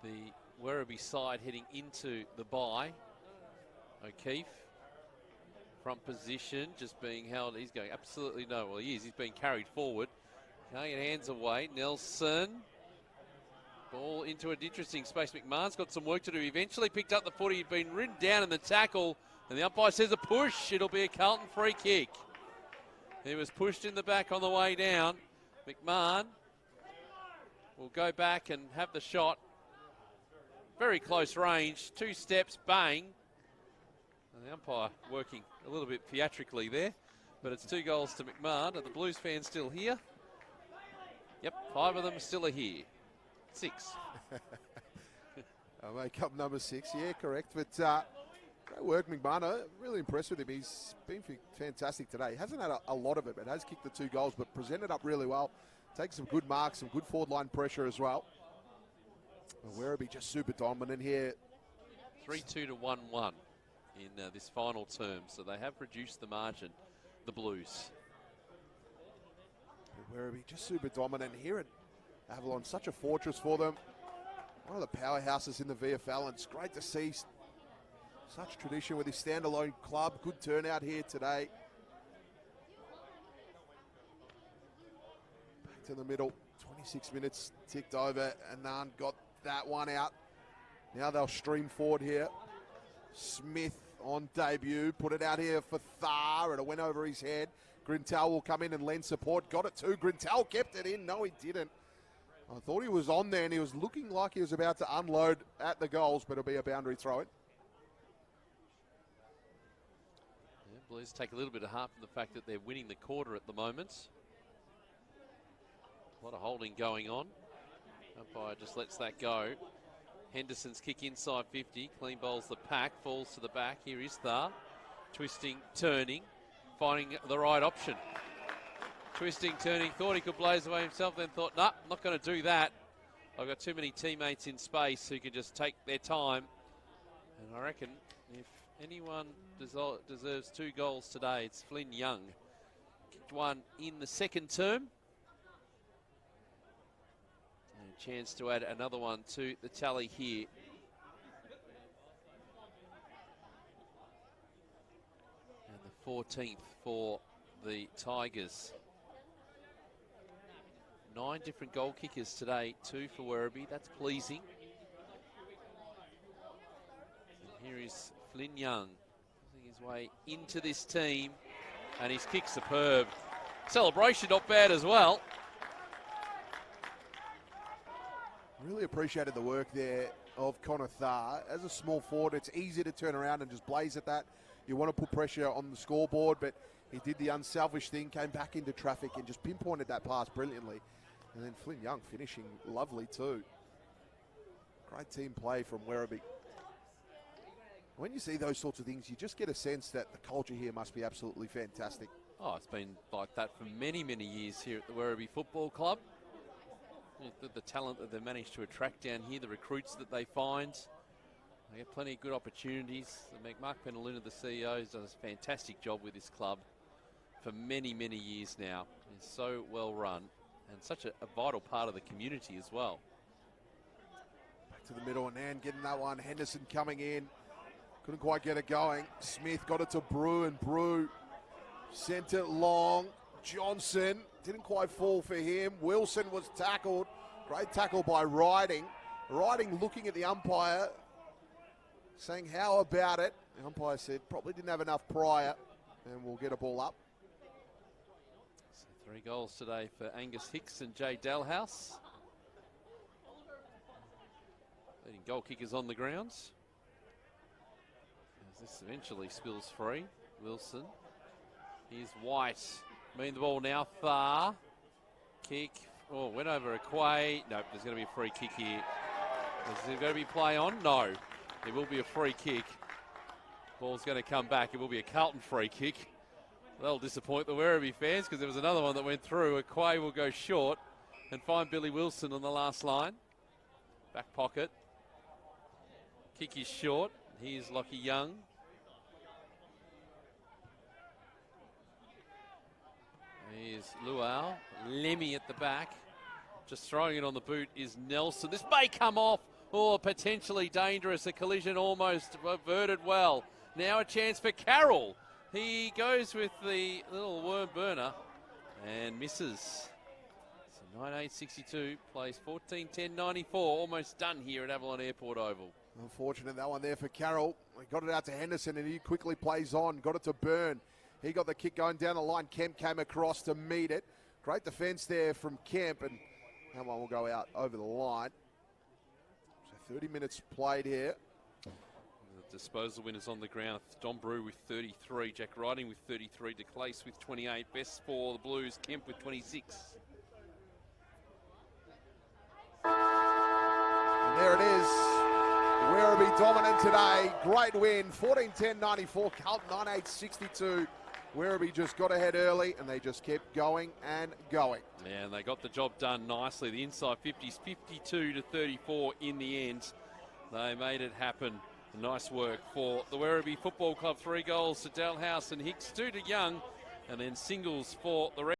the Werribee side heading into the bye. O'Keefe, front position, just being held. He's going absolutely no. Well, he is. He's being carried forward. Can't get hands away. Nelson. Ball into an interesting space. McMahon's got some work to do. Eventually picked up the footy. He'd been ridden down in the tackle. And the umpire says a push. It'll be a Carlton free kick. He was pushed in the back on the way down. McMahon will go back and have the shot. Very close range. 2 steps, bang. And the umpire working a little bit theatrically there. But it's 2 goals to McMahon. Are the Blues fans still here? Yep, 5 of them still are here. 6. I'll make up number 6. Yeah, correct. But great work, McMahon. Really impressed with him. He's been fantastic today. He hasn't had a lot of it, but has kicked the 2 goals, but presented up really well. Takes some good marks, some good forward line pressure as well. Werribee just super dominant here. 3-2 to 1-1 in this final term, so they have reduced the margin, the Blues. Werribee just super dominant here at Avalon. Such a fortress for them. One of the powerhouses in the VFL, and it's great to see such tradition with his standalone club. Good turnout here today. Back to the middle. 26 minutes ticked over. Anand got that one out. Now they'll stream forward here. Smith on debut. Put it out here for Thar, and it went over his head. Grintel will come in and lend support. Got it too. Grintel kept it in. No, he didn't. I thought he was on there, and he was looking like he was about to unload at the goals, but it'll be a boundary throw-in. Yeah, Blues take a little bit of heart from the fact that they're winning the quarter at the moment. A lot of holding going on. Umpire just lets that go. Henderson's kick inside 50. Clean bowls the pack. Falls to the back. Here is Thar. Twisting, turning. Finding the right option. Twisting, turning. Thought he could blaze away himself. Then thought, nah, I'm not going to do that. I've got too many teammates in space who can just take their time. And I reckon if anyone deserves 2 goals today, it's Flynn Young. Kicked one in the second term. Chance to add another one to the tally here. And the 14th for the Tigers. 9 different goal kickers today, 2 for Werribee. That's pleasing. And here is Flynn Young, pushing his way into this team, and his kick superb. Celebration not bad as well. Really appreciated the work there of Connor Thar. As a small forward, it's easy to turn around and just blaze at that. You want to put pressure on the scoreboard, but he did the unselfish thing, came back into traffic and just pinpointed that pass brilliantly. And then Flynn Young finishing lovely too. Great team play from Werribee. When you see those sorts of things, you just get a sense that the culture here must be absolutely fantastic. Oh, it's been like that for many, many years here at the Werribee Football Club. The talent that they've managed to attract down here, the recruits that they find. They get plenty of good opportunities. Mark Penaluna, the CEO, has done a fantastic job with this club for many, many years now. It's so well run and such a vital part of the community as well. Back to the middle, and getting that one. Henderson coming in. Couldn't quite get it going. Smith got it to Brew, and Brew Sent it long. Johnson didn't quite fall for him. Wilson was tackled. Great tackle by Riding. Riding looking at the umpire, saying, how about it? The umpire said, probably didn't have enough prior, and we'll get a ball up. So 3 goals today for Angus Hicks and Jay Dalhouse. Leading goal kickers on the grounds. As this eventually spills free. Wilson. Here's White. Mean the ball now. Far. Kick. Oh, went over a Quay. Nope, there's going to be a free kick here. Is there going to be play on? No. There will be a free kick. Ball's going to come back. It will be a Carlton free kick. That'll disappoint the Werribee fans because there was another one that went through. A Quay will go short and find Billy Wilson on the last line. Back pocket. Kick is short. Here's Lockie Young. Here's Luau. Lemmy at the back. Just throwing it on the boot is Nelson. This may come off. Oh, potentially dangerous. A collision almost averted well. Now a chance for Carroll. He goes with the little worm burner and misses. So 9.862 plays 14.10.94. Almost done here at Avalon Airport Oval. Unfortunate that one there for Carroll. He got it out to Henderson and he quickly plays on. Got it to Byrne. He got the kick going down the line. Kemp came across to meet it. Great defence there from Kemp, and that one will go out over the line. So 30 minutes played here. The disposal winners on the ground. Don Brew with 33. Jack Riding with 33. DeClace with 28. Best for the Blues. Kemp with 26. And there it is. Werribee dominant today. Great win. 14-10-94. Carlton 9.862. Werribee just got ahead early and they just kept going and going. Yeah, and they got the job done nicely. The inside 50s, 52-34 in the end. They made it happen. Nice work for the Werribee Football Club. 3 goals to Dalhouse and Hicks, 2 to Young, and then singles for the rest.